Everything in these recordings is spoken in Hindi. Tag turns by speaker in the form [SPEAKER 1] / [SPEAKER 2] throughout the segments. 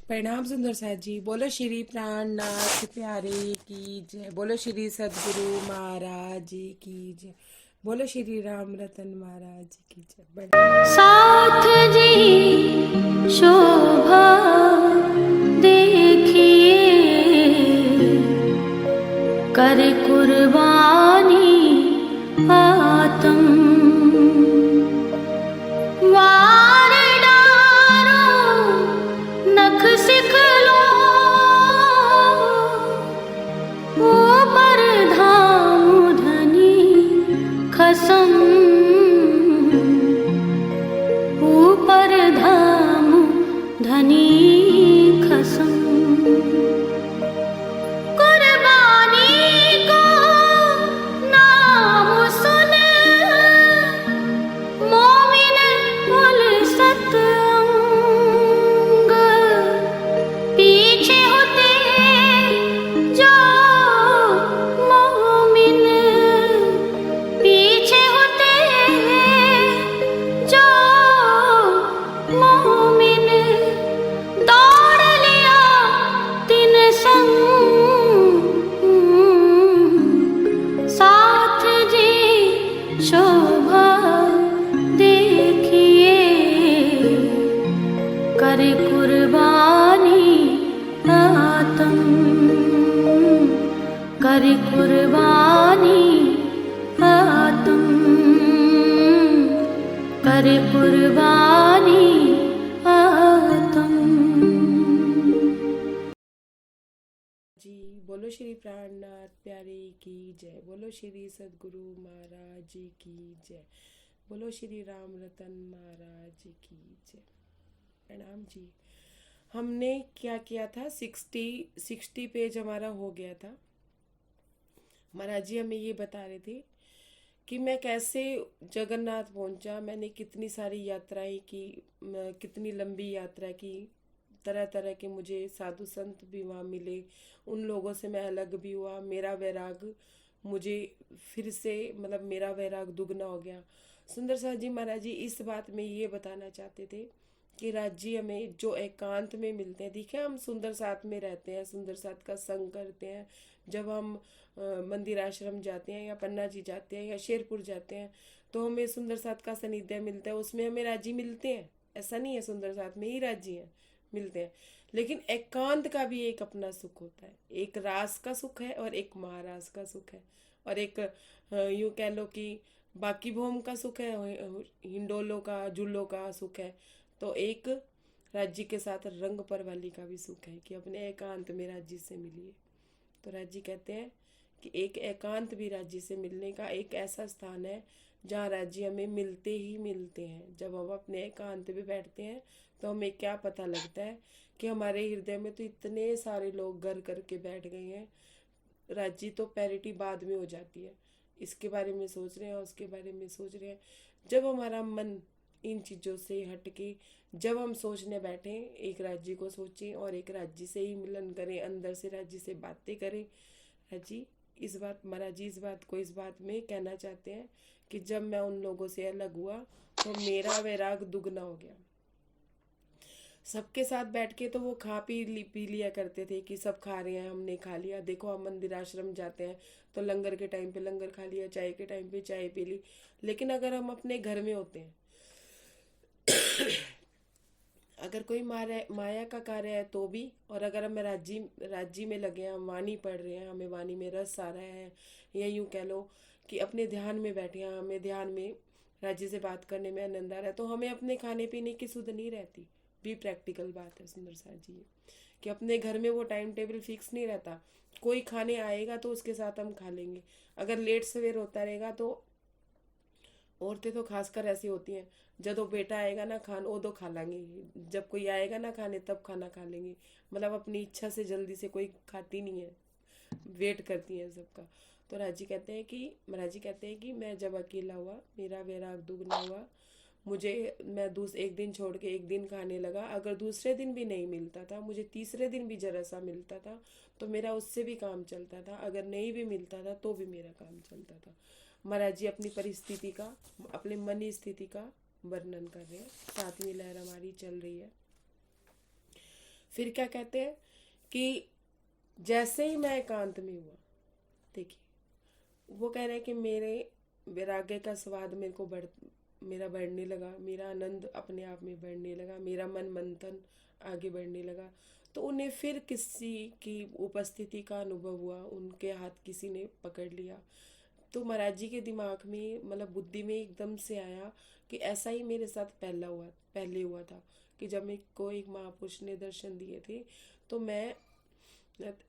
[SPEAKER 1] प्रणाम सुंदर साथ जी। बोलो श्री प्राणनाथ प्यारे की जय। बोलो श्री सदगुरु महाराज जी की जय। बोलो श्री राम रतन महाराज जी की जय।
[SPEAKER 2] साथ जी शोभा देखिए, कर कुर्बानी आत्म वार डारो नख सिखलो, ऊपर धाम धनी खसम, ऊपर धाम धनी खसम। कुर्बानी को नाम सुन मोमिन उलसत अंग, पीछे होते जो मोमिन, पीछे होते जो मोमिन, दौड़ लिया तिन संग। साथ जी शोभा देखिए, कर कुर्बानी आत्म, कर कुर्बानी आत्म, कर कुर्बानी आत्म।
[SPEAKER 1] जी बोलो श्री प्राणनाथ प्यारे की जय। बोलो श्री सदगुरु महाराज जी की जय। बोलो श्री राम रतन महाराज जी की जय। प्रणाम जी। हमने क्या किया था, 60 पेज हमारा हो गया था। महाराज जी हमें ये बता रहे थे कि मैं कैसे जगन्नाथ पहुंचा, मैंने कितनी सारी यात्राएं की, कितनी लंबी यात्रा की, तरह तरह के मुझे साधु संत भी वहाँ मिले, उन लोगों से मैं अलग भी हुआ, मेरा वैराग मुझे फिर से मतलब मेरा वैराग दुगना हो गया। सुंदर साथ जी महाराज जी इस बात में ये बताना चाहते थे कि राज्य हमें जो एकांत में मिलते हैं, देखिए हम सुंदर साथ में रहते हैं, सुंदर साथ का संग करते हैं, जब हम मंदिर आश्रम जाते हैं या पन्ना जी जाते हैं या शेरपुर जाते हैं तो हमें सुंदर साथ का सानिध्य मिलता है, उसमें हमें राज्य मिलते हैं। ऐसा नहीं है सुंदर साथ में ही राज्य हैं मिलते हैं, लेकिन एकांत का भी एक अपना सुख होता है। एक रास का सुख है और एक महारास का सुख है, और एक यूँ कह लो कि बाकी भोम का सुख है, हिंडोलों का जुल्लों का सुख है। तो एक राज्य के साथ रंग पर वाली का भी सुख है कि अपने एकांत में राज्य से मिलिए। तो राज्य कहते हैं कि एक एकांत भी राज्य से मिलने का एक ऐसा स्थान है जहाँ राज्य हमें मिलते ही मिलते हैं। जब हम अपने एकांत में बैठते हैं तो हमें क्या पता लगता है कि हमारे हृदय में तो इतने सारे लोग घर करके बैठ गए हैं, राज्य तो पैरिटी बाद में हो जाती है, इसके बारे में सोच रहे हैं उसके बारे में सोच रहे हैं। जब हमारा मन इन चीज़ों से हटके जब हम सोचने बैठे, एक राज्य को सोचें और एक राज्य से ही मिलन करें, अंदर से राज्य से बातें करें। राज्य इस बात महाराज जी इस बात में कहना चाहते हैं कि जब मैं उन लोगों से अलग हुआ तो मेरा वैराग दुगना हो गया। सबके साथ बैठ के तो वो पी लिया करते थे कि सब खा रहे हैं हमने खा लिया। देखो हम मंदिर आश्रम जाते हैं तो लंगर के टाइम पे लंगर खा लिया, चाय के टाइम पे चाय पी ली। लेकिन अगर हम अपने घर में होते हैं, अगर कोई माया का कार्य है तो भी, और अगर हम राज्य में लगे हैं, हम वाणी पढ़ रहे हैं, हमें वाणी में रस आ रहा है, या यूँ कह लो कि अपने ध्यान में बैठे हैं, हमें ध्यान में राज्य से बात करने में आनंद आ रहा है, तो हमें अपने खाने पीने की सुध नहीं रहती। भी प्रैक्टिकल बात है सुंदर साथ जी कि अपने घर में वो टाइम टेबल फिक्स नहीं रहता। कोई खाने आएगा तो उसके साथ हम खा लेंगे। अगर लेट सवेर होता रहेगा तो औरतें तो खासकर ऐसी होती हैं, जब वो बेटा आएगा ना खान वो तो खा लेंगे, जब कोई आएगा ना खाने तब खाना खा लेंगे। मतलब अपनी इच्छा से जल्दी से कोई खाती नहीं है, वेट करती है सबका। तो राजी कहते हैं कि मैं जब अकेला हुआ मेरा वैराग दुगना हुआ। मुझे मैं एक दिन छोड़ के एक दिन खाने लगा, अगर दूसरे दिन भी नहीं मिलता था, मुझे तीसरे दिन भी जरा सा मिलता था तो मेरा उससे भी काम चलता था, अगर नहीं भी मिलता था तो भी मेरा काम चलता था। महाराज जी अपनी परिस्थिति का, अपने मनी स्थिति का वर्णन कर रहे हैं। सातवीं लहर हमारी चल रही है। फिर क्या कहते हैं कि जैसे ही मैं एकांत में हुआ, देखिए वो कह रहे हैं कि मेरे वैराग्य का स्वाद मेरा बढ़ने लगा, मेरा आनंद अपने आप में बढ़ने लगा, मेरा मन मंथन आगे बढ़ने लगा। तो उन्हें फिर किसी की उपस्थिति का अनुभव हुआ, उनके हाथ किसी ने पकड़ लिया। तो महाराज जी के दिमाग में, मतलब बुद्धि में एकदम से आया कि ऐसा ही मेरे साथ पहले हुआ था कि जब मेरे को एक महापुरुष ने दर्शन दिए थे, तो मैं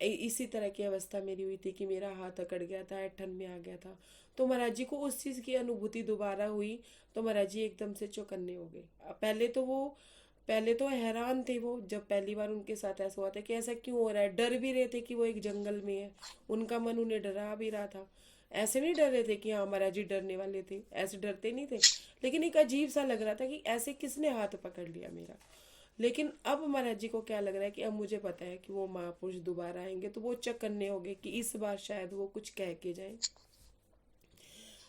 [SPEAKER 1] इसी तरह की अवस्था मेरी हुई थी कि मेरा हाथ अकड़ गया था, ऐठन में आ गया था। तो महाराज जी को उस चीज़ की अनुभूति दोबारा हुई, तो महाराज जी एकदम से चौकन्ने हो गए। पहले तो हैरान थे वो, जब पहली बार उनके साथ ऐसा हुआ था कि ऐसा क्यों हो रहा है। डर भी रहे थे कि वो एक जंगल में है, उनका मन उन्हें डरा भी रहा था। ऐसे नहीं डर रहे थे कि हाँ महाराज जी डरने वाले थे, ऐसे डरते नहीं थे, लेकिन एक अजीब सा लग रहा था कि ऐसे किसने हाथ पकड़ लिया मेरा। लेकिन अब महाराज जी को क्या लग रहा है कि अब मुझे पता है कि वो महापुरुष दोबारा आएंगे, तो वो चौकन्ने हो गए कि इस बार शायद वो कुछ कह के जाएं।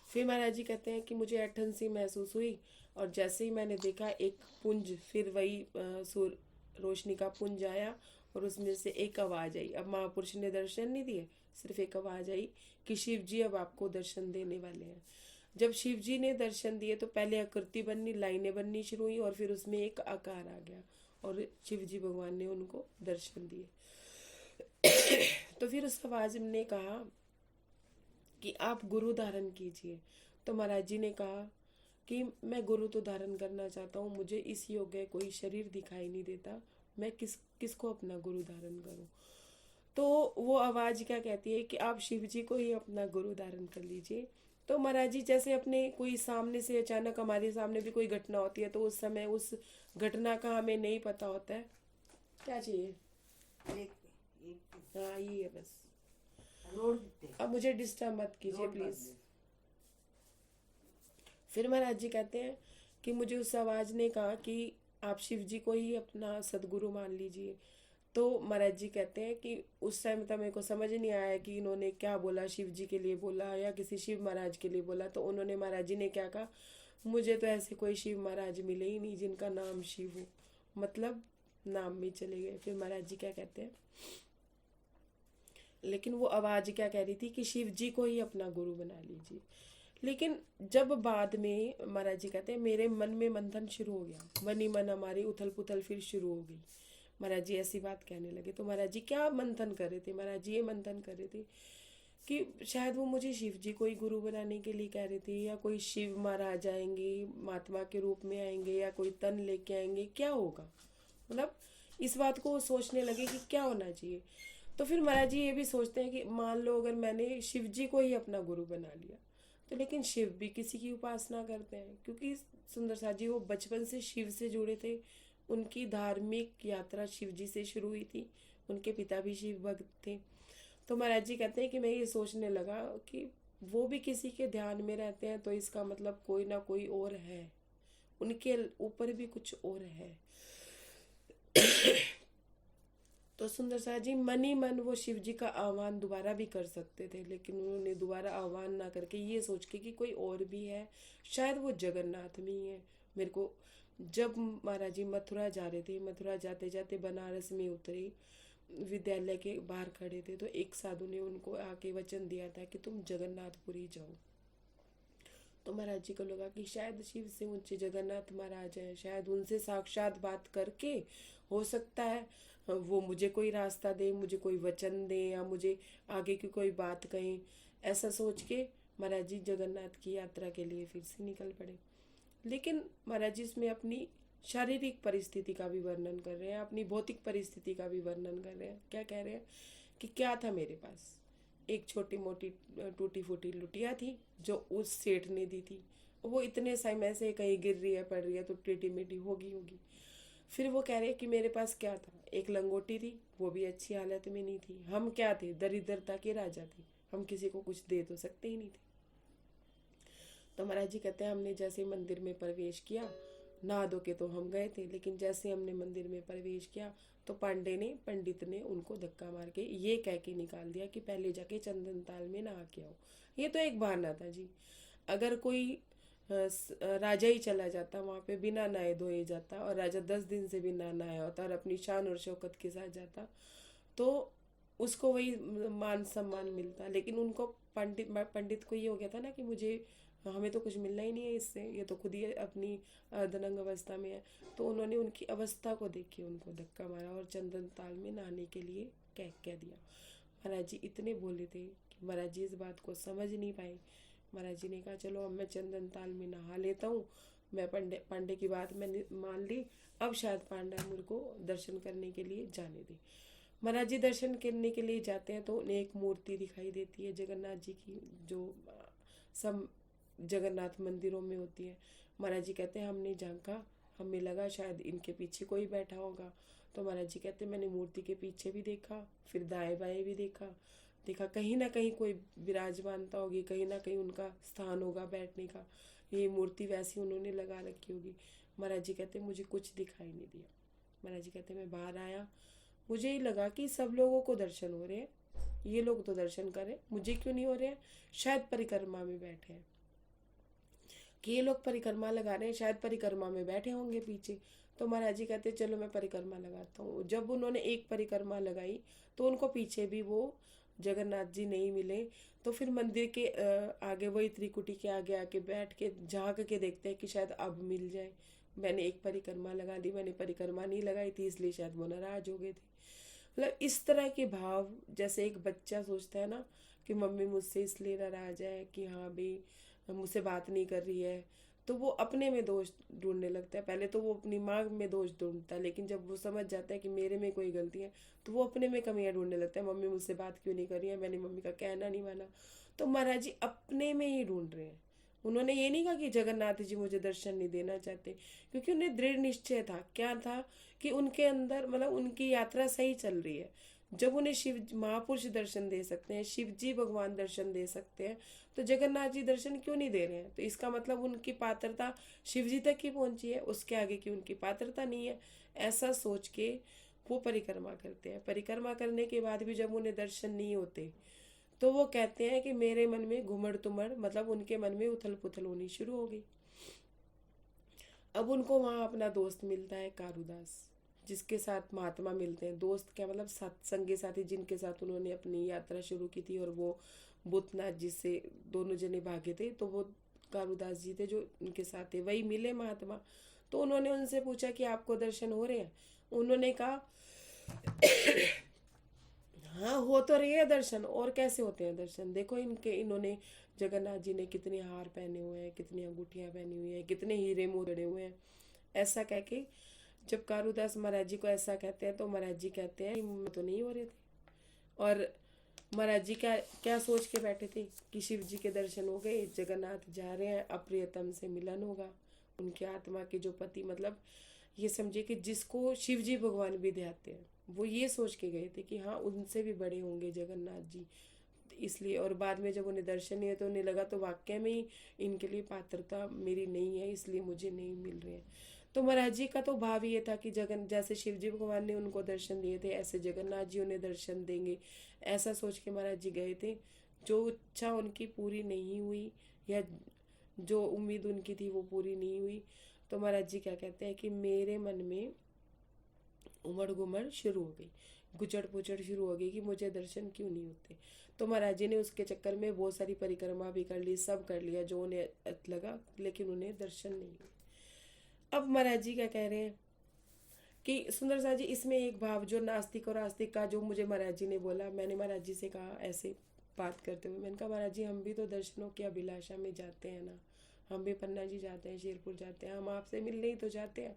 [SPEAKER 1] फिर महाराज जी कहते हैं कि मुझे ऐठन सी महसूस हुई, और जैसे ही मैंने देखा एक पुंज, फिर वही रोशनी का पुंज आया, और उसमें से एक आवाज़ आई। अब महापुरुष ने दर्शन नहीं दिए, सिर्फ एक आवाज़ आई कि शिव जी अब आपको दर्शन देने वाले हैं। जब शिव जी ने दर्शन दिए तो पहले आकृति बननी, लाइनें बननी शुरू हुई, और फिर उसमें एक आकार आ गया, और शिव जी भगवान ने उनको दर्शन दिए। तो फिर उस आवाज़ ने कहा कि आप गुरु धारण कीजिए। तो महाराज जी ने कहा कि मैं गुरु तो धारण करना चाहता हूँ, मुझे इस योग्य कोई शरीर दिखाई नहीं देता, मैं किसको अपना गुरु धारण करूँ। तो वो आवाज़ क्या कहती है कि आप शिव जी को ही अपना गुरु धारण कर लीजिए। तो महाराज जी जैसे अपने कोई सामने से अचानक, हमारे सामने भी कोई घटना होती है तो उस समय उस घटना का हमें नहीं पता होता है, क्या चाहिए, हाँ ये है बस, अब मुझे डिस्टर्ब मत कीजिए प्लीज। फिर महाराज जी कहते हैं कि मुझे उस आवाज ने कहा कि आप शिव जी को ही अपना सदगुरु मान लीजिए। तो महाराज जी कहते हैं कि उस टाइम तक मेरे को समझ नहीं आया कि इन्होंने क्या बोला, शिव जी के लिए बोला या किसी शिव महाराज के लिए बोला। तो उन्होंने, महाराज जी ने क्या कहा, मुझे तो ऐसे कोई शिव महाराज मिले ही नहीं जिनका नाम शिव हो, मतलब नाम में चले गए। फिर महाराज जी क्या कहते हैं, लेकिन वो आवाज़ क्या कह रही थी कि शिव जी को ही अपना गुरु बना लीजिए। लेकिन जब बाद में महाराज जी कहते हैं मेरे मन में मंथन शुरू हो गया, मन ही मन हमारी उथल पुथल फिर शुरू हो गई। महाराज जी ऐसी बात कहने लगे। तो महाराज जी क्या मंथन कर रहे थे, महाराज जी ये मंथन कर रहे थे कि शायद वो मुझे शिव जी को ही गुरु बनाने के लिए कह रहे थे, या कोई शिव महाराज आएंगे, महात्मा के रूप में आएंगे, या कोई तन लेके आएंगे, क्या होगा, मतलब इस बात को सोचने लगे कि क्या होना चाहिए। तो फिर महाराज जी ये भी सोचते हैं कि मान लो अगर मैंने शिव जी को ही अपना गुरु बना लिया, तो लेकिन शिव भी किसी की उपासना करते हैं, क्योंकि सुंदर साथ जी वो बचपन से शिव से जुड़े थे, उनकी धार्मिक यात्रा शिव जी से शुरू हुई थी, उनके पिता भी शिव भक्त थे। तो महाराज जी कहते हैं कि मैं ये सोचने लगा कि वो भी किसी के ध्यान में रहते हैं, तो इसका मतलब कोई ना कोई और है, उनके ऊपर भी कुछ और है। तो सुंदर साथ जी मन ही मन वो शिव जी का आह्वान दोबारा भी कर सकते थे, लेकिन उन्होंने दोबारा आह्वान ना करके ये सोच के कि कोई और भी है, शायद वो जगन्नाथ में ही है। मेरे को जब महाराज जी मथुरा जा रहे थे, मथुरा जाते जाते बनारस में उतरे, विद्यालय के बाहर खड़े थे, तो एक साधु ने उनको आके वचन दिया था कि तुम जगन्नाथपुरी जाओ। तो महाराज जी को लगा कि शायद शिव से ऊंचे जगन्नाथ महाराज हैं, शायद उनसे साक्षात बात करके हो सकता है वो मुझे कोई रास्ता दे, मुझे कोई वचन दे, या मुझे आगे की कोई बात कहें। ऐसा सोच के महाराज जी जगन्नाथ की यात्रा के लिए फिर से निकल पड़े। लेकिन महाराज जी इसमें अपनी शारीरिक परिस्थिति का भी वर्णन कर रहे हैं, अपनी भौतिक परिस्थिति का भी वर्णन कर रहे हैं। क्या कह रहे हैं कि क्या था मेरे पास, एक छोटी मोटी टूटी फूटी लुटिया थी जो उस सेठ ने दी थी, वो इतने समय से कहीं गिर रही है, पड़ रही है, तो टेढ़ी मेढ़ी होगी। फिर वो कह रहे हैं कि मेरे पास क्या था, एक लंगोटी थी, वो भी अच्छी हालत में नहीं थी। हम क्या थे, दरिद्रता के राजा थे, हम किसी को कुछ दे तो सकते ही नहीं थे। तो महाराज जी कहते हैं हमने जैसे मंदिर में प्रवेश किया, नहा धो के तो हम गए थे, लेकिन जैसे हमने मंदिर में प्रवेश किया तो पंडित ने उनको धक्का मार के ये कह के निकाल दिया कि पहले जाके चंदन ताल में नहा के आओ। ये तो एक बहाना था जी। अगर कोई राजा ही चला जाता वहाँ पे बिना नहाए धोए जाता, और राजा 10 दिन से भी ना नहाया होता और अपनी शान और शौकत के साथ जाता, तो उसको वही मान सम्मान मिलता। लेकिन उनको पंडित को ये हो गया था ना कि मुझे, हमें तो कुछ मिलना ही नहीं है इससे, ये तो खुद ही अपनी अर्धनंग अवस्था में है। तो उन्होंने उनकी अवस्था को देख के उनको धक्का मारा और चंदन ताल में नहाने के लिए कह दिया। महाराज जी इतने बोले थे कि महाराज जी इस बात को समझ नहीं पाए। महाराज जी ने कहा चलो अब मैं चंदन ताल में नहा लेता हूँ, मैं पांडे की बात मैंने मान ली, अब शायद पांडा मुझ को दर्शन करने के लिए जाने दे। महाराज जी दर्शन करने के लिए जाते हैं तो उन्हें एक मूर्ति दिखाई देती है जगन्नाथ जी की, जो सब जगन्नाथ मंदिरों में होती है। महाराज जी कहते हैं हमने झांका, हमें लगा शायद इनके पीछे कोई बैठा होगा। तो महाराज जी कहते हैं मैंने मूर्ति के पीछे भी देखा, फिर दाएं बाएं भी देखा, कहीं ना कहीं कोई विराजमानता होगी, कहीं ना कहीं उनका स्थान होगा बैठने का, ये मूर्ति वैसी उन्होंने लगा रखी होगी। महाराज जी कहते मुझे कुछ दिखाई नहीं दिया। महाराज जी कहते मैं बाहर आया, मुझे ही लगा कि सब लोगों को दर्शन हो रहे हैं, ये लोग तो दर्शन कर रहे हैं, मुझे क्यों नहीं हो रहे हैं, शायद परिक्रमा में बैठे हैं, कि ये लोग परिक्रमा लगा रहे हैं, शायद परिक्रमा में बैठे होंगे पीछे। तो महाराज जी कहते चलो मैं परिक्रमा लगाता हूँ। जब उन्होंने एक परिक्रमा लगाई तो उनको पीछे भी वो जगन्नाथ जी नहीं मिले। तो फिर मंदिर के आगे वही त्रिकुटी के आगे आके बैठ के झांक के देखते हैं कि शायद अब मिल जाए। मैंने एक परिक्रमा लगा ली, मैंने परिक्रमा नहीं लगाई थी, इसलिए शायद वो नाराज हो गए थे। मतलब इस तरह के भाव, जैसे एक बच्चा सोचता है ना कि मम्मी मुझसे इसलिए नाराज है कि हाँ भाई मुझसे बात नहीं कर रही है, तो वो अपने में दोष ढूंढने लगता है। पहले तो वो अपनी माँ में दोष ढूंढता है, लेकिन जब वो समझ जाता है कि मेरे में कोई गलती है तो वो अपने में कमियां ढूंढने लगता है। मम्मी मुझसे बात क्यों नहीं कर रही है, मैंने मम्मी का कहना नहीं माना। तो महाराज जी अपने में ही ढूंढ रहे हैं। उन्होंने ये नहीं कहा कि जगन्नाथ जी मुझे दर्शन नहीं देना चाहते, क्योंकि उन्हें दृढ़ निश्चय था। क्या था कि उनके अंदर मतलब उनकी यात्रा सही चल रही है। जब उन्हें शिव महापुरुष दर्शन दे सकते हैं, शिव जी भगवान दर्शन दे सकते हैं, तो जगन्नाथ जी दर्शन क्यों नहीं दे रहे हैं। तो इसका मतलब उनकी पात्रता शिव जी तक ही पहुंची है, उसके आगे की उनकी पात्रता नहीं है। ऐसा सोच के वो परिक्रमा करते हैं। परिक्रमा करने के बाद भी जब उन्हें दर्शन नहीं होते तो वो कहते हैं कि मेरे मन में घुमड़ तुमड़, मतलब उनके मन में उथल पुथल होनी शुरू हो गई। अब उनको वहाँ अपना दोस्त मिलता है कारुदास, जिसके साथ महात्मा मिलते हैं। दोस्त क्या मतलब सत्संगी साथी, जिनके साथ उन्होंने अपनी यात्रा शुरू की थी और वो भूतनाथ जी से दोनों जने भागे थे, तो वो कारुदास जी थे जो उनके साथ थे, वही मिले महात्मा। तो उन्होंने उनसे पूछा कि आपको दर्शन हो रहे हैं। उन्होंने कहा हाँ हो तो रही है दर्शन, और कैसे होते हैं दर्शन, देखो इन्होंने जगन्नाथ जी ने कितने हार पहने हुए हैं, कितनी अंगूठियां पहनी हुई हैं, कितने हीरे मोती जड़े हुए हैं। ऐसा कह के जब कारुदास महाराज जी को ऐसा कहते हैं तो महाराज जी कहते हैं तो नहीं हो रहे थे। और महाराज जी क्या क्या सोच के बैठे थे कि शिव जी के दर्शन हो गए, जगन्नाथ जा रहे हैं, अप्रियतम से मिलन होगा, उनकी आत्मा के जो पति, मतलब ये समझिए कि जिसको शिव जी भगवान भी ध्याते हैं, वो ये सोच के गए थे कि हाँ उनसे भी बड़े होंगे जगन्नाथ जी, इसलिए। और बाद में जब उन्हें दर्शन नहीं है तो उन्हें लगा तो वाकई में ही इनके लिए पात्रता मेरी नहीं है, इसलिए मुझे नहीं मिल रहे हैं। तो महाराज जी का तो भाव ये था कि जैसे शिव जी भगवान ने उनको दर्शन दिए थे, ऐसे जगन्नाथ जी उन्हें दर्शन देंगे, ऐसा सोच के महाराज जी गए थे। जो इच्छा उनकी पूरी नहीं हुई, या जो उम्मीद उनकी थी वो पूरी नहीं हुई, तो महाराज जी क्या कहते हैं कि मेरे मन में उमड़ गुमड़ शुरू हो गई, गुचड़ पुचड़ शुरू हो गई कि मुझे दर्शन क्यों नहीं होते। तो महाराज जी ने उसके चक्कर में बहुत सारी परिक्रमा भी कर ली, सब कर लिया जो उन्हें लगा, लेकिन उन्हें दर्शन नहीं हुए। अब महाराज जी क्या कह रहे हैं कि सुंदर सा जी, इसमें एक भाव जो नास्तिक और आस्तिक का जो मुझे महाराज जी ने बोला, मैंने महाराज जी से कहा ऐसे बात करते हुए, मैंने कहा महाराज जी हम भी तो दर्शनों की अभिलाषा में जाते हैं ना, हम भी पन्ना जी जाते हैं, शेरपुर जाते हैं, हम आपसे मिलने ही तो जाते हैं।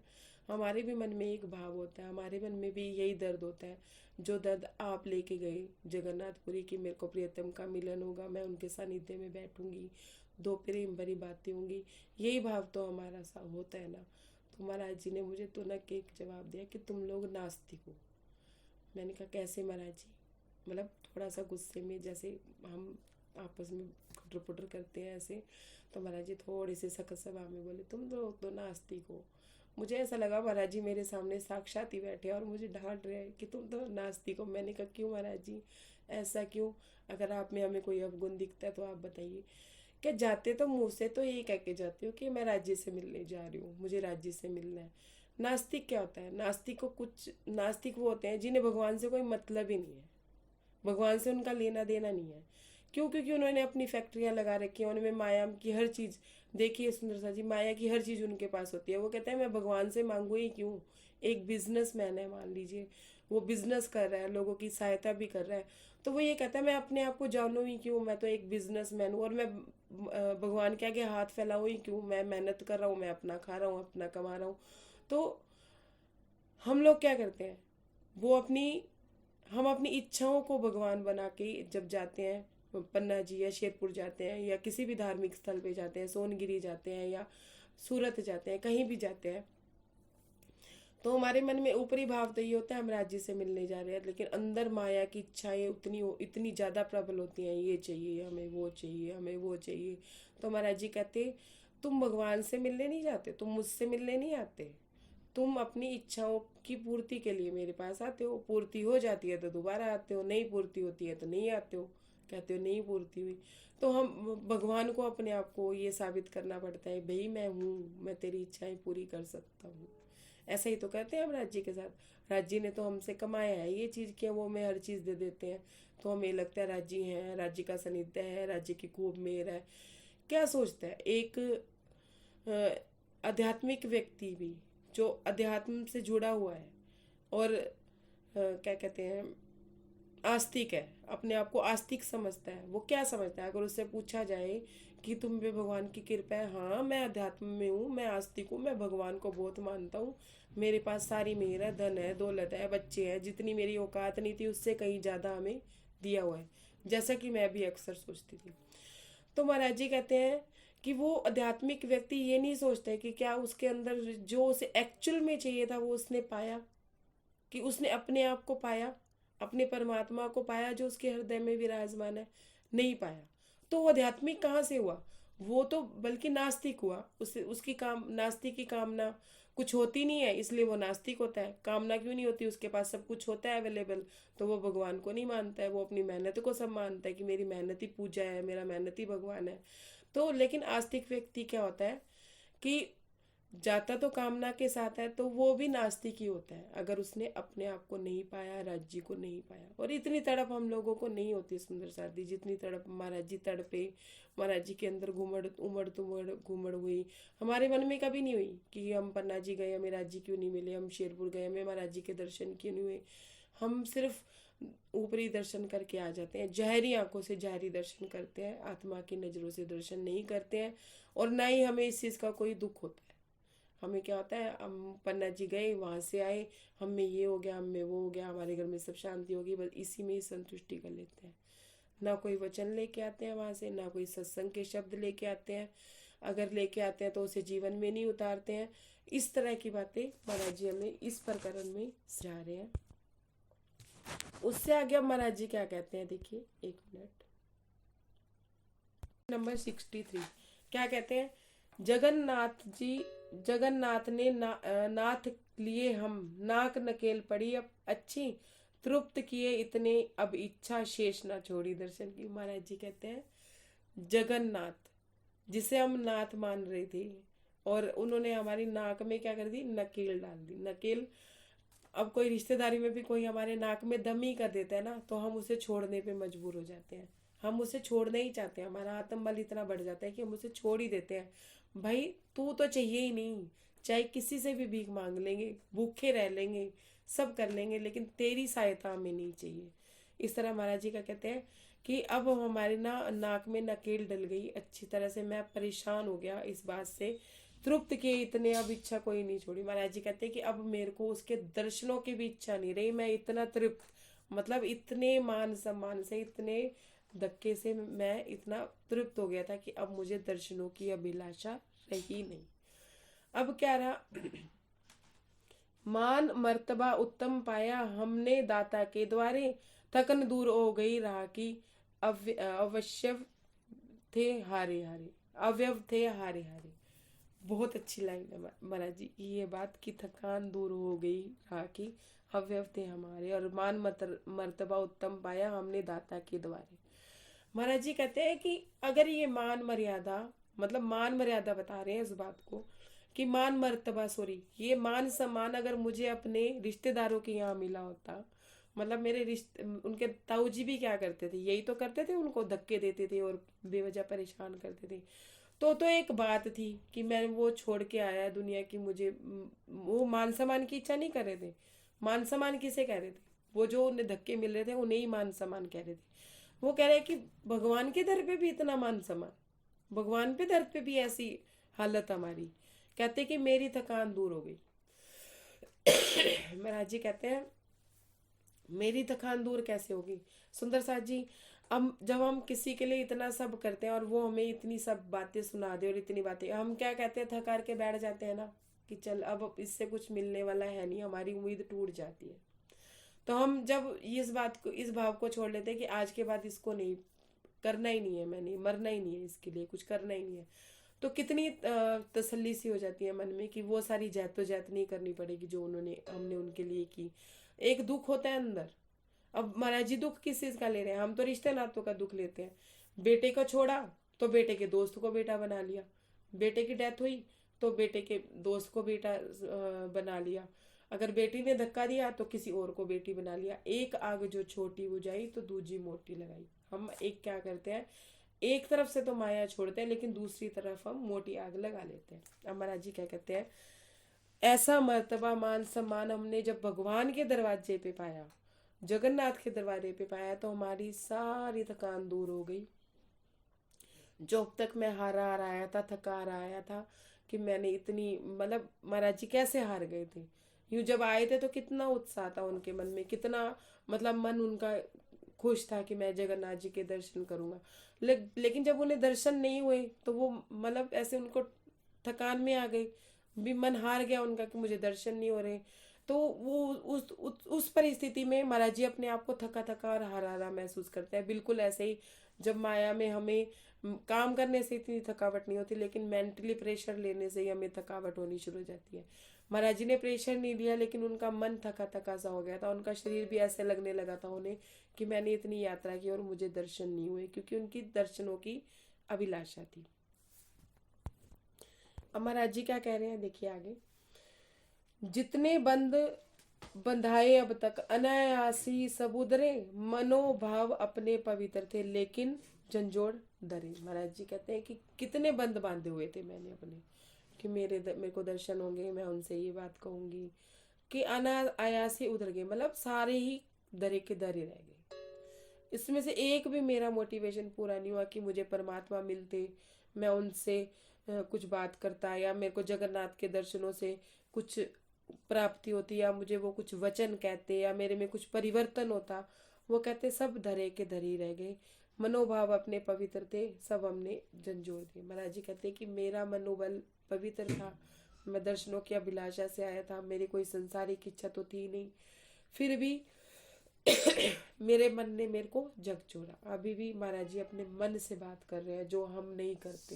[SPEAKER 1] हमारे भी मन में एक भाव होता है, हमारे मन में भी यही दर्द होता है जो दर्द आप लेके गए जगन्नाथपुरी की, मेरे को प्रियतम का मिलन होगा, मैं उनके सानिध्य में बैठूंगी, दो प्रेम भरी बातें होंगी, यही भाव तो हमारा सा होता है ना। तो महाराज जी ने मुझे तुनक एक जवाब दिया कि तुम लोग नास्तिक हो। मैंने कहा कैसे महाराज जी, मतलब थोड़ा सा गुस्से में, जैसे हम आपस में खुटर पुटर करते हैं ऐसे। तो महाराज जी थोड़ी सी सख्त सभा में बोले तुम लोग तो नास्तिक हो। मुझे ऐसा लगा महाराज जी मेरे सामने साक्षात ही बैठे और मुझे डांट रहे हैं कि तुम तो नास्तिक हो। मैंने कहा क्यों महाराज जी, ऐसा क्यों, अगर आप में हमें कोई अवगुण दिखता है तो आप बताइए। क्या जाते तो मुंह से तो यही कह के जाते हो कि मैं राज्य से मिलने जा रही हूँ, मुझे राज्य से मिलना है। नास्तिक क्या होता है? नास्तिक वो होते हैं जिन्हें भगवान से कोई मतलब ही नहीं है, भगवान से उनका लेना देना नहीं है। क्यों? क्योंकि उन्होंने अपनी फैक्ट्रियां लगा रखी है, उनमें माया की हर चीज, देखिए सुंदर सा जी, माया की हर चीज उनके पास होती है। वो कहते हैं मैं भगवान से मांगू ही क्यों। एक बिजनेसमैन है मान लीजिए, वो बिजनेस कर रहा है, लोगों की सहायता भी कर रहा है, तो वो ये कहता है मैं अपने आप को जानूं ही क्यों, मैं तो एक बिजनेसमैन हूँ और मैं भगवान के आगे हाथ फैलाऊं ही क्यों, मैं मेहनत कर रहा हूँ, मैं अपना खा रहा हूँ, अपना कमा रहा हूँ। तो हम लोग क्या करते हैं, वो अपनी हम अपनी इच्छाओं को भगवान बना के जब जाते हैं पन्ना जी या शेरपुर जाते हैं या किसी भी धार्मिक स्थल पे जाते हैं, सोनगिरी जाते हैं या सूरत जाते हैं, कहीं भी जाते हैं, तो हमारे मन में ऊपरी भाव तो ये होता है हम राज्य से मिलने जा रहे हैं, लेकिन अंदर माया की इच्छाएं इतनी ज़्यादा प्रबल होती हैं, ये चाहिए हमें, वो चाहिए हमें, वो चाहिए। तो महाराज जी कहते तुम भगवान से मिलने नहीं जाते, तुम मुझसे मिलने नहीं आते, तुम अपनी इच्छाओं की पूर्ति के लिए मेरे पास आते हो, पूर्ति हो जाती है तो दोबारा आते हो, नहीं पूर्ति होती है तो नहीं आते हो, कहते हो नहीं पूर्ति हुई। तो हम भगवान को अपने आप को ये साबित करना पड़ता है, भाई मैं हूँ, मैं तेरी इच्छाएं पूरी कर सकता हूँ। ऐसा ही तो कहते हैं हम राज्य के साथ, राज्य ने तो हमसे कमाया है ये चीज़ कि वो हमें हर चीज़ दे देते हैं, तो हमें लगता है राज्य है, राज्य का सानिध्य है, राज्य की खूब मेहर है। क्या सोचता है एक आध्यात्मिक व्यक्ति भी जो अध्यात्म से जुड़ा हुआ है और क्या कहते हैं आस्तिक है, अपने आप को आस्तिक समझता है, वो क्या समझता है अगर उससे पूछा जाए कि तुम पे भगवान की कृपा है? हाँ मैं अध्यात्म में हूँ, मैं आस्तिक हूँ, मैं भगवान को बहुत मानता हूँ, मेरे पास सारी मेहर है, धन है, दौलत है, बच्चे हैं, जितनी मेरी औकात नहीं थी उससे कहीं ज़्यादा हमें दिया हुआ है, जैसा कि मैं भी अक्सर सोचती थी। तो महाराज जी कहते हैं कि वो आध्यात्मिक व्यक्ति ये नहीं सोचता है कि क्या उसके अंदर जो उसे एक्चुअल में चाहिए था वो उसने पाया, कि उसने अपने आप को पाया, अपने परमात्मा को पाया जो उसके हृदय में विराजमान है, नहीं पाया। तो वो आध्यात्मिक कहाँ से हुआ? वो तो बल्कि नास्तिक हुआ। उसे उसकी काम नास्तिक की कामना कुछ होती नहीं है, इसलिए वो नास्तिक होता है। कामना क्यों नहीं होती? उसके पास सब कुछ होता है अवेलेबल, तो वो भगवान को नहीं मानता है, वो अपनी मेहनत को सब मानता है कि मेरी मेहनत ही पूजा है, मेरा मेहनत ही भगवान है। तो लेकिन आस्तिक व्यक्ति क्या होता है कि जाता तो कामना के साथ है, तो वो भी नास्तिक ही होता है अगर उसने अपने आप को नहीं पाया, राज्य को नहीं पाया। और इतनी तड़प हम लोगों को नहीं होती सुंदर सादी जितनी तड़प महाराज जी तड़पे, महाराज जी के अंदर घुमड़ हुई, हमारे मन में कभी नहीं हुई कि हम पन्ना जी गए हमें राज्य क्यों नहीं मिले, हम शेरपुर गए हमें महाराज जी के दर्शन क्यों नहीं हुए। हम सिर्फ ऊपरी दर्शन करके आ जाते हैं, जहरी आंखों से जहरी दर्शन करते हैं, आत्मा की नज़रों से दर्शन नहीं करते हैं। और ना ही हमें इस चीज़ का कोई दुख होता है। हमें क्या होता है, हम पन्ना जी गए, वहाँ से आए, हम में ये हो गया, हम में वो हो गया, हमारे घर में सब शांति होगी, बस इसी में ही संतुष्टि कर लेते हैं। ना कोई वचन लेके आते हैं वहाँ से, ना कोई सत्संग के शब्द लेके आते हैं, अगर लेके आते हैं तो उसे जीवन में नहीं उतारते हैं। इस तरह की बातें महाराज जी हमें इस प्रकरण में समझा रहे हैं। उससे आगे अब महाराज जी क्या कहते हैं, देखिए एक मिनट, नंबर 63 क्या कहते हैं। जगन्नाथ ने नाथ लिए हम, नाक नकेल पड़ी अब अच्छी, तृप्त किए इतने अब इच्छा शेष ना छोड़ी दर्शन की। महाराज जी कहते हैं जगन्नाथ जिसे हम नाथ मान रहे थे, और उन्होंने हमारी नाक में क्या कर दी, नकेल डाल दी। नकेल, अब कोई रिश्तेदारी में भी कोई हमारे नाक में दम ही कर देता है ना, तो हम उसे छोड़ने पे मजबूर हो जाते हैं, हम उसे छोड़ना ही चाहते हैं, हमारा आत्मबल इतना बढ़ जाता है कि हम उसे छोड़ ही देते हैं। भाई तू तो चाहिए ही नहीं, चाहे किसी से भी भीख मांग लेंगे, भूखे रह लेंगे, सब कर लेंगे, लेकिन तेरी सहायता हमें नहीं चाहिए। इस तरह महाराज जी का कहते हैं कि अब हमारी नाक में नकेल डल गई अच्छी तरह से, मैं परेशान हो गया इस बात से, तृप्त के इतने अब इच्छा कोई नहीं छोड़ी। महाराज जी कहते हैं कि अब मेरे को उसके दर्शनों की भी इच्छा नहीं रही, मैं इतना तृप्त, मतलब इतने मान सम्मान से, इतने धक्के से मैं इतना तृप्त हो गया था कि अब मुझे दर्शनों की अभिलाषा रही नहीं। अब क्या रहा, मान मर्तबा उत्तम पाया हमने दाता के द्वारे, थकन दूर हो गई रहा की, अवश्य थे हारे हारे, अवयव थे हारे हारे। बहुत अच्छी लाइन है महाराज जी की ये बात, कि थकान दूर हो गई रहा की, अवयव थे हमारे, और मान मर्तबा उत्तम पाया हमने दाता के द्वारे। महाराज जी कहते हैं कि अगर ये मान मर्यादा, मतलब मान मर्यादा बता रहे हैं इस बात को कि मान मर्तबा, सॉरी, ये मान सम्मान अगर मुझे अपने रिश्तेदारों के यहाँ मिला होता, मतलब मेरे रिश्ते, उनके ताऊ जी भी क्या करते थे, यही तो करते थे, उनको धक्के देते थे और बेवजह परेशान करते थे। तो एक बात थी कि मैं वो छोड़ के आया दुनिया की, मुझे वो मान सम्मान की इच्छा नहीं कर रहे थे। मान सम्मान किसे कह रहे थे? वो जो उन्हें धक्के मिल रहे थे उन्हें ही मान सम्मान कह रहे थे। वो कह रहे हैं कि भगवान के दर पे भी इतना मान सम्मान, भगवान पे दर पे भी ऐसी हालत हमारी। कहते कि मेरी थकान दूर हो गई। महाराज जी कहते हैं मेरी थकान दूर कैसे होगी सुंदर साथ जी? हम जब हम किसी के लिए इतना सब करते हैं और वो हमें इतनी सब बातें सुना दे और इतनी बातें, हम क्या कहते हैं, थकार के बैठ जाते हैं ना कि चल अब इससे कुछ मिलने वाला है नहीं, हमारी उम्मीद टूट जाती है। तो हम जब इस बात को, इस भाव को छोड़ लेते हैं कि आज के बाद इसको नहीं करना ही नहीं है, मैंने मरना ही नहीं है, इसके लिए कुछ करना ही नहीं है, तो कितनी तसल्ली सी हो जाती है मन में कि वो सारी जहत नहीं करनी पड़ेगी जो उन्होंने, हमने उनके लिए की। एक दुख होता है अंदर। अब महाराज जी दुख किस चीज का ले रहे हैं? हम तो रिश्ते नातों का दुख लेते हैं। बेटे को छोड़ा तो बेटे के दोस्त को बेटा बना लिया, बेटे की डेथ हुई तो बेटे के दोस्त को बेटा बना लिया, अगर बेटी ने धक्का दिया तो किसी और को बेटी बना लिया। एक आग जो छोटी बुझाई तो दूजी मोटी लगाई। हम एक क्या करते हैं, एक तरफ से तो माया छोड़ते हैं लेकिन दूसरी तरफ हम मोटी आग लगा लेते हैं। अब महाराज जी क्या कहते हैं, ऐसा मर्तबा मान सम्मान हमने जब भगवान के दरवाजे पे पाया, जगन्नाथ के दरवाजे पे पाया, तो हमारी सारी थकान दूर हो गई। जो अब तक मैं हारा हारा आया था, थका हारा आया था कि मैंने इतनी, मतलब महाराज जी कैसे हार गए थे। यूं जब आए थे तो कितना उत्साह था उनके मन में, कितना मतलब मन उनका खुश था कि मैं जगन्नाथ जी के दर्शन करूंगा। लेकिन जब उन्हें दर्शन नहीं हुए तो वो मतलब ऐसे उनको थकान में आ गई, भी मन हार गया उनका कि मुझे दर्शन नहीं हो रहे। तो वो उस परिस्थिति में महाराज जी अपने आप को थका थका और हारा हारा महसूस करते हैं। बिल्कुल ऐसे ही जब माया में हमें काम करने से इतनी थकावट नहीं होती, लेकिन मेंटली प्रेशर लेने से ही हमें थकावट होनी शुरू हो जाती है। महाराज जी ने प्रेशर नहीं लिया लेकिन उनका मन थका थका सा हो गया था, उनका शरीर भी ऐसे लगने लगा था उन्हें कि मैंने इतनी यात्रा की और मुझे दर्शन नहीं हुए, क्योंकि उनकी दर्शनों की अभिलाषा थी। अब महाराज जी क्या कह रहे हैं देखिए आगे, जितने बंद बंधाए अब तक अनायासी सबुदरे, मनोभाव अपने पवित्र थे लेकिन झंझोड़ डरे। महाराज जी कहते हैं कि कितने बंद बांधे हुए थे मैंने अपने, कि मेरे को दर्शन होंगे, मैं उनसे ये बात कहूंगी, कि अनायासी उधर गए, मतलब सारे ही दरे के दरे रह गए। इसमें से एक भी मेरा मोटिवेशन पूरा नहीं हुआ कि मुझे परमात्मा मिलते, मैं उनसे कुछ बात करता, या मेरे को जगन्नाथ के दर्शनों से कुछ प्राप्ति होती, या मुझे वो कुछ वचन कहते, या मेरे में कुछ परिवर्तन होता। वो कहते सब धरे के धरे रह गए, मनोभाव अपने पवित्र थे, सब हमने झंझोड़ दिए। महाराज जी कहते कि मेरा मनोबल पवित्र था, मैं दर्शनों की अभिलाषा से आया था, मेरी कोई संसारिक इच्छा तो थी नहीं, फिर भी मेरे मन ने मेरे को झकझोरा। अभी भी महाराज जी अपने मन से बात कर रहे हैं जो हम नहीं करते।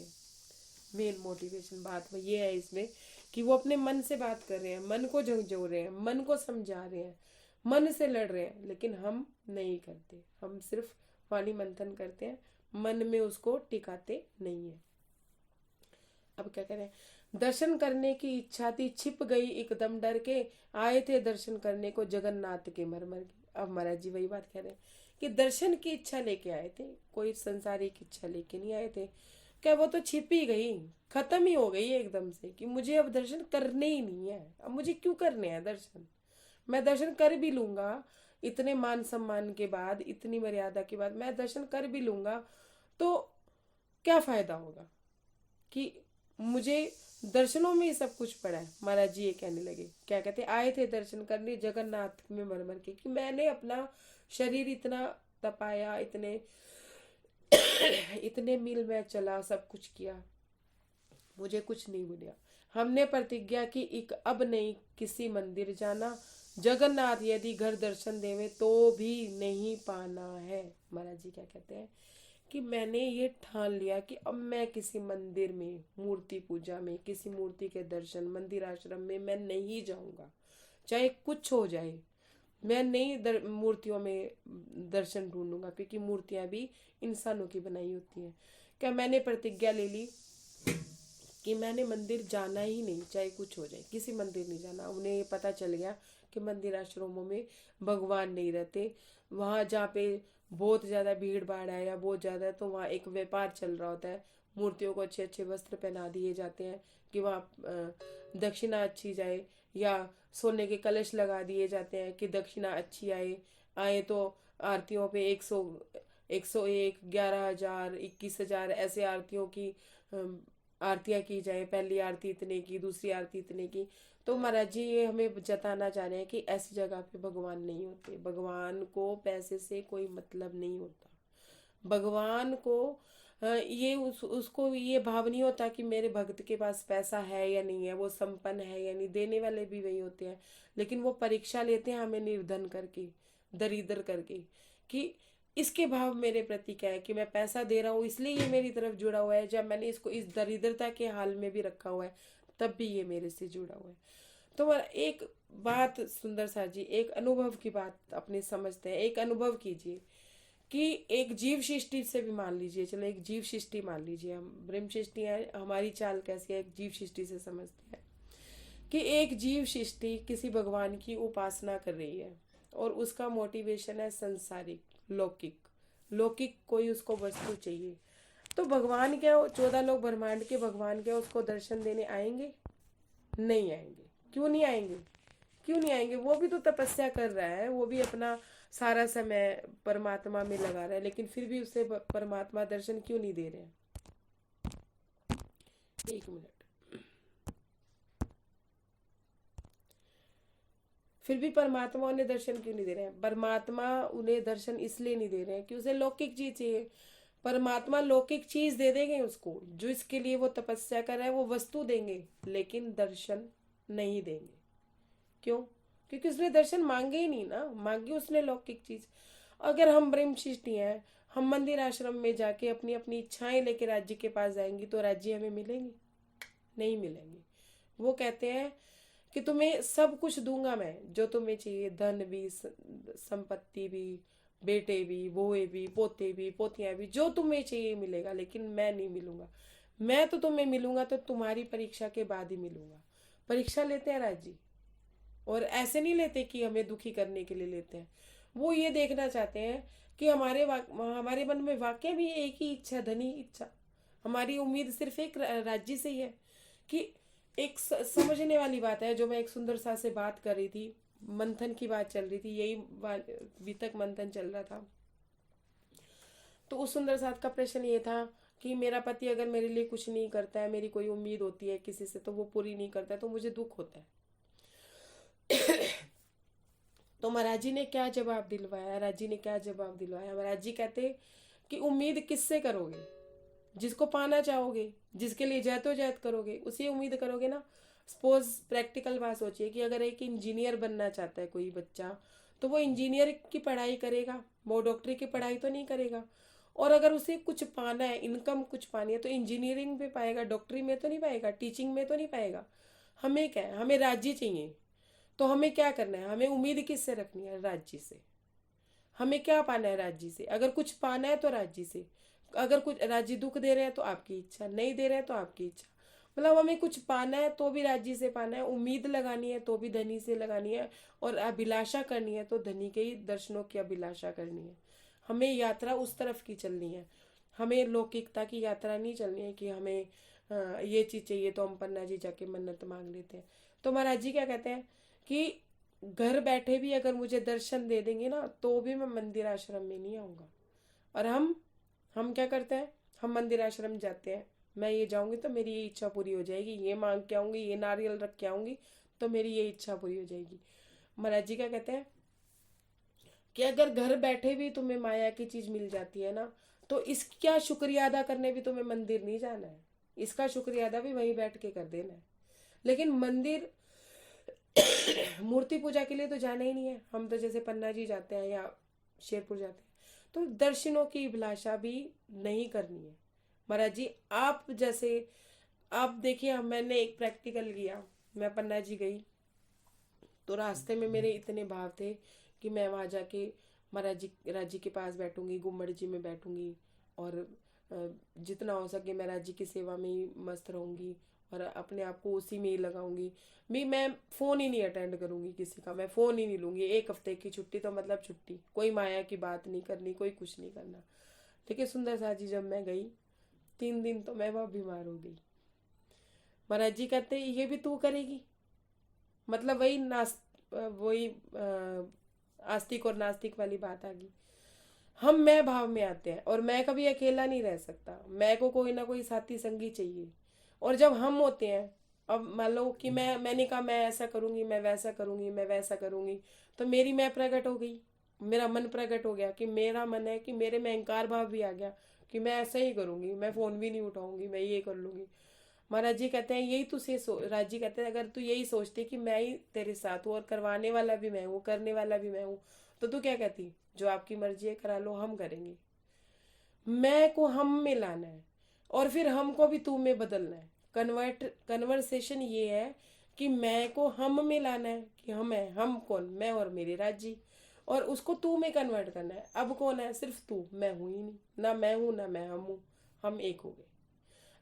[SPEAKER 1] मेन मोटिवेशन बात में ये है इसमें कि वो अपने मन से बात कर रहे हैं, मन को झकझोर रहे हैं, मन को समझा रहे हैं, मन से लड़ रहे हैं, लेकिन हम नहीं करते। हम सिर्फ वाणी मंथन करते हैं, मन में उसको टिकाते नहीं है। अब क्या कह रहे हैं, दर्शन करने की इच्छा थी छिप गई एकदम डर के, आए थे दर्शन करने को जगन्नाथ के मरमर के। अब महाराज जी वही बात कह रहे हैं कि दर्शन की इच्छा लेके आए थे, कोई संसारिक इच्छा लेके नहीं आए थे। क्या वो तो छिप ही गई, खत्म ही हो गई एकदम से कि मुझे अब दर्शन करने ही नहीं है। अब मुझे क्यों करने हैं दर्शन? मैं दर्शन कर भी लूंगा, इतने मान सम्मान के बाद, इतनी मर्यादा के बाद मैं दर्शन कर भी लूंगा तो क्या फायदा होगा कि मुझे दर्शनों में ही सब कुछ पड़ा है। महाराज जी ये कहने लगे, क्या कहते, आए थे दर्शन करने जगन्नाथ में मरमर के, कि मैंने अपना शरीर इतना तपाया, इतने इतने मील में चला, सब कुछ किया, मुझे कुछ नहीं मिला। हमने प्रतिज्ञा की एक अब नहीं किसी मंदिर जाना, जगन्नाथ यदि घर दर्शन देवे तो भी नहीं पाना है। महाराज जी क्या कहते हैं कि मैंने ये ठान लिया कि अब मैं किसी मंदिर में, मूर्ति पूजा में, किसी मूर्ति के दर्शन, मंदिर आश्रम में मैं नहीं जाऊंगा, चाहे कुछ हो जाए। मैं नई मूर्तियों में दर्शन ढूंढूंगा, क्योंकि मूर्तियां भी इंसानों की बनाई होती हैं। क्या मैंने प्रतिज्ञा ले ली कि मैंने मंदिर जाना ही नहीं, चाहे कुछ हो जाए, किसी मंदिर नहीं जाना। उन्हें ये पता चल गया कि मंदिर आश्रमों में भगवान नहीं रहते। वहाँ जहाँ पे बहुत ज़्यादा भीड़ भाड़ है या बहुत ज़्यादा है, तो वहाँ एक व्यापार चल रहा होता है। मूर्तियों को अच्छे अच्छे वस्त्र पहना दिए जाते हैं कि वहाँ दक्षिणा अच्छी जाए, या सोने के कलश लगा दिए जाते हैं कि दक्षिणा अच्छी आए तो आरतियों पे 101, 11,000, 21,000 ऐसे आरतियों की आरतियाँ की जाए। पहली आरती इतने की, दूसरी आरती इतने की। तो महाराज जी ये हमें जताना चाह रहे हैं कि ऐसी जगह पे भगवान नहीं होते। भगवान को पैसे से कोई मतलब नहीं होता। भगवान को ये उसको ये भाव नहीं होता कि मेरे भक्त के पास पैसा है या नहीं है, वो संपन्न है या नहीं। देने वाले भी वही होते हैं, लेकिन वो परीक्षा लेते हैं हमें निर्धन करके, दरिद्र करके, कि इसके भाव मेरे प्रति क्या है, कि मैं पैसा दे रहा हूँ इसलिए ये मेरी तरफ जुड़ा हुआ है। जब मैंने इसको इस दरिद्रता के हाल में भी रखा हुआ है, तब भी ये मेरे से जुड़ा हुआ है। तो एक बात सुंदर सा जी, एक अनुभव की बात अपने समझते हैं। एक अनुभव कीजिए कि एक जीव सृष्टि से भी मान लीजिए, चलो एक जीव सृष्टि मान लीजिए, हम ब्रह्म सृष्टि है, हमारी चाल कैसी है, एक जीव सृष्टि से समझते हैं कि एक जीव सृष्टि किसी भगवान की उपासना कर रही है और उसका मोटिवेशन है संसारिक, लौकिक। लौकिक कोई उसको वस्तु चाहिए। तो भगवान क्या, 14 लोग ब्रह्मांड के भगवान क्या उसको दर्शन देने आएंगे? नहीं आएंगे। क्यों नहीं आएंगे? क्यों नहीं आएंगे? वो भी तो तपस्या कर रहा है, वो भी अपना सारा समय परमात्मा में लगा रहा है, लेकिन फिर भी उसे परमात्मा दर्शन क्यों नहीं दे रहे हैं? एक मिनट। फिर भी परमात्मा उन्हें दर्शन क्यों नहीं दे रहे हैं? परमात्मा उन्हें दर्शन इसलिए नहीं दे रहे हैं कि उसे लौकिक चीज चाहिए। परमात्मा लौकिक चीज दे देंगे उसको, जो इसके लिए वो तपस्या कर रहा है, वो वस्तु देंगे, लेकिन दर्शन नहीं देंगे। क्यों? क्योंकि उसने दर्शन मांगे ही नहीं ना, मांगी उसने लौकिक चीज। अगर हम ब्रह्म सृष्टि हैं, हम मंदिर आश्रम में जाके अपनी अपनी इच्छाएं लेके राज्य के पास जाएंगी, तो राज्य हमें मिलेंगे? नहीं मिलेंगे। वो कहते हैं कि तुम्हें सब कुछ दूंगा मैं, जो तुम्हें चाहिए, धन भी, संपत्ति भी, बेटे भी, बहुए भी, पोते भी, पोतियां भी, जो तुम्हें चाहिए मिलेगा, लेकिन मैं नहीं मिलूंगा। मैं तो तुम्हें मिलूंगा तो तुम्हारी परीक्षा के बाद ही मिलूंगा। परीक्षा लेते हैं राजी, और ऐसे नहीं लेते कि हमें दुखी करने के लिए लेते हैं। वो ये देखना चाहते हैं कि हमारे मन में वाकई भी एक ही इच्छा, धनी इच्छा। हमारी उम्मीद सिर्फ एक राज्य से ही है। कि एक समझने वाली बात है, जो मैं एक सुंदर सा से बात कर रही थी, मंथन की बात चल रही थी, यही वितक मंथन चल रहा था। तो उस सुंदर साथ का प्रश्न ये था कि मेरा पति अगर मेरे लिए कुछ नहीं करता है, मेरी कोई उम्मीद होती है किसी से, तो वो पूरी नहीं करता है, तो मुझे दुख होता है। तो महाराज जी ने क्या जवाब दिलवाया? महाराज जी ने क्या जवाब दिलवाया? महाराज जी कहते कि उम्मीद किससे करोगे? जिसको पाना चाहोगे, जिसके लिए जहद करोगे, उसी उम्मीद करोगे ना। सपोज प्रैक्टिकल बात सोचिए कि अगर एक इंजीनियर बनना चाहता है कोई बच्चा, तो वो इंजीनियर की पढ़ाई करेगा, वो डॉक्टरी की पढ़ाई तो नहीं करेगा। और अगर उसे कुछ पाना है, इनकम कुछ पानी है, तो इंजीनियरिंग में पाएगा, डॉक्टरी में तो नहीं पाएगा, टीचिंग में तो नहीं पाएगा। हमें क्या है? हमें राज्य चाहिए। तो हमें क्या करना है? हमें उम्मीद किससे रखनी है? राज्य से। हमें क्या पाना है राज्य से? अगर कुछ पाना है तो राज्य से। अगर कुछ राज्य दुख दे रहे हैं तो आपकी इच्छा, नहीं दे रहे हैं तो आपकी इच्छा। मतलब हमें कुछ पाना है तो भी राज्य से पाना है, उम्मीद लगानी है तो भी धनी से लगानी है, और अभिलाषा करनी है तो धनी के ही दर्शनों की अभिलाषा करनी है। हमें यात्रा उस तरफ की चलनी है। हमें लौकिकता की यात्रा नहीं चलनी है कि हमें ये चीज चाहिए तो हम पन्ना जी जाके मन्नत मांग लेते हैं। तो महाराज जी क्या कहते हैं कि घर बैठे भी अगर मुझे दर्शन दे देंगे ना, तो भी मैं मंदिर आश्रम में नहीं आऊंगा। और हम क्या करते हैं? हम मंदिर आश्रम जाते हैं, मैं ये जाऊंगी तो मेरी ये इच्छा पूरी हो जाएगी, ये मांग के आऊंगी, ये नारियल रख के आऊंगी तो मेरी ये इच्छा पूरी हो जाएगी। महाराज जी क्या कहते हैं कि अगर घर बैठे भी तुम्हें माया की चीज मिल जाती है ना, तो इसका शुक्रिया अदा करने भी तुम्हें मंदिर नहीं जाना है, इसका शुक्रिया अदा भी वहीं बैठ के कर देना है। लेकिन मंदिर मूर्ति पूजा के लिए तो जाना ही नहीं है। हम तो जैसे पन्ना जी जाते हैं या शेरपुर जाते हैं, तो दर्शनों की अभिलाषा भी नहीं करनी है। महाराज जी आप जैसे, आप देखिए, मैंने एक प्रैक्टिकल किया। मैं पन्ना जी गई तो रास्ते में मेरे इतने भाव थे कि मैं वहाँ जाके महाराज जी के पास बैठूंगी, गुम्मट जी में बैठूंगी और जितना हो सके मैं राज जी की सेवा में ही मस्त रहूंगी और अपने आप को उसी में ही लगाऊंगी। मैं फ़ोन ही नहीं अटेंड करूंगी किसी का, मैं फ़ोन ही नहीं लूंगी। 1 हफ्ते की छुट्टी तो मतलब छुट्टी, कोई माया की बात नहीं करनी, कोई कुछ नहीं करना। लेकिन सुंदर सा जी जब मैं गई 3 दिन तो मैं वह बीमार हो गई। महाराज जी कहते ये भी तू करेगी? मतलब वही आस्तिक और नास्तिक वाली बात आ गई। हम मैं भाव में आते हैं और मैं कभी अकेला नहीं रह सकता, मैं को कोई ना कोई साथी संगी चाहिए। और जब हम होते हैं, अब मान लो कि मैंने कहा मैं ऐसा करूंगी, मैं वैसा करूंगी, मैं वैसा करूंगी, तो मेरी मैं प्रकट हो गई, मेरा मन प्रकट हो गया कि मेरा मन है कि मेरे में अहंकार भाव भी आ गया कि मैं ऐसा ही करूंगी, मैं फोन भी नहीं उठाऊंगी, मैं ये कर लूंगी। महाराज जी कहते हैं यही राज जी कहते हैं अगर तू यही सोचती कि मैं ही तेरे साथ हूँ और करवाने वाला भी मैं हूँ, करने वाला भी मैं हूँ, तो तू क्या कहती, जो आपकी मर्जी है करा लो, हम करेंगे। मैं को हम में लाना है और फिर हमको भी तू में बदलना है। कन्वर्सेशन ये है कि मैं को हम में लाना है कि हम है, हम कौन, मैं और मेरे राज्य, और उसको तू में कन्वर्ट करना है। अब कौन है? सिर्फ तू, मैं हूं ही नहीं, ना मैं हूं ना मैं हम हूं, हम एक हो गए।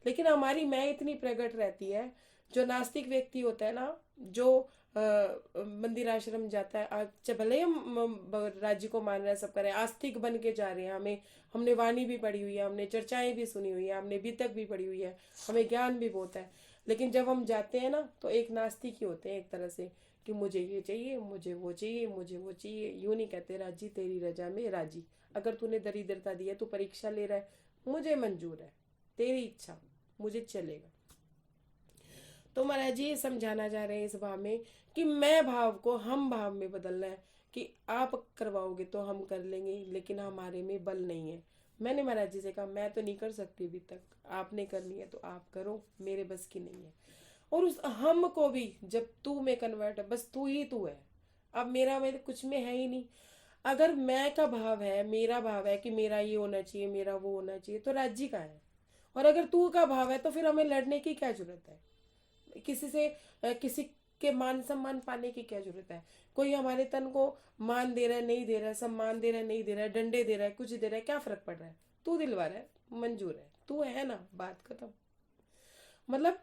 [SPEAKER 1] लेकिन हमारी मैं इतनी प्रकट रहती है। जो नास्तिक व्यक्ति होता है ना, जो मंदिर आश्रम जाता है, आज भले ही हम राज्य को मान रहे हैं, सब कर रहे हैं, आस्तिक बन के जा रहे हैं, हमने वाणी भी पढ़ी हुई है, हमने चर्चाएं भी सुनी हुई है, हमने बीतक भी पढ़ी हुई है, हमें ज्ञान भी बहुत है। लेकिन जब हम जाते हैं ना तो एक नास्तिक ही होते हैं एक तरह से, कि मुझे ये चाहिए, मुझे वो चाहिए, मुझे वो चाहिए। यूं नहीं कहते राजी तेरी रजा में राजी, अगर तूने दरिद्रता दी है, तू परीक्षा ले रहा है, मुझे मंजूर है, तेरी इच्छा, मुझे चलेगा। तो महाराज जी ये समझाना चाह रहे हैं इस भाव में कि मैं भाव को हम भाव में बदलना है, कि आप करवाओगे तो हम कर लेंगे, लेकिन हमारे में बल नहीं है। मैंने महाराज जी से कहा मैं तो नहीं कर सकती अभी तक, आपने करनी है तो आप करो, मेरे बस की नहीं है। और उस हम को भी जब तू में कन्वर्ट है, बस तू ही तू है, अब मेरा में कुछ में है ही नहीं। अगर मैं का भाव है, मेरा भाव है कि मेरा ये होना चाहिए, मेरा वो होना चाहिए, तो राज्य का है। और अगर तू का भाव है तो फिर हमें लड़ने की क्या जरूरत है? किसी से किसी के मान सम्मान पाने की क्या जरूरत है? कोई हमारे तन को मान दे रहा है, नहीं दे रहा है, सम्मान दे रहा है, नहीं दे रहा है, डंडे दे रहा है, कुछ दे रहा है, क्या फर्क पड़ रहा है? तू दिलवा रहा है, मंजूर है, तू है ना, बात खत्म। मतलब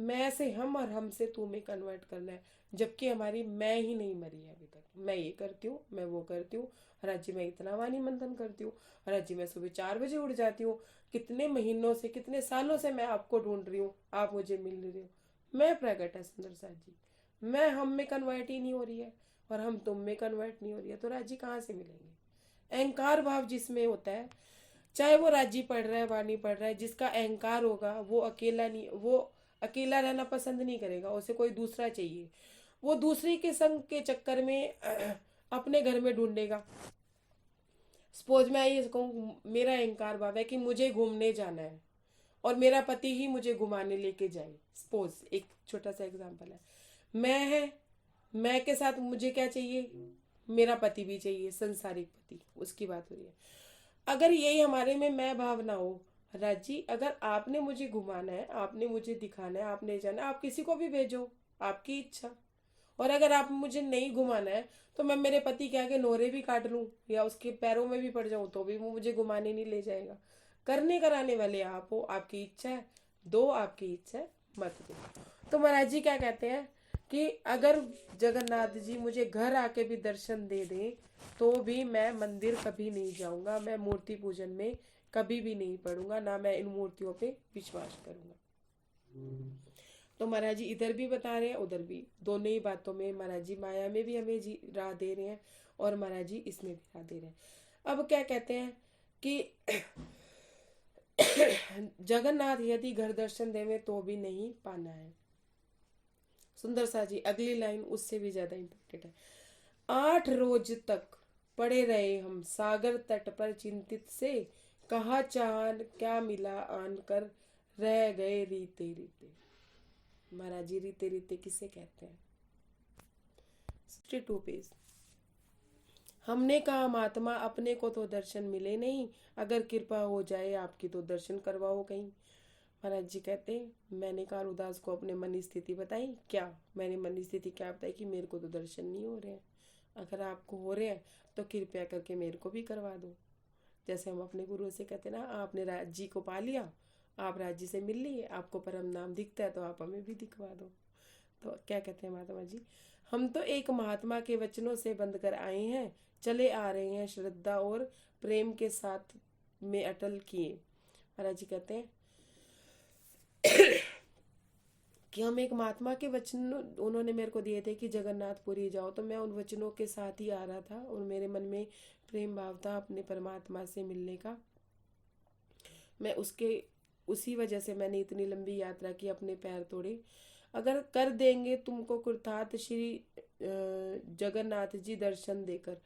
[SPEAKER 1] मैं से हम और हम से तू में कन्वर्ट करना है, जबकि हमारी मैं ही नहीं मरी है अभी तक। मैं ये करती हूँ, मैं वो करती हूँ, राज्य में इतना वाणी मंथन करती हूँ, राज्य में सुबह 4 बजे उठ जाती हूँ, कितने महीनों से, कितने सालों से मैं आपको ढूंढ रही हूँ, आप मुझे मिल नहीं रहे हो। मैं प्रकट है सुंदर साथ जी, मैं हम में कन्वर्ट ही नहीं हो रही है और हम तुम में कन्वर्ट नहीं हो रही है, तो राज्य कहाँ से मिलेंगे? अहंकार भाव जिसमें होता है, चाहे वो राज्य पढ़ रहा है, वाणी पढ़ रहा है, जिसका अहंकार होगा वो अकेला नहीं, वो अकेला रहना पसंद नहीं करेगा, उसे कोई दूसरा चाहिए। वो दूसरे के संग के चक्कर में अपने घर में ढूंढेगा। सपोज मैं ये कहूँ, मेरा अहंकार भाव है कि मुझे घूमने जाना है और मेरा पति ही मुझे घुमाने लेके जाए। सपोज एक छोटा सा एग्जांपल है, मैं के साथ मुझे क्या चाहिए, मेरा पति भी चाहिए, संसारिक पति, उसकी बात हो रही है। अगर यही हमारे में मैं भाव ना हो, राजी अगर आपने मुझे घुमाना है, आपने मुझे दिखाना है, आपने जाना है, आप किसी को भी भेजो, आपकी इच्छा। और अगर आप मुझे नहीं घुमाना है तो मैं मेरे पति के आगे नोरे भी काट लूं या उसके पैरों में भी पड़ जाऊं तो भी वो मुझे घुमाने नहीं ले जाएगा। करने कराने वाले आप हो, आपकी इच्छा है, दो, आपकी इच्छा है, मत दो। तो महाराज जी क्या कहते हैं कि अगर जगन्नाथ जी मुझे घर आके भी दर्शन दे दें तो भी मैं मंदिर कभी नहीं जाऊंगा, मैं मूर्ति पूजन में कभी भी नहीं पड़ूंगा, ना मैं इन मूर्तियों पे विश्वास करूंगा। तो महाराज जी इधर भी बता रहे हैं, उधर भी, दोनों ही बातों में महाराज जी माया में भी हमें राह दे रहे हैं और महाराज जी इसमें भी राह दे रहे हैं। अब क्या कहते हैं कि जगन्नाथ यदि घर दर्शन देवे तो भी नहीं पाना है। सुंदर सा जी अगली लाइन उससे भी ज्यादा इंपॉर्टेंट है। 8 रोज तक पड़े रहे हम सागर तट पर चिंतित से, कहा चाहन क्या मिला आन कर, रह गए रीते रीते। महाराज जी रीते रीते किसे कहते हैं? 62 पेज। हमने कहा महात्मा अपने को तो दर्शन मिले नहीं, अगर कृपा हो जाए आपकी तो दर्शन करवाओ कहीं। महाराज जी कहते हैं मैंने कालुदास को अपने मन स्थिति बताई, क्या मैंने मन स्थिति क्या बताई कि मेरे को तो दर्शन नहीं हो रहे हैं। अगर आपको हो रहे हैं तो कृपया करके मेरे को भी करवा दो। जैसे हम अपने गुरु से कहते हैं ना, आपने राज्य को पा लिया, आप राज्य से मिल लिए, आपको परम नाम दिखता है तो आप हमें भी दिखवा दो। तो क्या कहते हैं महात्मा जी, हम तो एक महात्मा के वचनों से बंध कर आए हैं, चले आ रहे हैं श्रद्धा और प्रेम के साथ में अटल किए। महाराज जी कहते हैं कि हम एक महात्मा के वचन उन्होंने मेरे को दिए थे कि जगन्नाथपुरी जाओ, तो मैं उन वचनों के साथ ही आ रहा था और मेरे मन में प्रेम भाव था अपने परमात्मा से मिलने का। मैं उसी वजह से मैंने इतनी लंबी यात्रा की, अपने पैर तोड़े। अगर कर देंगे तुमको कृतार्थ श्री जगन्नाथ जी दर्शन देकर।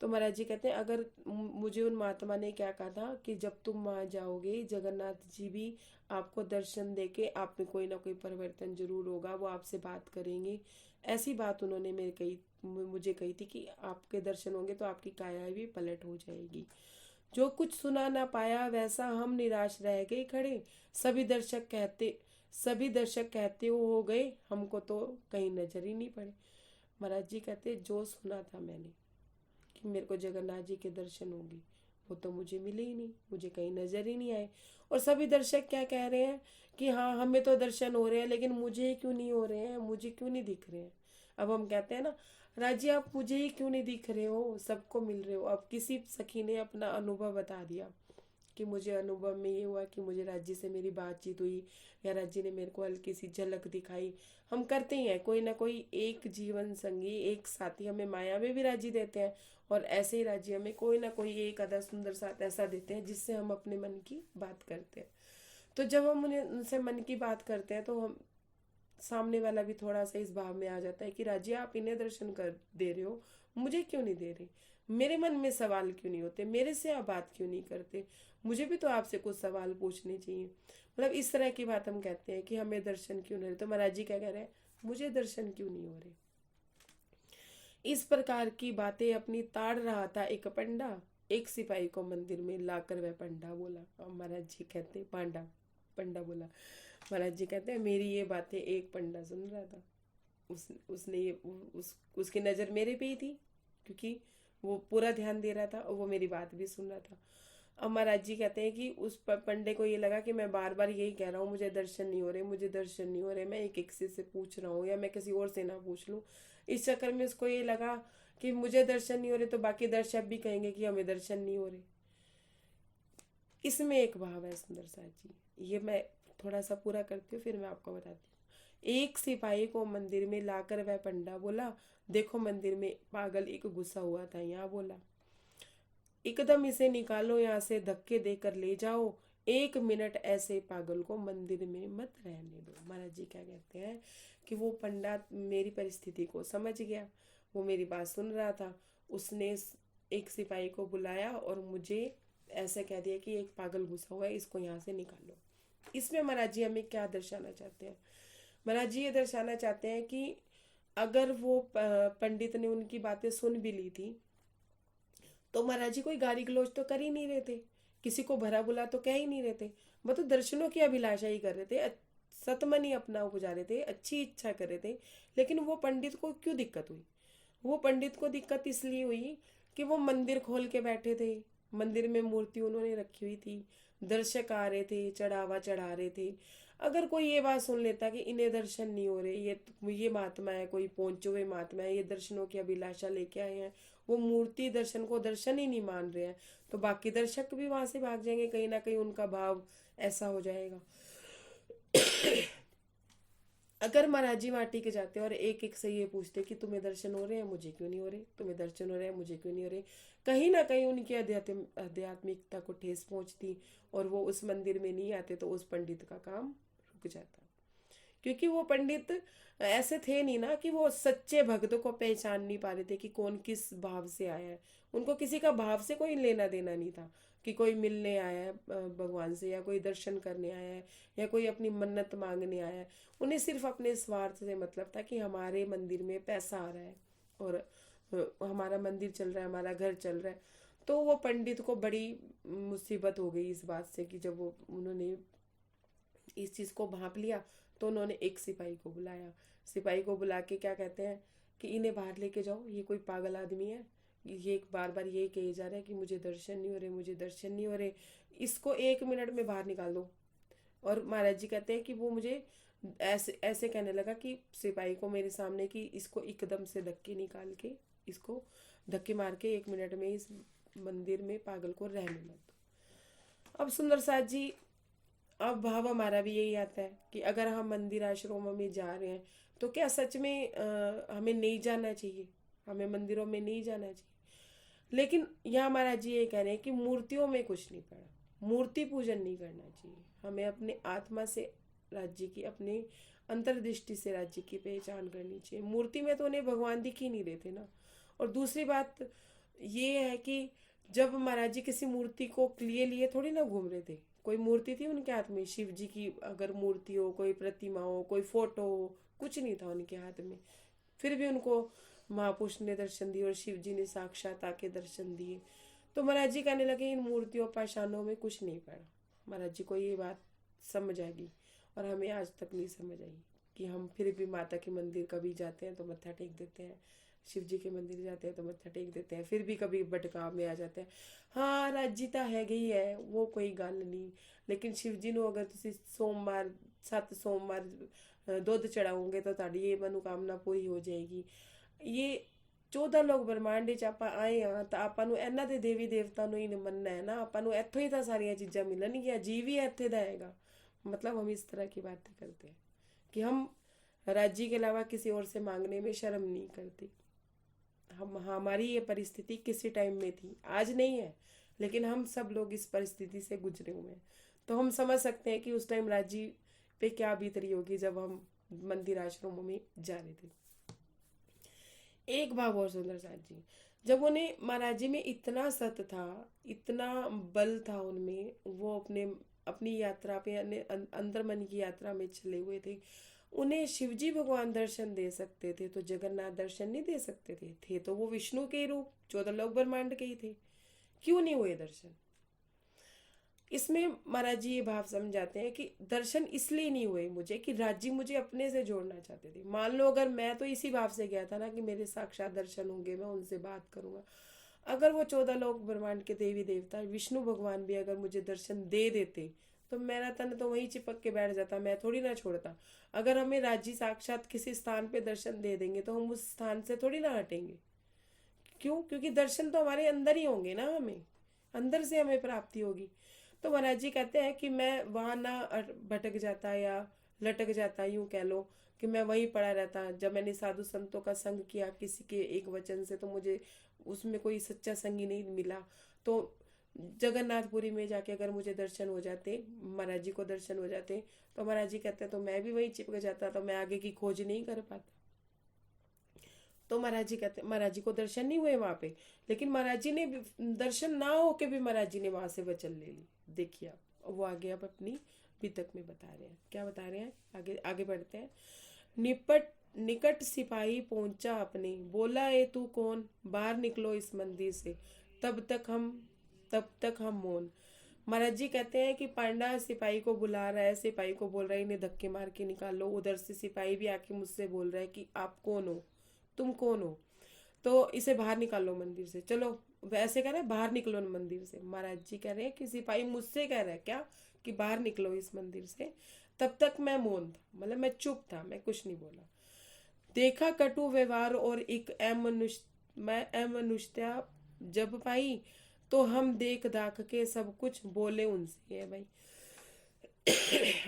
[SPEAKER 1] तो महाराज जी कहते हैं अगर मुझे उन महात्मा ने क्या कहा था कि जब तुम वहां जाओगे जगन्नाथ जी भी आपको दर्शन देके आप में कोई ना कोई परिवर्तन जरूर होगा, वो आपसे बात करेंगे। ऐसी बात उन्होंने मुझे कही थी कि आपके दर्शन होंगे तो आपकी काया भी पलट हो जाएगी। जो कुछ सुना ना पाया वैसा हम निराश रह गए खड़े, सभी दर्शक कहते हो गए, हमको तो कहीं नजर ही नहीं पड़े। महाराज जी कहते जो सुना था मैंने कि मेरे को जगन्नाथ जी के दर्शन होंगे, वो तो मुझे मिले ही नहीं, मुझे कहीं नजर ही नहीं आए। और सभी दर्शक क्या कह रहे हैं कि हाँ हमें तो दर्शन हो रहे हैं, लेकिन मुझे क्यों नहीं हो रहे हैं, मुझे क्यों नहीं दिख रहे हैं। अब हम कहते हैं ना, राजी आप मुझे ही क्यों नहीं दिख रहे हो, सबको मिल रहे हो। अब किसी सखी ने अपना अनुभव बता दिया कि मुझे अनुभव में ये हुआ कि मुझे राज्य से मेरी बातचीत हुई, या राज्य ने मेरे को हल्की सी झलक दिखाई। हम करते ही हैं, कोई ना कोई एक जीवन संगी, एक साथी हमें माया में भी राज्य देते हैं, और ऐसे ही राज्य हमें कोई ना कोई एक आधा सुंदर साथ ऐसा देते हैं जिससे हम अपने मन की बात करते हैं। तो जब हम उनसे मन की बात करते हैं तो हम सामने वाला भी थोड़ा सा इस भाव में आ जाता है कि राजी आप इन्हें दर्शन कर दे रहे हो, मुझे क्यों नहीं दे रहे, मेरे मन में सवाल क्यों नहीं होते, मेरे से आप बात क्यों नहीं करते, मुझे भी तो आपसे कुछ सवाल पूछने चाहिए। मतलब इस तरह की बात हम कहते हैं कि हमें दर्शन क्यों नहीं हो रहे। तो महाराज जी क्या कह रहे हैं, मुझे दर्शन क्यों नहीं हो रहे। इस प्रकार की बातें अपनी ताड़ रहा था एक पंडा, एक सिपाही को मंदिर में लाकर वह पंडा बोला। महाराज जी कहते हैं पंडा बोला। महाराज जी कहते हैं मेरी ये बातें एक पंडा सुन रहा था, उसने ये उसकी नज़र मेरे पे ही थी, क्योंकि वो पूरा ध्यान दे रहा था और वो मेरी बात भी सुन रहा था। अब महाराज जी कहते हैं कि उस पंडे को ये लगा कि मैं बार बार यही कह रहा हूँ मुझे दर्शन नहीं हो रहे, मुझे दर्शन नहीं हो रहे, मैं एक एक से पूछ रहा हूँ या मैं किसी और से ना पूछ लूँ। इस चक्कर में उसको ये लगा कि मुझे दर्शन नहीं हो रहे तो बाकी दर्शक भी कहेंगे कि हमें दर्शन नहीं हो रहे। इसमें एक भाव है सुंदर साथ जी, ये मैं थोड़ा सा पूरा करती हूँ फिर मैं आपको बताती हूँ। एक सिपाही को मंदिर में लाकर वह पंडा बोला, देखो मंदिर में पागल एक घुसा हुआ था, यहाँ बोला एकदम इसे निकालो यहाँ से, धक्के देकर ले जाओ, 1 मिनट ऐसे पागल को मंदिर में मत रहने दो। महाराज जी क्या कहते हैं कि वो पंडा मेरी परिस्थिति को समझ गया, वो मेरी बात सुन रहा था, उसने एक सिपाही को बुलाया और मुझे ऐसे कह दिया कि एक पागल घुसा हुआ है, इसको यहाँ से निकालो। इसमें महाराज जी हमें क्या दर्शाना चाहते हैं, महाराज जी ये दर्शाना चाहते हैं कि अगर वो पंडित ने उनकी बातें सुन भी ली थी तो महाराज जी कोई गाली गलौज तो कर ही नहीं रहे थे, किसी को भरा बुला तो कह ही नहीं रहे थे, वो तो दर्शनों की अभिलाषा ही कर रहे थे, सतमन ही अपना उपजा रहे थे, अच्छी इच्छा कर रहे थे। लेकिन वो पंडित को क्यों दिक्कत हुई, वो पंडित को दिक्कत इसलिए हुई कि वो मंदिर खोल के बैठे थे, मंदिर में मूर्ति उन्होंने रखी हुई थी, दर्शक आ रहे थे, चढ़ावा चढ़ा रहे थे। अगर कोई ये बात सुन लेता कि इन्हें दर्शन नहीं हो रहे, ये महात्मा है, कोई पहुंचे हुए महात्मा है, ये दर्शनों की अभिलाषा लेके आए हैं, वो मूर्ति दर्शन को दर्शन ही नहीं मान रहे हैं, तो बाकी दर्शक भी वहां से भाग जाएंगे, कहीं ना कहीं उनका भाव ऐसा हो जाएगा। अगर महाराज जी वहां टिक जाते और एक एक से ये पूछते कि तुम्हें दर्शन हो रहे हैं, मुझे क्यों नहीं हो रहे, तुम्हें दर्शन हो रहे हैं, मुझे क्यों नहीं हो रहे, कहीं ना कहीं उनकी आध्यात्मिकता को ठेस पहुंचती और वो उस मंदिर में नहीं आते, तो उस पंडित का काम रुक जाता। क्योंकि वो पंडित ऐसे थे नहीं ना कि वो सच्चे भक्त को पहचान नहीं पा रहे थे कि कौन किस भाव से आया है, उनको किसी का भाव से कोई लेना देना नहीं था कि कोई मिलने आया है भगवान से, या कोई दर्शन करने आया है, या कोई अपनी मन्नत मांगने आया है। उन्हें सिर्फ अपने स्वार्थ से मतलब था कि हमारे मंदिर में पैसा आ रहा है और हमारा मंदिर चल रहा है, हमारा घर चल रहा है। तो वो पंडित को बड़ी मुसीबत हो गई इस बात से कि जब उन्होंने इस चीज़ को भांप लिया तो उन्होंने एक सिपाही को बुलाया, सिपाही को बुला के क्या कहते हैं कि इन्हें बाहर लेके जाओ, ये कोई पागल आदमी है, ये बार बार यही कहे जा रहा है कि मुझे दर्शन नहीं हो रहे, मुझे दर्शन नहीं हो रहे, इसको 1 मिनट में बाहर निकाल दो। और महाराज जी कहते हैं कि वो मुझे ऐसे ऐसे कहने लगा कि सिपाही को मेरे सामने, कि इसको एकदम से धक्के निकाल के, इसको धक्के मार के 1 मिनट में इस मंदिर में पागल को रहने मत दो। अब सुंदर साथ जी, अब भाव हमारा भी यही आता है कि अगर हम मंदिर आश्रमों में जा रहे हैं तो क्या सच में हमें नहीं जाना चाहिए, हमें मंदिरों में नहीं जाना चाहिए। लेकिन यहाँ महाराज जी ये कह रहे हैं कि मूर्तियों में कुछ नहीं पड़ा, मूर्ति पूजन नहीं करना चाहिए, हमें अपने आत्मा से राज्य की, अपने अंतर्दृष्टि से राज्य की पहचान करनी चाहिए। मूर्ति में तो उन्हें भगवान दिख ही नहीं रहे थे ना। और दूसरी बात ये है कि जब महाराज जी किसी मूर्ति को लिए थोड़ी ना घूम रहे थे, कोई मूर्ति थी उनके हाथ में, शिव जी की अगर मूर्ति हो, कोई प्रतिमा हो, कोई फोटो हो, कुछ नहीं था उनके हाथ में, फिर भी उनको महापुरुष ने दर्शन दिए और शिव जी ने साक्षात आके दर्शन दिए। तो महाराज जी कहने लगे इन मूर्तियों पाषाणों में कुछ नहीं पड़ा। महाराज जी को ये बात समझ आ गई और हमें आज तक नहीं समझ आई कि हम फिर भी माता के मंदिर कभी जाते हैं तो मत्था टेक देते हैं, शिव जी के मंदिर जाते हैं तो मत्था टेक देते हैं, फिर भी कभी भटकाव में आ जाते हैं। हाँ राज्यता है गई है, वो कोई गल नहीं, लेकिन शिव जी ਨੂੰ अगर ਤੁਸੀਂ सोमवार 7 सोमवार ਦੁੱਧ ਚੜਾਓਗੇ तो ਤੁਹਾਡੀ ਇਹ ਮਨੋਕਾਮਨਾ ਪੂਰੀ ਹੋ ਜਾਏਗੀ। ਇਹ 14 ਲੋਕ ਬ੍ਰਹਮੰਡ ਵਿੱਚ ਆਪਾਂ ਆਏ ਆ ਤਾਂ ਆਪਾਂ ਨੂੰ ਇਹਨਾਂ ਦੇ ਦੇਵੀ ਦੇਵਤਾ ਨੂੰ ਹੀ ਮੰਨਣਾ ਹੈ ना, ਆਪਾਂ ਨੂੰ ਇੱਥੋਂ ਹੀ ਤਾਂ ਸਾਰੀਆਂ ਚੀਜ਼ਾਂ ਮਿਲਣਗੀਆਂ, जीव ही ਇੱਥੇ ਦਾ ਹੈਗਾ। मतलब हम इस तरह की बातें करते हैं कि हम राज्य के अलावा किसी और से मांगने में शर्म नहीं करते। हम हमारी ये परिस्थिति किसी टाइम में थी, आज नहीं है, लेकिन हम सब लोग इस परिस्थिति से गुजरे हुए हैं, तो हम समझ सकते हैं कि उस टाइम राज्य पे क्या बीत रही होगी जब हम मंदिर आश्रमों में जा रहे थे। एक भाव और सुंदर साथ जी, जब उन्हें महाराज जी में इतना सत था, इतना बल था उनमें, वो अपनी यात्रा पे अंदर मन की यात्रा में चले हुए थे, उन्हें शिवजी भगवान दर्शन दे सकते थे तो जगन्नाथ दर्शन नहीं दे सकते थे तो वो विष्णु के रूप 14 लोक ब्रह्मांड के ही थे, क्यों नहीं हुए दर्शन। इसमें महाराज जी ये भाव समझाते हैं कि दर्शन इसलिए नहीं हुए मुझे कि राज्य मुझे अपने से जोड़ना चाहते थे। मान लो अगर मैं तो इसी भाव से गया था ना कि मेरे साक्षात दर्शन होंगे, मैं उनसे बात करूंगा, अगर वो 14 लोक ब्रह्मांड के देवी देवता विष्णु भगवान भी अगर मुझे दर्शन दे देते तो मेरा तन तो वहीं चिपक के बैठ जाता, मैं थोड़ी ना छोड़ता। अगर हमें राज्य साक्षात किसी स्थान पे दर्शन दे देंगे तो हम उस स्थान से थोड़ी ना हटेंगे। क्यों? क्योंकि दर्शन तो हमारे अंदर ही होंगे ना, हमें अंदर से हमें प्राप्ति होगी। तो महाराज जी कहते हैं कि मैं वहाँ ना भटक जाता या लटक जाता, यूं कह लो कि मैं वहीं पड़ा रहता। जब मैंने साधु संतों का संग किया किसी के एक वचन से, तो मुझे उसमें कोई सच्चा संगी नहीं मिला। तो जगन्नाथपुरी में जाके अगर मुझे दर्शन हो जाते, महाराज जी को दर्शन हो जाते, तो महाराज जी कहते हैं तो मैं भी वहीं चिपक जाता, तो मैं आगे की खोज नहीं कर पाता। तो महाराज जी कहते, महाराज जी को दर्शन नहीं हुए वहां पे, लेकिन महाराज जी ने दर्शन ना होके भी महाराज जी ने वहां से वचन ले ली। देखिए आप वो आगे आप अपनी बीतक में बता रहे हैं, क्या बता रहे हैं, आगे आगे बढ़ते हैं। निकट सिपाही पहुंचा अपने, बोला ए तू कौन, बाहर निकलो इस मंदिर से, तब तक हम मौन। महाराज जी कहते हैं कि पांडा सिपाही को बुला रहा है, सिपाही को बोल रहा है इन्हें धक्के मार के निकालो। उधर से सिपाही भी आके मुझसे बोल रहा है कि आप कौन हो, तुम कौन हो, तो इसे बाहर निकालो मंदिर से। चलो वैसे कह रहे हैं बाहर निकलो मंदिर से, महाराज जी कह रहे हैं कि सिपाही मुझसे कह रहा है क्या कि बाहर निकलो इस मंदिर से। तब तक मैं मौन था, मतलब मैं चुप था, मैं कुछ नहीं बोला। देखा कटु व्यवहार और एक अमनुष्यता जब पाई, तो हम देख दाख के सब कुछ बोले उनसे है भाई।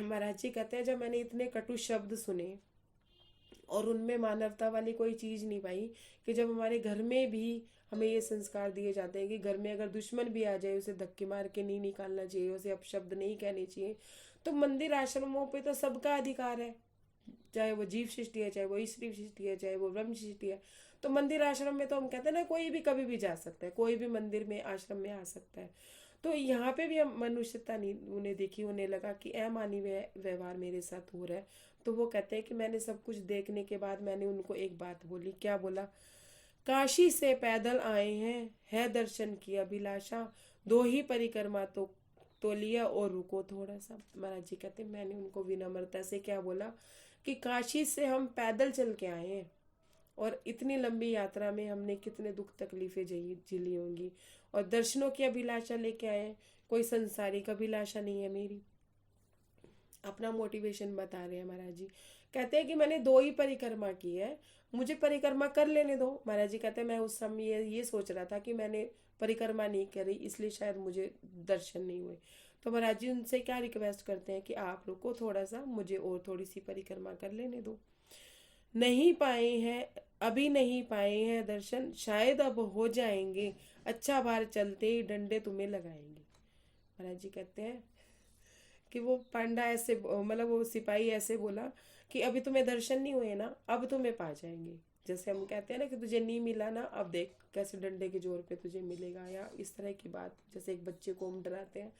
[SPEAKER 1] महाराज जी कहते हैं जब मैंने इतने कटु शब्द सुने और उनमें मानवता वाली कोई चीज नहीं पाई, कि जब हमारे घर में भी हमें ये संस्कार दिए जाते हैं कि घर में अगर दुश्मन भी आ जाए उसे धक्के मार के नहीं निकालना चाहिए, उसे अपशब्द नहीं कहने चाहिए, तो मंदिर आश्रमों पे तो सबका अधिकार है, चाहे वो जीव सृष्टि है, चाहे वो ईश्वरी सृष्टि है, चाहे वो ब्रह्म सृष्टि है। तो मंदिर आश्रम में तो हम कहते हैं ना कोई भी कभी भी जा सकता है, कोई भी मंदिर में आश्रम में आ सकता है। तो यहाँ पे भी हम मनुष्यता नहीं उन्हें देखी, उन्हें लगा कि अमानवीय व्यवहार मेरे साथ हो रहा है। तो वो कहते हैं कि मैंने सब कुछ देखने के बाद मैंने उनको एक बात बोली। क्या बोला? काशी से पैदल आए हैं, है दर्शन की अभिलाषा, 2 ही परिक्रमा तो लिया और रुको थोड़ा सा। महाराज जी कहते हैं मैंने उनको विनम्रता से क्या बोला कि काशी से हम पैदल चल के आए हैं, और इतनी लंबी यात्रा में हमने कितने दुख तकलीफें झेली होंगी, और दर्शनों की अभिलाषा लेके आए हैं। कोई संसारिक अभिलाषा नहीं है मेरी। अपना मोटिवेशन बता रहे हैं महाराज जी। कहते हैं कि मैंने 2 ही परिक्रमा की है, मुझे परिक्रमा कर लेने दो। महाराज जी कहते हैं मैं उस समय ये सोच रहा था कि मैंने परिक्रमा नहीं करी, इसलिए शायद मुझे दर्शन नहीं हुए। तो महाराज जी उनसे क्या रिक्वेस्ट करते हैं कि आप रुको थोड़ा सा, मुझे और थोड़ी सी परिक्रमा कर लेने दो। नहीं पाए हैं, अभी नहीं पाए हैं दर्शन, शायद अब हो जाएंगे, अच्छा बार चलते ही डंडे तुम्हें लगाएंगे। महाराज जी कहते हैं कि वो पांडा ऐसे, मतलब वो सिपाही ऐसे बोला कि अभी तुम्हें दर्शन नहीं हुए ना, अब तुम्हें पा जाएंगे। जैसे हम कहते हैं ना कि तुझे नहीं मिला ना, अब देख कैसे डंडे के जोर पे तुझे मिलेगा, या इस तरह की बात। जैसे एक बच्चे को हम डराते हैं,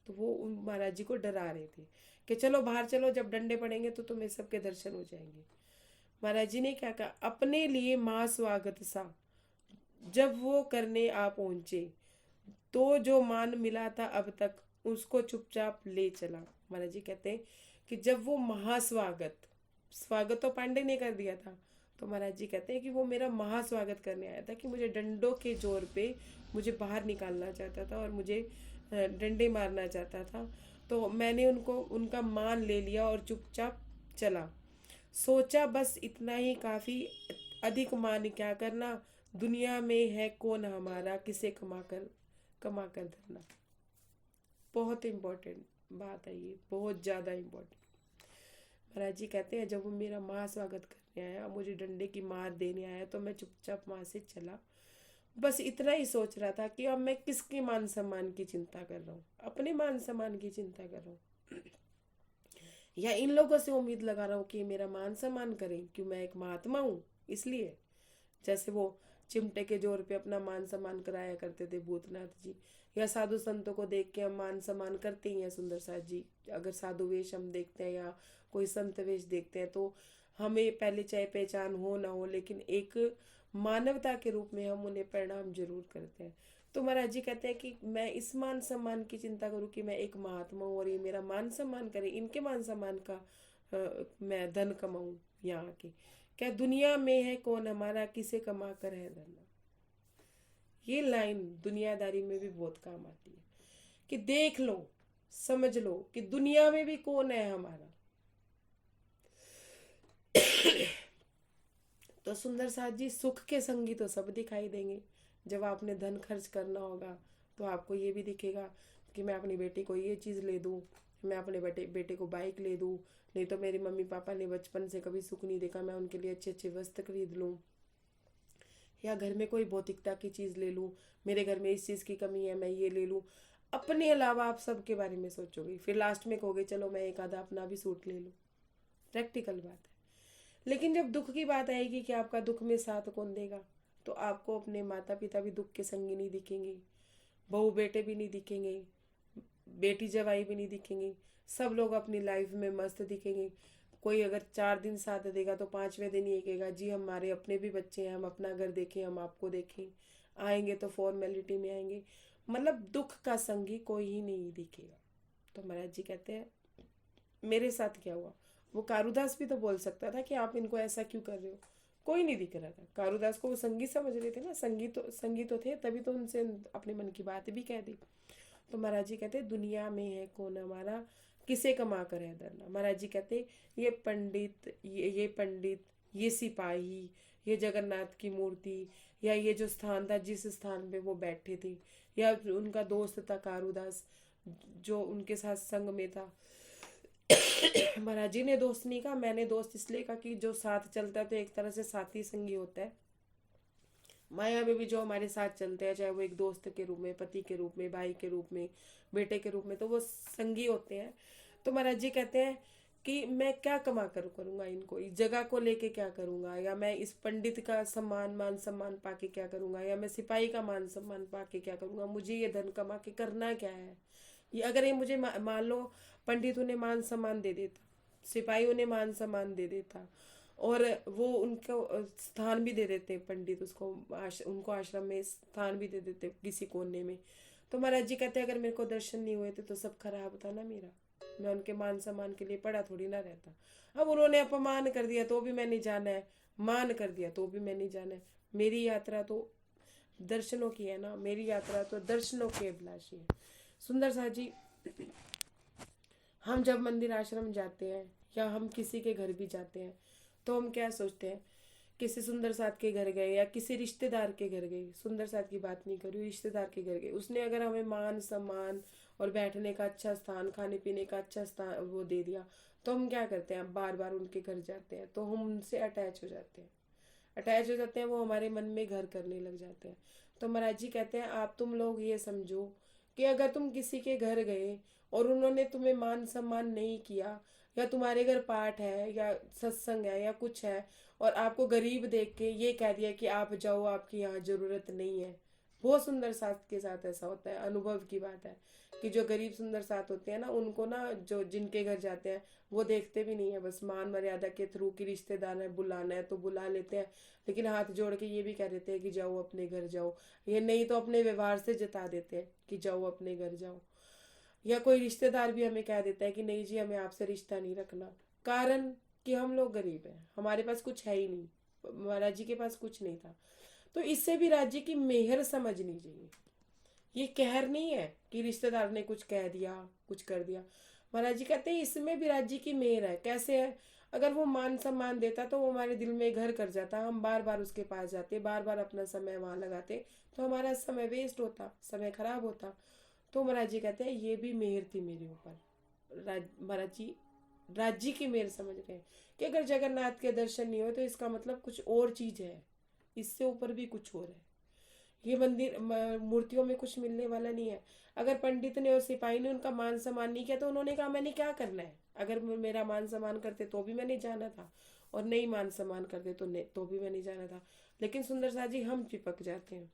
[SPEAKER 1] तो वो उन महाराज जी को डरा रहे थे कि चलो बाहर चलो, जब डंडे पड़ेंगे तो तुम्हें सबके दर्शन हो जाएंगे। महाराज जी ने क्या कहा, अपने लिए माँ स्वागत सा जब वो करने आ पहुंचे, तो जो मान मिला था अब तक उसको चुपचाप ले चला। महाराज जी कहते हैं कि जब वो महास्वागत, स्वागत तो पांडे ने कर दिया था, तो महाराज जी कहते हैं कि वो मेरा महास्वागत करने आया था, कि मुझे डंडों के जोर पे मुझे बाहर निकालना चाहता था और मुझे डंडे मारना चाहता था। तो मैंने उनको उनका मान ले लिया और चुपचाप चला। सोचा बस इतना ही काफ़ी, अधिक मान क्या करना, दुनिया में है कौन हमारा, किसे कमा कर धरना। बहुत इम्पोर्टेंट बात है ये, बहुत ज़्यादा इम्पोर्टेंट। महाराज जी कहते हैं जब वो मेरा महास्वागत करने आया, मुझे डंडे की मार देने आया, तो मैं चुपचाप वहाँ से चला। बस इतना ही सोच रहा था कि अब मैं किसके मान सम्मान की चिंता कर रहा हूँ, अपने मान सम्मान की चिंता कर रहा हूँ, या इन लोगों से उम्मीद लगा रहा हूँ कि मेरा मान सम्मान करें, क्यों मैं एक महात्मा हूँ इसलिए। जैसे वो चिमटे के जोर पे अपना मान सम्मान कराया करते थे भूतनाथ जी, या साधु संतों को देख के हम मान सम्मान करते ही हैं। सुंदर साथ जी, अगर साधु वेश हम देखते हैं या कोई संत वेश देखते हैं, तो हमें पहले चाहे पहचान हो ना हो, लेकिन एक मानवता के रूप में हम उन्हें प्रणाम जरूर करते हैं। तो महाराज जी कहते हैं कि मैं इस मान सम्मान की चिंता करूं कि मैं एक महात्मा हूँ और ये मेरा मान सम्मान करे, इनके मान सम्मान का मैं धन कमाऊं यहाँ के। क्या दुनिया में है कौन हमारा, किसे कमा कर है धरना। ये लाइन दुनियादारी में भी बहुत काम आती है कि देख लो, समझ लो कि दुनिया में भी कौन है हमारा। तो सुंदर साथ जी, सुख के संगी तो सब दिखाई देंगे। जब आपने धन खर्च करना होगा तो आपको ये भी दिखेगा कि मैं अपनी बेटी को ये चीज़ ले दूँ, मैं अपने बेटे को बाइक ले दूँ, नहीं तो मेरी मम्मी पापा ने बचपन से कभी सुख नहीं देखा, मैं उनके लिए अच्छे अच्छे वस्त्र खरीद लूँ, या घर में कोई भौतिकता की चीज़ ले लूँ, मेरे घर में इस चीज़ की कमी है मैं ये ले लूँ। अपने अलावा आप सबके बारे में सोचोगे, फिर लास्ट में कहोगे चलो मैं एक आधा अपना भी सूट ले लूँ। प्रैक्टिकल बात है। लेकिन जब दुख की बात आएगी कि आपका दुख में साथ कौन देगा, तो आपको अपने माता पिता भी दुख के संगी नहीं दिखेंगे, बहू बेटे भी नहीं दिखेंगे, बेटी जवाई भी नहीं दिखेंगे, सब लोग अपनी लाइफ में मस्त दिखेंगे। कोई अगर 4 दिन साथ देगा तो 5वें दिन ये कहेगा जी हमारे अपने भी बच्चे हैं, हम अपना घर देखें, हम आपको देखें। आएंगे तो फॉर्मेलिटी में आएंगे, मतलब दुख का संगी कोई ही नहीं दिखेगा। तो महाराज जी कहते हैं मेरे साथ क्या हुआ। वो कारुदास भी तो बोल सकता था कि आप इनको ऐसा क्यों कर रहे हो, कोई नहीं दिख रहा था। कारुदास को वो संगी समझ रहे थे ना, संगी तो थे, तभी तो उनसे अपने मन की बात भी कह दी। तो महाराज जी कहते दुनिया में है कौन हमारा, किसे कमा कर है धरना। महाराज जी कहते ये पंडित, ये पंडित, ये सिपाही, ये जगन्नाथ की मूर्ति, या ये जो स्थान था जिस स्थान पे वो बैठे थे, या उनका दोस्त था कारुदास जो उनके साथ संग में था। महाराज जी ने दोस्त नहीं कहा, मैंने दोस्त इसलिए कहा कि जो साथ चलता है तो एक तरह से साथी संगी होता है। माया में भी जो हमारे साथ चलते हैं, चाहे वो एक दोस्त के रूप में, पति के रूप में, भाई के रूप में, बेटे के रूप में, तो वो संगी होते हैं। तो महाराज जी कहते हैं कि मैं क्या कमा कर करूँगा, इनको इस जगह को लेके क्या करूँगा, या मैं इस पंडित का मान सम्मान पाके क्या करूँगा, या मैं सिपाही का मान सम्मान पाके क्या करूँगा, मुझे ये धन कमा के करना क्या है। ये अगर ये मुझे मान लो पंडित उन्हें मान सम्मान दे देता, सिपाही उन्हें मान सम्मान दे देता, और वो उनको स्थान भी दे देते पंडित, उनको आश्रम में स्थान भी दे देते किसी कोने में, तो महाराज जी कहते अगर मेरे को दर्शन नहीं हुए थे तो सब खराब होता ना मेरा, मैं उनके मान सम्मान के लिए पड़ा थोड़ी ना रहता। अब उन्होंने अपमान कर दिया तो भी मैंने जाना है, मान कर दिया तो भी मैं नहीं जाना है। मेरी यात्रा तो दर्शनों की है ना, मेरी यात्रा तो दर्शनों के अभिलाषी है। सुंदर सा जी, हम जब मंदिर आश्रम जाते हैं या हम किसी के घर भी जाते हैं तो हम क्या सोचते हैं, किसी सुंदर साथ के घर गए या किसी रिश्तेदार के घर गए, सुंदर साथ की बात नहीं कर रही, रिश्तेदार के घर गए, उसने अगर हमें मान सम्मान और बैठने का अच्छा स्थान, खाने पीने का अच्छा स्थान वो दे दिया, तो हम क्या करते हैं, बार बार उनके घर जाते हैं, तो हम उनसे अटैच हो जाते हैं। अटैच हो जाते हैं, वो हमारे मन में घर करने लग जाते हैं। तो महाराज जी कहते हैं, आप तुम लोग ये समझो कि अगर तुम किसी के घर गए और उन्होंने तुम्हें मान सम्मान नहीं किया, या तुम्हारे घर पाठ है या सत्संग है या कुछ है, और आपको गरीब देख के ये कह दिया कि आप जाओ, आपकी यहाँ जरूरत नहीं है। बहुत सुंदर साथ के साथ ऐसा होता है, अनुभव की बात है कि जो गरीब सुंदर साथ होते हैं ना, उनको ना जो जिनके घर जाते हैं वो देखते भी नहीं है, बस मान मर्यादा के थ्रू कि रिश्तेदार है, बुलाना है तो बुला लेते हैं, लेकिन हाथ जोड़ के ये भी कह देते हैं कि जाओ अपने घर जाओ, ये नहीं तो अपने व्यवहार से जता देते हैं कि जाओ अपने घर जाओ। या कोई रिश्तेदार भी हमें कह देता है कि नहीं जी, हमें आपसे रिश्ता नहीं रखना, कारण कि हम लोग गरीब हैं, हमारे पास कुछ है ही नहीं, महाराज जी के पास कुछ नहीं था। तो इससे भी राज्य की मेहर समझनी चाहिए, ये कहर नहीं है कि रिश्तेदार ने कुछ कह दिया, कुछ कर दिया। महाराज जी कहते हैं इसमें भी राज्य की मेहर है। कैसे है, अगर वो मान सम्मान देता तो वो हमारे दिल में घर कर जाता, हम बार बार उसके पास जाते, बार बार अपना समय वहां लगाते, तो हमारा समय वेस्ट होता, समय खराब होता। तो महाराज जी कहते हैं ये भी मेहर थी मेरे ऊपर। महाराज जी राज्य की मेहर समझ रहे हैं कि अगर जगन्नाथ के दर्शन नहीं हो तो इसका मतलब कुछ और चीज है, इससे ऊपर भी कुछ और है। ये मंदिर मूर्तियों में कुछ मिलने वाला नहीं है। अगर पंडित ने और सिपाही ने उनका मान सम्मान नहीं किया तो उन्होंने कहा मैंने क्या करना है, अगर मेरा मान सम्मान करते तो भी मैंने जाना था, और नहीं मान सम्मान करते तो भी मैंने जाना था। लेकिन सुंदर सा जी हम चिपक जाते हैं,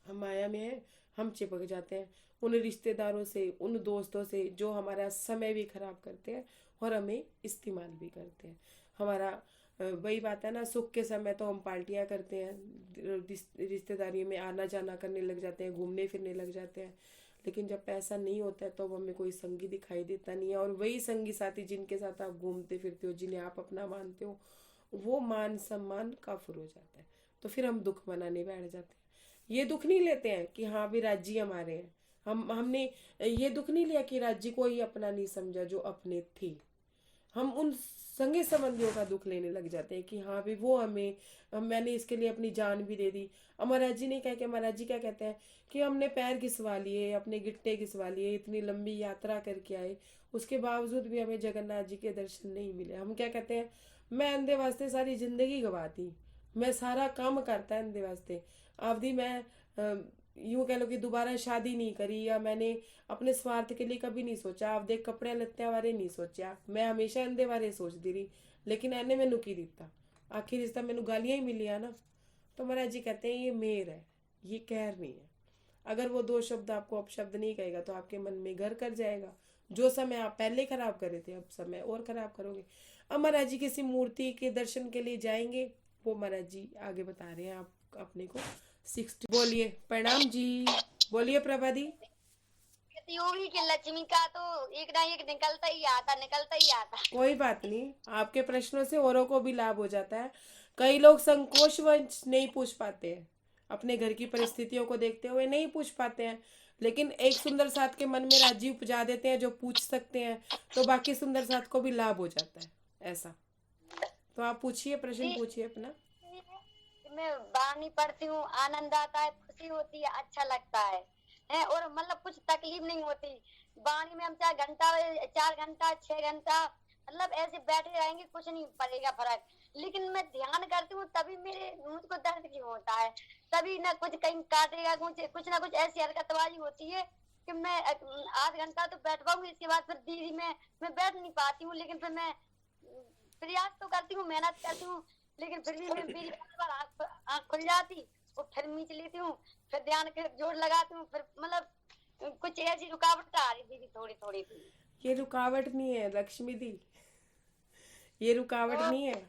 [SPEAKER 1] हम माया में है, हम चिपक जाते हैं उन रिश्तेदारों से, उन दोस्तों से जो हमारा समय भी खराब करते हैं और हमें इस्तेमाल भी करते हैं। हमारा वही बात है ना, सुख के समय तो हम पार्टियां करते हैं, रिश्तेदारी में आना जाना करने लग जाते हैं, घूमने फिरने लग जाते हैं, लेकिन जब पैसा नहीं होता है तो हमें कोई संगी दिखाई देता नहीं है। और वही संगी साथी जिनके साथ आप घूमते फिरते हो, जिन्हें आप अपना मानते हो, वो मान सम्मान काफुर हो जाता है, तो फिर हम दुख मनाने बैठ जाते हैं। ये दुख नहीं लेते हैं कि हाँ भी राज्य हमारे हैं, हमने ये दुख नहीं लिया कि राज्य को ही अपना नहीं समझा जो अपने थे। हम उन संगे संबंधियों का दुख लेने लग जाते हैं कि हाँ भी वो मैंने इसके लिए अपनी जान भी दे दी। महाराज जी ने क्या महाराज जी क्या कहते हैं कि हमने पैर घिसवा लिए, अपने गिट्टे घिसवा लिए, इतनी लंबी यात्रा करके आए, उसके बावजूद भी हमें जगन्नाथ जी के दर्शन नहीं मिले। हम क्या कहते हैं, मैं अंधे वास्ते सारी जिंदगी गवाती, मैं सारा काम करता है अंधे वास्ते, अवधि मैं यूं कह लो कि दोबारा शादी नहीं करी, या मैंने अपने स्वार्थ के लिए कभी नहीं सोचा, आप देख कपड़े लत्ते बारे नहीं सोचा, मैं हमेशा इंदे बारे सोचती रही, लेकिन एने मैनू की दिता, आखिर इसका मैनू गालियां ही मिलिया ना। तो महाराज जी कहते हैं ये मेर है, ये कहर नहीं है। अगर वो दो शब्द आपको अपशब्द नहीं कहेगा तो आपके मन में घर कर जाएगा, जो समय आप पहले खराब करे थे अब समय और खराब करोगे। अब महाराज जी किसी मूर्ति के दर्शन के लिए जाएंगे, वो महाराज जी आगे बता रहे हैं आप अपने को 60। बोलिए प्रणाम जी, बोलिए प्रभा दी।
[SPEAKER 3] योगी की लक्ष्मी का तो एक ना एक निकलता ही आता।
[SPEAKER 1] कोई बात नहीं, आपके प्रश्नों से औरों को भी लाभ हो जाता है। कई लोग संकोचवश नहीं पूछ पाते हैं, अपने घर की परिस्थितियों को देखते हुए नहीं पूछ पाते हैं, लेकिन एक सुंदर साथ के मन में राजी उपजा देते हैं जो पूछ सकते हैं, तो बाकी सुंदर साथ को भी लाभ हो जाता है ऐसा। तो आप पूछिए, प्रश्न पूछिए अपना।
[SPEAKER 3] मैं वाणी पढ़ती हूँ, आनंद आता है, खुशी होती है, अच्छा लगता है और मतलब कुछ तकलीफ नहीं होती। वाणी में हम 4 घंटा 6 घंटा मतलब ऐसे बैठे रहेंगे, कुछ नहीं पड़ेगा फर्क। लेकिन मैं ध्यान करती हूँ तभी मेरे मुझको दर्द क्यों होता है, तभी ना कुछ कहीं काटेगा, कुछ ना कुछ ऐसी हरकतबाजी होती है कि मैं आध घंटा तो बैठ पाऊंगी, इसके बाद फिर दीदी मैं बैठ नहीं पाती हूँ। लेकिन फिर मैं प्रयास तो करती हूँ, मेहनत करती हूँ, लेकिन फिर भी मैं मेरी बार आँख खुल जाती और फिर मीच लेती हूँ, फिर ध्यान के जोर लगाती हूँ, फिर मतलब कुछ ऐसी रुकावट आ रही दीदी थोड़ी थोड़ी।
[SPEAKER 1] ये रुकावट नहीं है लक्ष्मी दी, ये रुकावट नहीं है,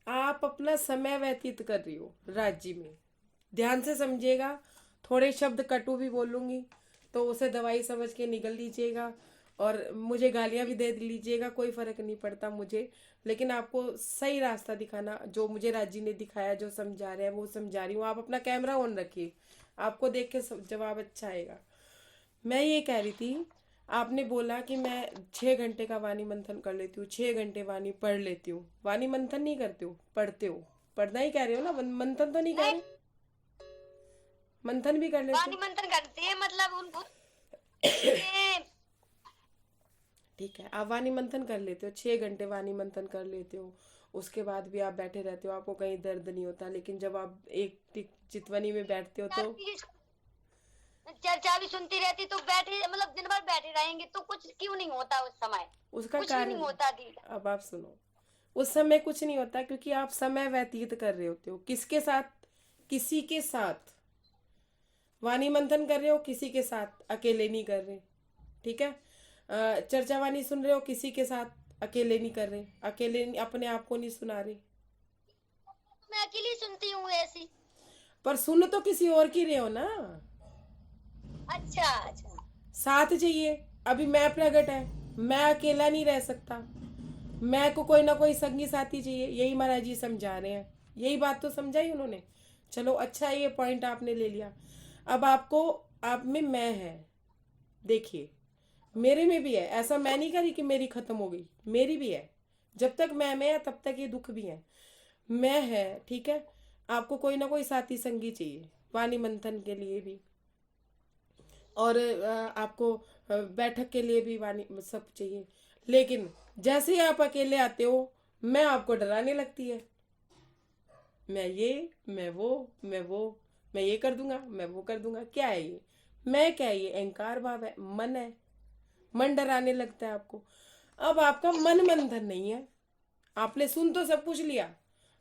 [SPEAKER 1] आप अपना समय व्यतीत कर रही हो राज्य में। ध्यान से समझिएगा, थोड़े शब्द कटु भी बोलूंगी तो उसे दवाई समझ के निगल लीजिएगा, और मुझे गालियां भी दे लीजिएगा, कोई फर्क नहीं पड़ता मुझे, लेकिन आपको सही रास्ता दिखाना, जो मुझे राजी ने दिखाया, जो समझा रहे हैं वो समझा रही हूँ। आप अपना कैमरा ऑन रखिए, आपको देख के जवाब अच्छा आएगा। मैं ये कह रही थी, आपने बोला कि मैं 6 घंटे का वाणी मंथन कर लेती हूँ, 6 घंटे वाणी पढ़ लेती हूँ। वाणी मंथन नहीं करते हो, पढ़ते हो, पढ़ना ही कह रहे हो ना, मंथन तो नहीं कह
[SPEAKER 3] नहीं,
[SPEAKER 1] रहे, मंथन भी कर लेते
[SPEAKER 3] वाणी
[SPEAKER 1] हो।
[SPEAKER 3] मंथन करते हैं, मतलब उनको उसके
[SPEAKER 1] ठीक है, आप वाणी मंथन कर लेते हो, 6 घंटे वाणी मंथन कर लेते हो, उसके बाद भी आप बैठे रहते हो, आपको कहीं दर्द नहीं होता। लेकिन जब आप एक चितवनी में बैठते हो तो
[SPEAKER 3] चर्चा भी सुनती रहती, तो बैठे मतलब दिन भर बैठे रहेंगे तो कुछ क्यों नहीं होता उस समय,
[SPEAKER 1] उसका
[SPEAKER 3] कुछ भी नहीं
[SPEAKER 1] कारण,
[SPEAKER 3] होता दी।
[SPEAKER 1] अब आप सुनो, उस समय कुछ नहीं होता क्योंकि आप समय व्यतीत कर रहे होते हो। किसके साथ? किसी के साथ वाणी मंथन कर रहे हो, किसी के साथ, अकेले नहीं कर रहे। ठीक है, चर्चा वाणी सुन रहे हो, किसी के साथ, अकेले नहीं कर रहे, अकेले अपने आप को नहीं सुना रहे।
[SPEAKER 3] मैं अकेली सुनती हूँ ऐसी।
[SPEAKER 1] पर सुन तो किसी और की रहे हो ना,
[SPEAKER 3] अच्छा अच्छा।
[SPEAKER 1] साथ चाहिए। अभी मैं प्रगट है, मैं अकेला नहीं रह सकता, मैं को कोई ना कोई संगी साथी चाहिए, यही महाराज जी समझा रहे हैं, यही बात तो समझाई उन्होंने। चलो अच्छा है, ये पॉइंट आपने ले लिया। अब आपको, आप में मैं है, देखिए मेरे में भी है, ऐसा मैं नहीं करी कि मेरी खत्म हो गई, मेरी भी है। जब तक मैं है तब तक ये दुख भी है, मैं है। ठीक है, आपको कोई ना कोई साथी संगी चाहिए वाणी मंथन के लिए भी, और आपको बैठक के लिए भी वाणी सब चाहिए। लेकिन जैसे ही आप अकेले आते हो, मैं आपको डराने लगती है, मैं ये, मैं वो, मैं वो, मैं ये कर दूंगा, मैं वो कर दूंगा। क्या है ये? मैं क्या है? ये अहंकार भाव है, मन है, मन डराने लगता है आपको। अब आपका मन मंथन नहीं है, आपने सुन तो सब कुछ लिया,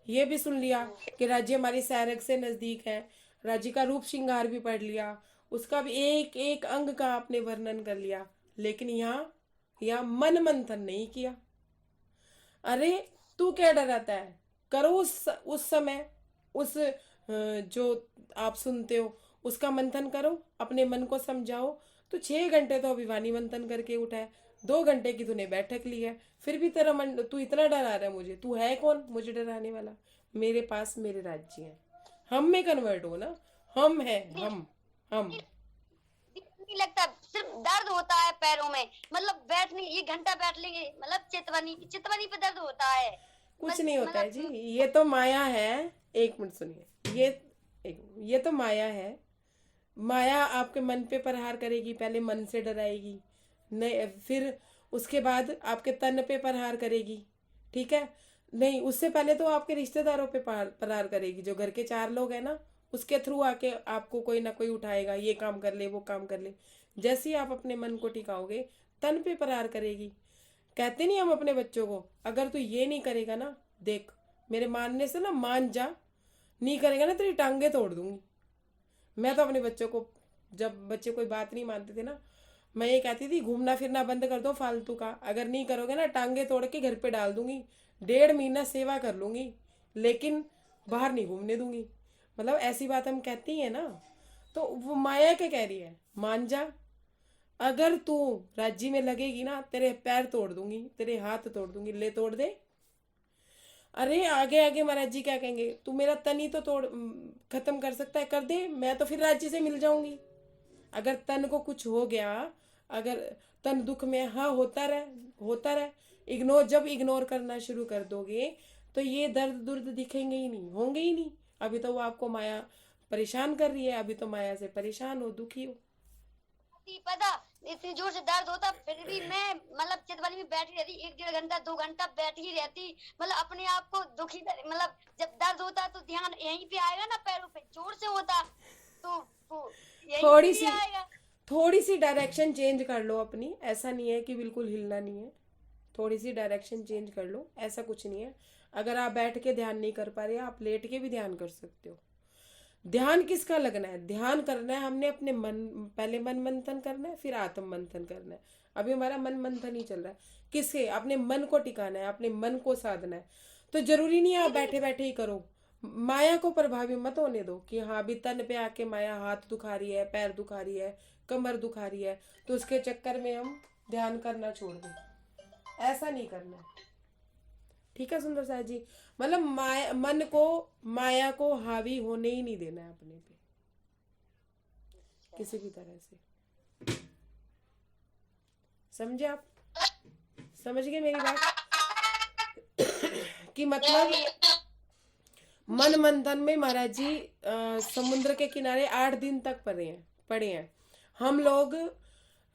[SPEAKER 1] ये भी सुन लिया कि राज्य हमारी सैरक से नजदीक है, राज्य का रूप श्रृंगार भी पढ़ लिया, उसका भी एक एक अंग का आपने वर्णन कर लिया, लेकिन यहाँ मन मंथन नहीं किया। अरे तू क्या डराता है? करो उस समय, उस जो आप सुनते हो उसका मंथन करो, अपने मन को समझाओ। तो 6 घंटे तो अभिवानी मंथन करके उठा है, 2 घंटे की तूने बैठक ली है, फिर भी तेरा मन, तू इतना डरा रहा है मुझे, तू है कौन मुझे डराने वाला? मेरे पास मेरे राज्य हैं, हम में कन्वर्ट हो ना, हम हैं, हम
[SPEAKER 3] नहीं लगता, सिर्फ दर्द होता है पैरों में, मतलब बैठने 1 घंटा बैठ लेंगे, मतलब चितवनी चितवनी पे दर्द होता है।
[SPEAKER 1] कुछ नहीं होता है जी, ये तो माया है। एक मिनट सुनिए, ये तो माया है। माया आपके मन पे प्रहार करेगी, पहले मन से डराएगी, नहीं फिर उसके बाद आपके तन पे प्रहार करेगी। ठीक है, नहीं उससे पहले तो आपके रिश्तेदारों पे प्रहार करेगी, जो घर के 4 लोग हैं ना, उसके थ्रू आके आपको कोई ना कोई उठाएगा, ये काम कर ले, वो काम कर ले। जैसे ही आप अपने मन को टिकाओगे, तन पे प्रहार करेगी। कहते नहीं हम अपने बच्चों को, अगर तू ये नहीं करेगा ना, देख मेरे मानने से ना मान जा, नहीं करेगा ना तेरी टांगे तोड़ दूंगी। मैं तो अपने बच्चों को, जब बच्चे कोई बात नहीं मानते थे ना, मैं ये कहती थी घूमना फिरना बंद कर दो फालतू का, अगर नहीं करोगे ना टांगे तोड़ के घर पे डाल दूंगी, 1.5 महीना सेवा कर लूंगी, लेकिन बाहर नहीं घूमने दूंगी। मतलब ऐसी बात हम कहती हैं ना, तो वो माया क्या कह रही है, मान जा, अगर तू राज्य में लगेगी ना तेरे पैर तोड़ दूंगी, तेरे हाथ तोड़ दूंगी, ले तोड़ दे। अरे आगे आगे महाराज जी क्या कहेंगे, तू मेरा तन ही तो खत्म कर सकता है, कर दे, मैं तो फिर राज्य से मिल जाऊंगी। अगर तन को कुछ हो गया, अगर तन दुख में, हाँ होता रहे, जब इग्नोर करना शुरू कर दोगे तो ये दर्द दुर्द दिखेंगे ही नहीं, होंगे ही नहीं। अभी तो वो आपको माया परेशान कर रही है, अभी तो माया से परेशान हो, दुखी हो।
[SPEAKER 3] पता इतनी जोर से दर्द होता, फिर भी मैं मतलब चितवनी में बैठी रहती, 1-1.5 घंटा 2 घंटा बैठी ही रहती, मतलब अपने आप को दुखी, मतलब जब दर्द होता तो ध्यान यहीं पे आएगा ना, पैरों पे जोर से होता तो यहीं पे आएगा।
[SPEAKER 1] थोड़ी सी डायरेक्शन चेंज कर लो अपनी, ऐसा नहीं है कि बिल्कुल हिलना नहीं है, थोड़ी सी डायरेक्शन चेंज कर लो, ऐसा कुछ नहीं है। अगर आप बैठ के ध्यान नहीं कर पा रहे, आप लेट के भी ध्यान कर सकते हो। ध्यान किसका लगना है? ध्यान करना है हमने अपने मन, पहले मन मंथन करना है, फिर आत्म मंथन करना है। अभी हमारा मन मंथन ही चल रहा है, किसके? अपने मन को टिकाना है, अपने मन को साधना है। तो जरूरी नहीं है आप बैठे बैठे ही करो, माया को प्रभावी मत होने दो कि हाँ अभी तन पे आके माया हाथ दुखा रही है, पैर दुखा रही है, कमर दुखा रही है, तो उसके चक्कर में हम ध्यान करना छोड़ दे, ऐसा नहीं करना। ठीक है सुंदर साहब जी, मतलब मन को, माया को हावी होने ही नहीं देना है अपने पे किसी भी तरह से। समझे आप? समझ गए मेरी बात? कि मतलब मन मंथन में महाराज जी समुद्र के किनारे 8 दिन तक पड़े हैं हम लोग।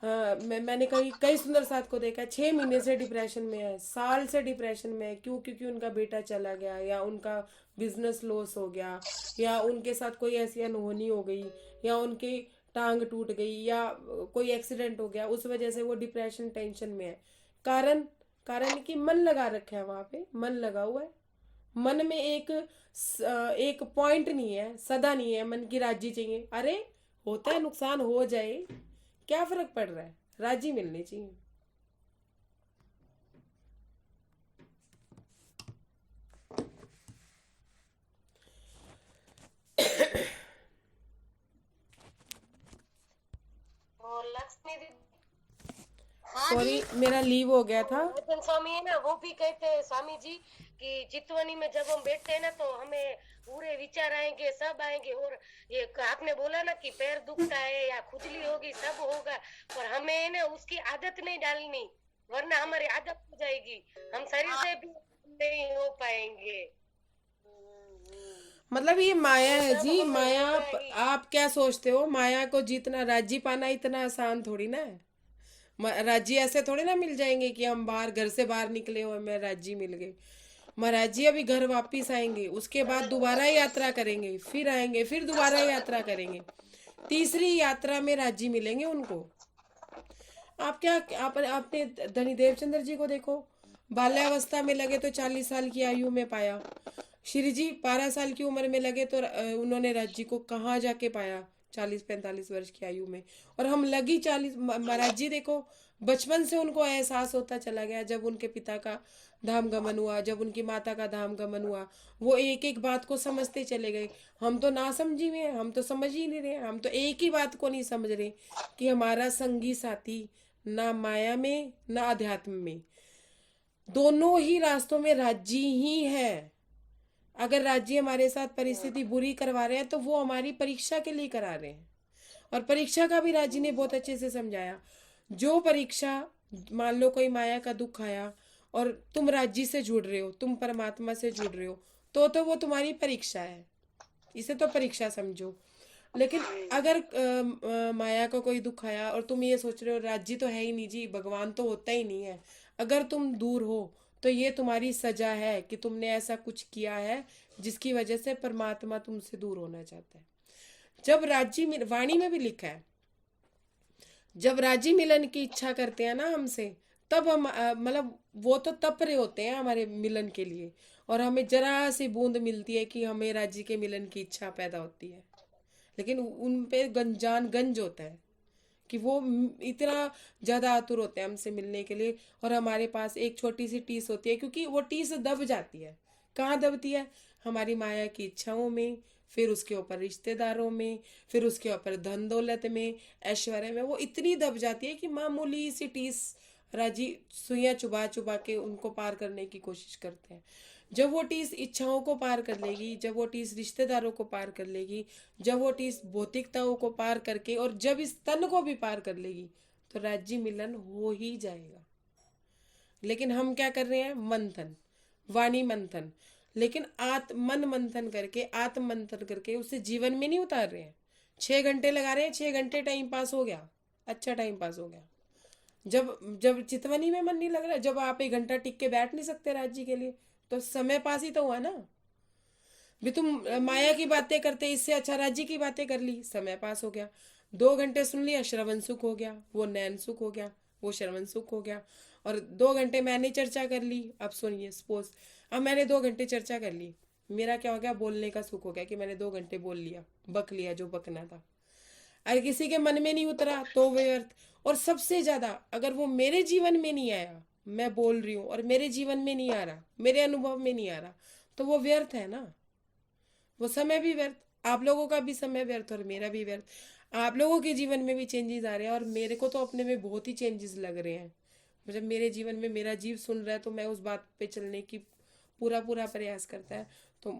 [SPEAKER 1] मैंने कई सुंदर साथ को देखा 6 महीने से डिप्रेशन में है, साल से डिप्रेशन में है। क्यों? क्योंकि उनका बेटा चला गया, या उनका बिजनेस लॉस हो गया, या उनके साथ कोई ऐसी अनहोनी हो गई, या उनकी टांग टूट गई, या कोई एक्सीडेंट हो गया, उस वजह से वो डिप्रेशन टेंशन में है। कारण कारण कि मन लगा रखा है, वहां पे मन लगा हुआ है। मन में एक पॉइंट नहीं है, सदा नहीं है मन की राजी चाहिए। अरे होता है, नुकसान हो जाए, क्या फर्क पड़ रहा है, राजी मिलनी चाहिए।
[SPEAKER 4] और लक्ष्मी दीदी,
[SPEAKER 3] हाँ
[SPEAKER 1] सॉरी
[SPEAKER 3] जी।
[SPEAKER 1] मेरा लीव हो गया था।
[SPEAKER 4] भजन स्वामी है ना, वो भी कहते हैं स्वामी जी कि चितवनी में जब हम बैठते हैं ना तो हमें पूरे विचार आएंगे, सब आएंगे। और ये आपने बोला ना कि पैर दुखता है या खुजली होगी, सब होगा, पर हमें ना उसकी आदत नहीं डालनी, वरना हमारी आदत हो जाएगी, हम शरीर से भी नहीं हो पाएंगे।
[SPEAKER 1] मतलब ये माया है
[SPEAKER 4] सब
[SPEAKER 1] जी,
[SPEAKER 4] हमें
[SPEAKER 1] माया।
[SPEAKER 4] होगा ही।
[SPEAKER 1] आप क्या सोचते हो, माया को जीतना, राजी पाना इतना आसान थोड़ी ना है। राजी ऐसे थोड़े ना मिल जाएंगे कि हम बाहर, घर से बाहर निकले हो हमें राजी मिल गए। महाराज जी अभी घर वापिस आएंगे, उसके बाद दोबारा यात्रा करेंगे, फिर आएंगे, फिर दोबारा यात्रा करेंगे, तीसरी यात्रा में राजी मिलेंगे उनको। आप क्या, आपने धनी देवचंद्र जी को देखो, बाल्यावस्था में लगे तो 40 साल की आयु में पाया। श्री जी 12 साल की उम्र में लगे तो उन्होंने राज्य को कहाँ जाके पाया, 40-45 वर्ष की आयु में। और हम लगी 40, महाराज जी देखो बचपन से उनको एहसास होता चला गया, जब उनके पिता का धाम गमन हुआ, जब उनकी माता का धाम गमन हुआ, वो एक एक बात को समझते चले गए। हम तो ना समझी में, हम तो समझ ही नहीं रहे, हम तो एक ही बात को नहीं समझ रहे कि हमारा संगी साथी ना माया में ना अध्यात्म में, दोनों ही रास्तों में राज्य ही है। अगर राज्य हमारे साथ परिस्थिति बुरी करवा रहे हैं तो वो हमारी परीक्षा के लिए करा रहे हैं। और परीक्षा का भी राज्य ने बहुत अच्छे से समझाया। जो परीक्षा, मान लो कोई माया का दुख आया और तुम राज्य से जुड़ रहे हो, तुम परमात्मा से जुड़ रहे हो, तो वो तुम्हारी परीक्षा है, इसे तो परीक्षा समझो। लेकिन अगर माया का कोई दुख आया और तुम ये सोच रहे हो राज्य तो है ही नहीं जी, भगवान तो होता ही नहीं है, अगर तुम दूर हो तो ये तुम्हारी सजा है कि तुमने ऐसा कुछ किया है जिसकी वजह से परमात्मा तुमसे दूर होना चाहता है। जब राज्य, वाणी में भी लिखा है, जब राज्य मिलन की इच्छा करते हैं ना हमसे, तब हम मतलब वो तो तप रहे होते हैं हमारे मिलन के लिए, और हमें जरा सी बूंद मिलती है कि हमें राज्य के मिलन की इच्छा पैदा होती है। लेकिन उन पे गंजान गंज होता है कि वो इतना ज्यादा आतुर होते हैं हमसे मिलने के लिए, और हमारे पास एक छोटी सी टीस होती है, क्योंकि वो टीस दब जाती है। कहाँ दबती है? हमारी माया की इच्छाओं में, फिर उसके ऊपर रिश्तेदारों में, फिर उसके ऊपर धन दौलत में, ऐश्वर्य में। वो इतनी दब जाती है कि मामूली सी टीस राजी सुइयां चुबा चुबा के उनको पार करने की कोशिश करते हैं। जब वो टीस इच्छाओं को पार कर लेगी, जब वो टीस रिश्तेदारों को पार कर लेगी, जब वो टीस भौतिकताओं को पार करके, और जब इस तन को भी पार कर लेगी, तो राज्य मिलन हो ही जाएगा। लेकिन हम क्या कर रहे हैं? मंथन, वाणी मंथन, लेकिन मन मंथन करके, आत्म मंथन करके उसे जीवन में नहीं उतार रहे हैं। 6 घंटे लगा रहे हैं, 6 घंटे टाइम पास हो गया, अच्छा टाइम पास हो गया। जब जब चितवनी में मन नहीं लग रहा, जब आप 1 घंटा टिक के बैठ नहीं सकते राज्य के लिए, तो समय पास ही तो हुआ ना। भी तुम माया की बातें करते, इससे अच्छा राज्य की बातें कर ली, समय पास हो गया। 2 घंटे सुन लिया, श्रवण सुख हो गया, वो नयन सुख हो गया, वो श्रवण सुख हो गया। और 2 घंटे मैंने चर्चा कर ली। अब सुनिए, सपोज अब मैंने 2 घंटे चर्चा कर ली, मेरा क्या हो गया? बोलने का सुख हो गया कि मैंने 2 घंटे बोल लिया, बक लिया जो बकना था। अगर किसी के मन में नहीं उतरा तो व्यर्थ। और सबसे ज्यादा, अगर वो मेरे जीवन में नहीं आया, मैं बोल रही हूँ और मेरे जीवन में नहीं आ रहा, मेरे अनुभव में नहीं आ रहा, तो वो व्यर्थ है ना, वो समय भी व्यर्थ, आप लोगों का भी समय व्यर्थ और मेरा भी व्यर्थ। आप लोगों के जीवन में भी चेंजेस आ रहे हैं, और मेरे को तो अपने में बहुत ही चेंजेस लग रहे हैं। जब मेरे जीवन में मेरा जीव सुन रहा है तो मैं उस बात पे चलने की पूरा पूरा प्रयास करता है। तो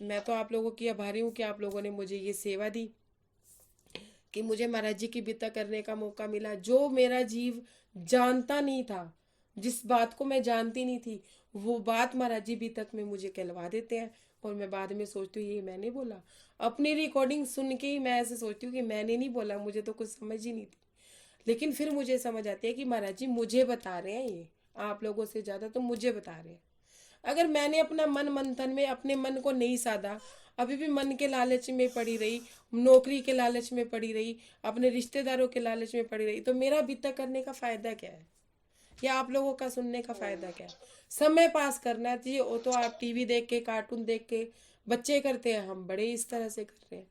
[SPEAKER 1] मैं तो आप लोगों की आभारी हूँ कि आप लोगों ने मुझे ये सेवा दी, कि मुझे महाराज जी की विता करने का मौका मिला। जो मेरा जीव जानता नहीं था, जिस बात को मैं जानती नहीं थी, वो बात महाराज जी वितक में मुझे कहलवा देते हैं, और मैं बाद में सोचती हूँ ये मैंने बोला। अपनी रिकॉर्डिंग सुन के ही मैं ऐसे सोचती हूँ कि मैंने नहीं बोला, मुझे तो कुछ समझ ही नहीं थी। लेकिन फिर मुझे समझ आती है कि महाराज जी मुझे बता रहे हैं, ये आप लोगों से ज़्यादा तो मुझे बता रहे हैं। अगर मैंने अपना मन मंथन में अपने मन को नहीं साधा, अभी भी मन के लालच में पड़ी रही, नौकरी के लालच में पड़ी रही, अपने रिश्तेदारों के लालच में पड़ी रही, तो मेरा बीता करने का फायदा क्या है, या आप लोगों का सुनने का फायदा क्या है? समय पास करना है जी, वो तो आप टीवी देख के, कार्टून देख के बच्चे करते हैं, हम बड़े इस तरह से कर रहे हैं।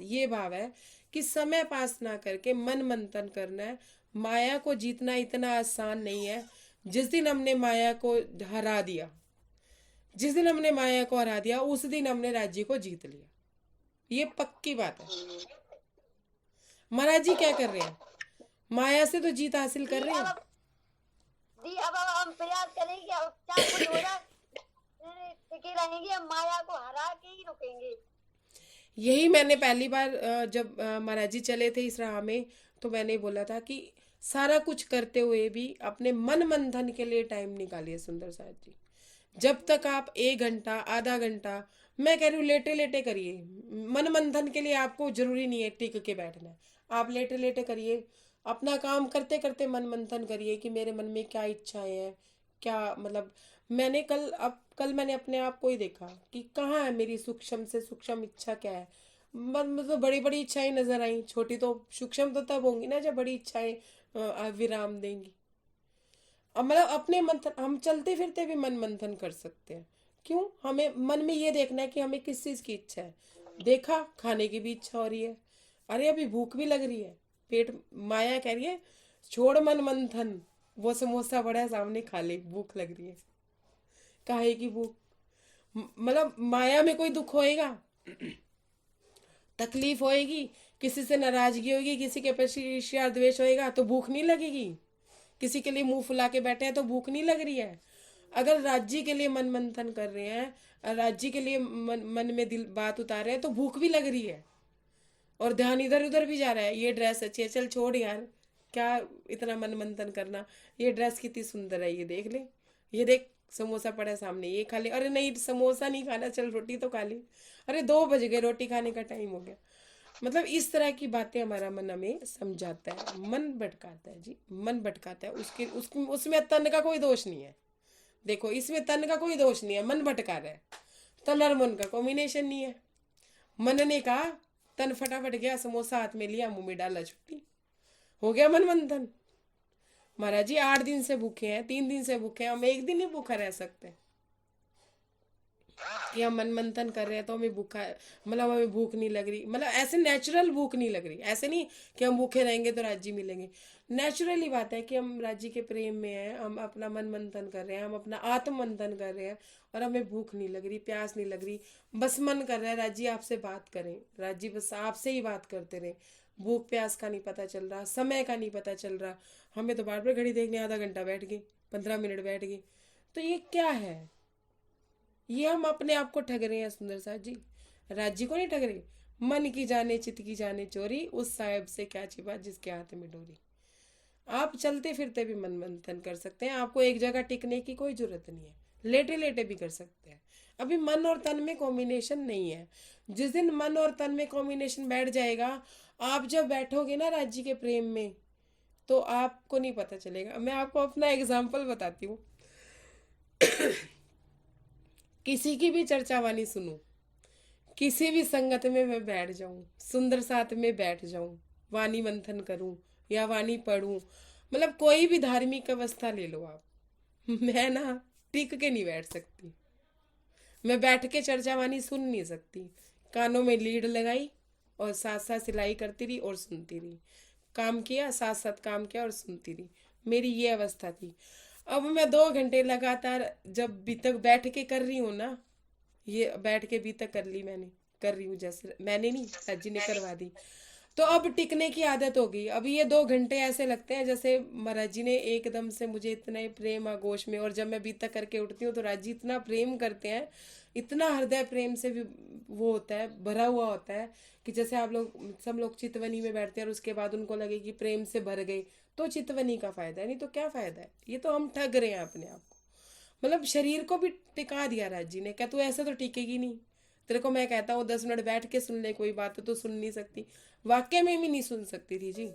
[SPEAKER 1] ये भाव है कि समय पास ना करके मन मंथन करना है। माया को जीतना इतना आसान नहीं है। जिस दिन हमने माया को हरा दिया, जिस दिन हमने माया को हरा दिया, उस दिन हमने राज्य को जीत लिया। ये पक्की बात है। महाराज जी क्या कर रहे हैं? माया से तो जीत हासिल कर रहे हैं।
[SPEAKER 3] अब हम प्रयास करेंगे कि अब चाहे कुछ हो जाए, टिके रहेंगे, हम माया को हरा के ही रुकेंगे।
[SPEAKER 1] यही मैंने पहली बार जब महाराज जी चले थे इस राह में, तो मैंने बोला था कि सारा कुछ करते हुए भी अपने मन मंथन के लिए टाइम निकालिए सुंदर साथ जी। जब तक आप 1 घंटा, आधा घंटा, मैं कह रही हूँ लेटे लेटे करिए। मन मंथन के लिए आपको जरूरी नहीं है टिक के बैठना है, आप लेटे लेटे करिए। अपना काम करते करते मन मंथन करिए कि मेरे मन में क्या इच्छाएं हैं, क्या मतलब मैंने कल मैंने अपने आप को ही देखा कि कहाँ है मेरी सूक्ष्म से सूक्ष्म इच्छा क्या है। मतलब बड़ी बड़ी इच्छाएं नजर आई, छोटी तो सूक्ष्म तो तब होंगी ना जब बड़ी इच्छाएं विराम देंगी। अब मतलब अपने मंथन हम चलते फिरते भी मन मंथन कर सकते हैं। क्यों? हमें मन में ये देखना है कि हमें किस चीज की इच्छा है। देखा, खाने की भी इच्छा हो रही है, अरे अभी भूख भी लग रही है, पेट माया कह रही है छोड़ मन मंथन, वो समोसा बड़ा है सामने, खा ले, भूख लग रही है। काहे की भूख? मतलब माया में कोई दुख होएगा, तकलीफ होएगी, किसी से नाराजगी होगी, किसी के प्रति ईर्ष्या द्वेष होएगा तो भूख नहीं लगेगी। किसी के लिए मुंह फुला के बैठे हैं तो भूख नहीं लग रही है। अगर राज्य के लिए मन मंथन कर रहे हैं, राज्य के लिए मन में दिल बात उतार रहे हैं, तो भूख भी लग रही है और ध्यान इधर उधर भी जा रहा है। ये ड्रेस अच्छी है, चल छोड़ यार, क्या इतना मन मंथन करना, ये ड्रेस कितनी सुंदर है, ये देख ले, ये देख समोसा पड़ा है सामने, ये खा ले, अरे नहीं समोसा नहीं खाना, चल रोटी तो खा ले, अरे 2 बज गए, रोटी खाने का टाइम हो गया। मतलब इस तरह की बातें हमारा मन हमें समझाता है, मन भटकाता है जी, मन भटकाता है। उसमें तन का कोई दोष नहीं है। देखो इसमें तन का कोई दोष नहीं है, मन भटका रहा है। तन और मन का कॉम्बिनेशन नहीं है। मन ने कहा, तन फटाफट गया, समोसा हाथ में लिया, मुंह में डाला, छुट्टी, हो गया मन मंथन। महाराज जी 8 दिन से भूखे हैं, 3 दिन से भूखे हैं, हम 1 दिन ही भूखा रह सकते हैं कि हम मन मंथन कर रहे हैं तो हमें भूखा, मतलब हमें भूख नहीं लग रही, मतलब ऐसे नेचुरल भूख नहीं लग रही। ऐसे नहीं कि हम भूखे रहेंगे तो राज्य मिलेंगे। नेचुरली बात है कि हम राज्य के प्रेम में हैं, हम अपना मन मंथन कर रहे हैं, हम अपना आत्म मंथन कर रहे हैं, और हमें भूख नहीं लग रही, प्यास नहीं लग रही, बस मन कर रहा है राज्य आपसे बात करें, राज्य बस आपसे ही बात करते रहे। भूख प्यास का नहीं पता चल रहा, समय का नहीं पता चल रहा, हमें तो बार बार घड़ी देखने, आधा घंटा बैठ गए, 15 मिनट बैठ गए, तो ये क्या है? ये हम अपने आप को ठग रहे हैं सुंदर साथ जी, राज्य को नहीं ठग रहे। मन की जाने चित की जाने चोरी, उस साहेब से क्या छिपा जिसके हाथ में डोरी। आप चलते फिरते भी मन मंथन कर सकते हैं, आपको एक जगह टिकने की कोई जरूरत नहीं है, लेटे लेटे भी कर सकते हैं। अभी मन और तन में कॉम्बिनेशन नहीं है। जिस दिन मन और तन में कॉम्बिनेशन बैठ जाएगा, आप जब बैठोगे ना राज्य के प्रेम में, तो आपको नहीं पता चलेगा। मैं आपको अपना एग्जाम्पल बताती हूँ। किसी की भी चर्चा वाणी सुनूं, किसी भी संगत में मैं बैठ जाऊं, सुंदर साथ में बैठ जाऊं, वाणी मंथन करूं या वाणी पढ़ूं, मतलब कोई भी धार्मिक अवस्था ले लो आप, मैं ना टिक के नहीं बैठ सकती। मैं बैठ के चर्चा वाणी सुन नहीं सकती। कानों में लीड लगाई और साथ साथ सिलाई करती रही और सुनती रही, काम किया, साथ साथ काम किया और सुनती रही। मेरी ये अवस्था थी। अब मैं 2 घंटे लगातार जब बीतक बैठ के कर रही हूँ ना, ये बैठ के बीतक कर ली मैंने, कर रही हूँ, जैसे मैंने नहीं, राज्य ने करवा दी। तो अब टिकने की आदत हो गई। अब ये 2 घंटे ऐसे लगते हैं जैसे महाराज जी ने एकदम से मुझे इतने प्रेम आगोश में, और जब मैं बीतक करके उठती हूँ तो राज जी इतना प्रेम करते हैं, इतना हृदय प्रेम से भी वो होता है, भरा हुआ होता है कि जैसे आप लोग सब लोग चितवनी में बैठते हैं और उसके बाद उनको लगे कि प्रेम से भर गए, तो चितवनी का फायदा है, नहीं तो क्या फायदा है। ये तो हम ठग रहे हैं अपने आप को। मतलब शरीर को भी टिका दिया राज जी ने, क्या तू ऐसे तो टिकेगी नहीं। तेरे को मैं कहता हूँ 10 मिनट बैठ के सुन ले कोई बात, तो सुन नहीं सकती। वाकई में भी नहीं सुन सकती थी जी।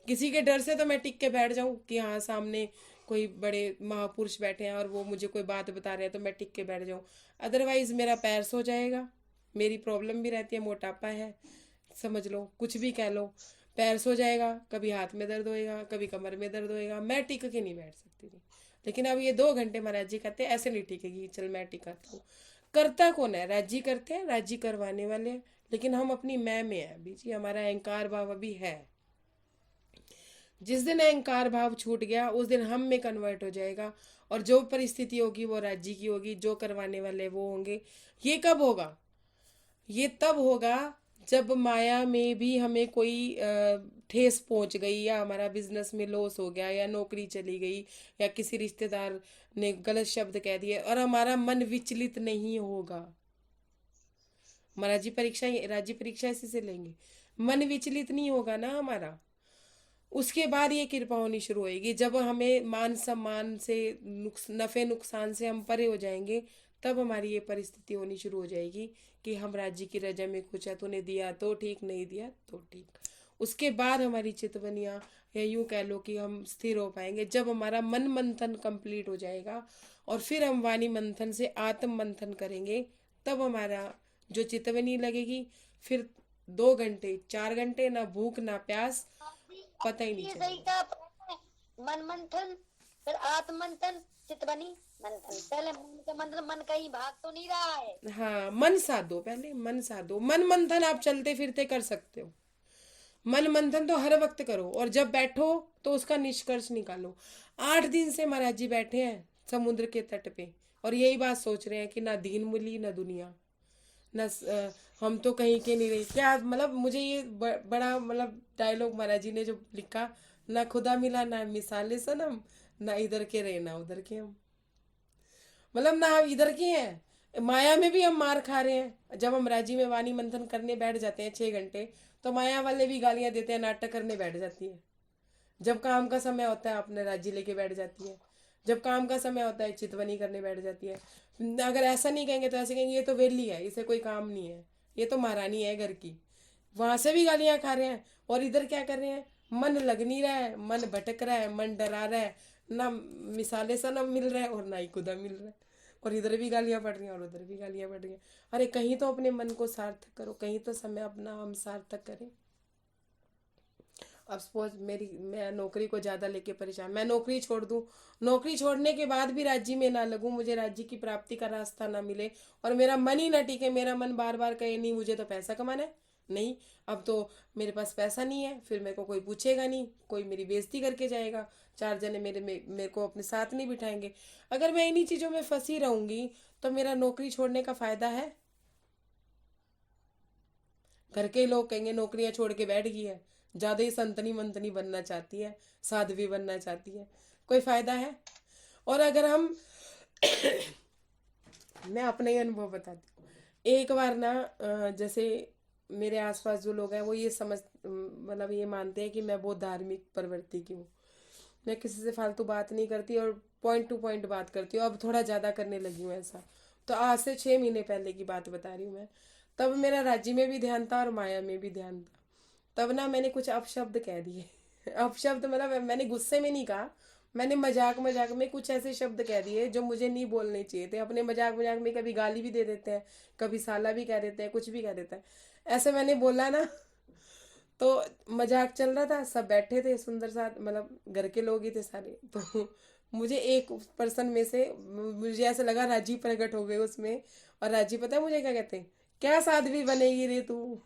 [SPEAKER 1] किसी के डर से तो मैं टिक के बैठ जाऊं कि हाँ सामने कोई बड़े महापुरुष बैठे हैं और वो मुझे कोई बात बता रहे हैं तो मैं टिक के बैठ जाऊं। अदरवाइज मेरा पैर सो जाएगा। मेरी प्रॉब्लम भी रहती है, मोटापा है, समझ लो, कुछ भी कह लो, पैर सो जाएगा, कभी हाथ में दर्द होएगा, कभी कमर में दर्द होएगा, मैं टिक के नहीं बैठ सकती थी। लेकिन अब ये 2 घंटे महाराज जी कहते हैं ऐसे नहीं टिकेगी, चल मैं टिकाता हूँ। करता कौन है? राज जी करते हैं, राज जी करवाने वाले हैं। लेकिन हम अपनी मैं में है अभी जी, हमारा अहंकार भाव अभी है। जिस दिन अहंकार भाव छूट गया उस दिन हम में कन्वर्ट हो जाएगा, और जो परिस्थिति होगी वो राज जी की होगी, जो करवाने वाले वो होंगे। ये कब होगा? ये तब होगा जब माया में भी हमें कोई ठेस पहुंच गई, या हमारा बिजनेस में लॉस हो गया, या नौकरी चली गई, या किसी रिश्तेदार ने गलत शब्द कह दिए और हमारा मन विचलित नहीं होगा। महाराज जी परीक्षा, राज्य परीक्षा इसी से लेंगे, मन विचलित नहीं होगा ना हमारा। उसके बाद ये कृपा होनी शुरू होएगी जब हमें मान सम्मान से, नफे नुकसान से हम परे हो जाएंगे, तब हमारी ये परिस्थिति होनी शुरू हो जाएगी कि हम राज्य की रजा में कुछ है, तूने दिया तो ठीक, नहीं दिया तो ठीक। उसके बाद हमारी चितवनियाँ, या यूं कह लो कि हम स्थिर हो पाएंगे जब हमारा मन मंथन कंप्लीट हो जाएगा, और फिर हम वाणी मंथन से आत्म मंथन करेंगे। तब हमारा जो चितवनी लगेगी, फिर 2 घंटे 4 घंटे ना भूख ना प्यास, पता ही नहीं
[SPEAKER 3] ये सही
[SPEAKER 1] चलेगा।
[SPEAKER 3] का मन मंथन, फिर आत्म मंथन, चितवनी मंथन। पहले मन का मंथन, मन कहीं भाग तो नहीं रहा है।
[SPEAKER 1] हाँ, मन साधो, पहले मन साधो। मन मंथन आप चलते फिरते कर सकते हो, मन मंथन तो हर वक्त करो, और जब बैठो तो उसका निष्कर्ष निकालो। 8 दिन से महाराज जी बैठे हैं समुद्र के तट पे, और यही बात सोच रहे हैं कि ना दीन मिली ना दुनिया, ना हम तो कहीं के नहीं रहे। क्या मतलब, मुझे ये बड़ा मतलब डायलॉग महाराज जी ने जो लिखा, ना खुदा मिला ना मिसाले सनम, ना इधर के रहे ना उधर के हम। मतलब ना हम इधर के हैं, माया में भी हम मार खा रहे हैं। जब हम राजी में वाणी मंथन करने बैठ जाते हैं 6 घंटे, तो माया वाले भी गालियां देते हैं, नाटक करने बैठ जाती है। जब काम का समय होता है अपने राजी लेके बैठ जाती है, जब काम का समय होता है चितवनी करने बैठ जाती है। अगर ऐसा नहीं कहेंगे तो ऐसे कहेंगे ये तो वेली है, इसे कोई काम नहीं है, ये तो महारानी है घर की। वहां से भी गालियां खा रहे हैं, और इधर क्या कर रहे हैं, मन लग नहीं रहा है, मन भटक रहा है, मन डरा रहा है, ना मिसाले सा ना मिल रहा है और ना ही खुदा मिल रहा है, और इधर भी गालियां पड़ रही हैं और उधर भी गालियां पड़ रही हैं। अरे कहीं तो अपने मन को सार्थक करो, कहीं तो समय अपना हम सार्थक करें। अब सपोज मैं नौकरी को ज़्यादा लेके परेशान, मैं नौकरी छोड़ दूँ, नौकरी छोड़ने के बाद भी राज्य में ना लगूँ, मुझे राज्य की प्राप्ति का रास्ता ना मिले, और मेरा मन ही ना टिके, मेरा मन बार बार कहे नहीं मुझे तो पैसा कमाना है, नहीं अब तो मेरे पास पैसा नहीं है, फिर मेरे को कोई पूछेगा नहीं, कोई मेरी बेइज्जती करके जाएगा, 4 जने मेरे को अपने साथ नहीं बिठाएंगे। अगर मैं इन्हीं चीज़ों में फंसी रहूंगी तो मेरा नौकरी छोड़ने का फायदा है? घर के लोग कहेंगे नौकरियां छोड़ के बैठ गई है, ज्यादा ही संतनी मंतनी बनना चाहती है, साध्वी बनना चाहती है, कोई फायदा है? और अगर हम मैं अपना ही अनुभव बताती हूँ। एक बार ना जैसे मेरे आसपास जो लोग हैं वो ये मतलब ये मानते हैं कि मैं बहुत धार्मिक प्रवृत्ति की हूँ, मैं किसी से फालतू बात नहीं करती और पॉइंट टू पॉइंट बात करती हूँ। अब थोड़ा ज़्यादा करने लगी हूँ ऐसा। तो आज से 6 महीने पहले की बात बता रही हूँ मैं। तब मेरा राज्य में भी ध्यान था और माया में भी ध्यान था। तब ना मैंने कुछ अपशब्द कह दिए। अपशब्द मतलब मैंने गुस्से में नहीं कहा, मैंने मजाक मजाक में कुछ ऐसे शब्द कह दिए जो मुझे नहीं बोलने चाहिए थे। अपने मजाक मजाक में कभी गाली भी दे देते हैं, कभी साला भी कह देते हैं, कुछ भी कह देता है। ऐसे मैंने बोला ना, तो मजाक चल रहा था, सब बैठे थे सुंदर सा, मतलब घर के लोग ही थे सारे। तो मुझे एक पर्सन में से मुझे ऐसा लगा राजी प्रकट हो गए उसमें। और राजी पता है मुझे क्या कहते हैं, क्या साध्वी बनेगी रे तू,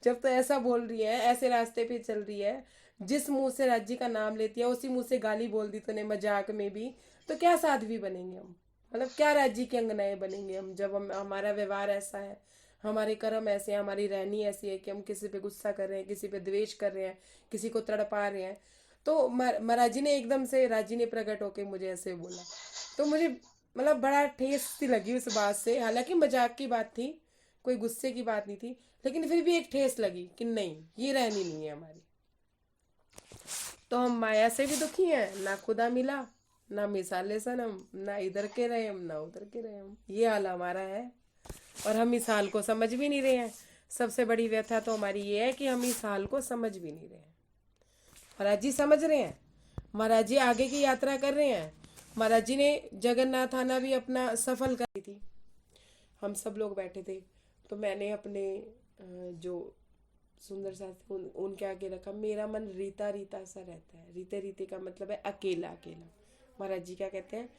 [SPEAKER 1] जब तो ऐसा बोल रही है, ऐसे रास्ते पे चल रही है, जिस मुंह से राज्य का नाम लेती है उसी मुंह से गाली बोल दी तूने मजाक में भी, तो क्या साध्वी बनेंगे हम? मतलब क्या राज्य के अंगनाएं बनेंगे हम, जब हमारा व्यवहार ऐसा है, हमारे कर्म ऐसे हैं, हमारी रहनी ऐसी है कि हम किसी पे गुस्सा कर रहे हैं, किसी पे द्वेष कर रहे हैं, किसी को तड़पा रहे हैं। तो महाराज जी ने एकदम से, राजी ने प्रकट होके मुझे ऐसे बोला, तो मुझे मतलब बड़ा ठेस सी लगी उस बात से। हालांकि मजाक की बात थी, कोई गुस्से की बात नहीं थी, लेकिन फिर भी एक ठेस लगी कि नहीं, ये रहनी नहीं है हमारी। तो हम माया से भी दुखी हैं, ना खुदा मिला, ना मिसाले सनम, ना इधर के रहे हम, ना उधर के रहे हम, ये हाल हमारा है। और हम इस हाल को समझ भी नहीं रहे हैं। सबसे बड़ी व्यथा तो हमारी ये है कि हम इस हाल को समझ भी नहीं रहे हैं। महाराज जी समझ रहे हैं, महाराज जी आगे की यात्रा कर रहे हैं। महाराज जी ने जगन्नाथ आना भी अपना सफल करी थी। हम सब लोग बैठे थे, तो मैंने अपने जो सुंदर साथी उनके आगे रखा। मेरा मन रीता रीता सा रहता है। रीते रीते का मतलब है अकेला अकेला। महाराज जी क्या कहते हैं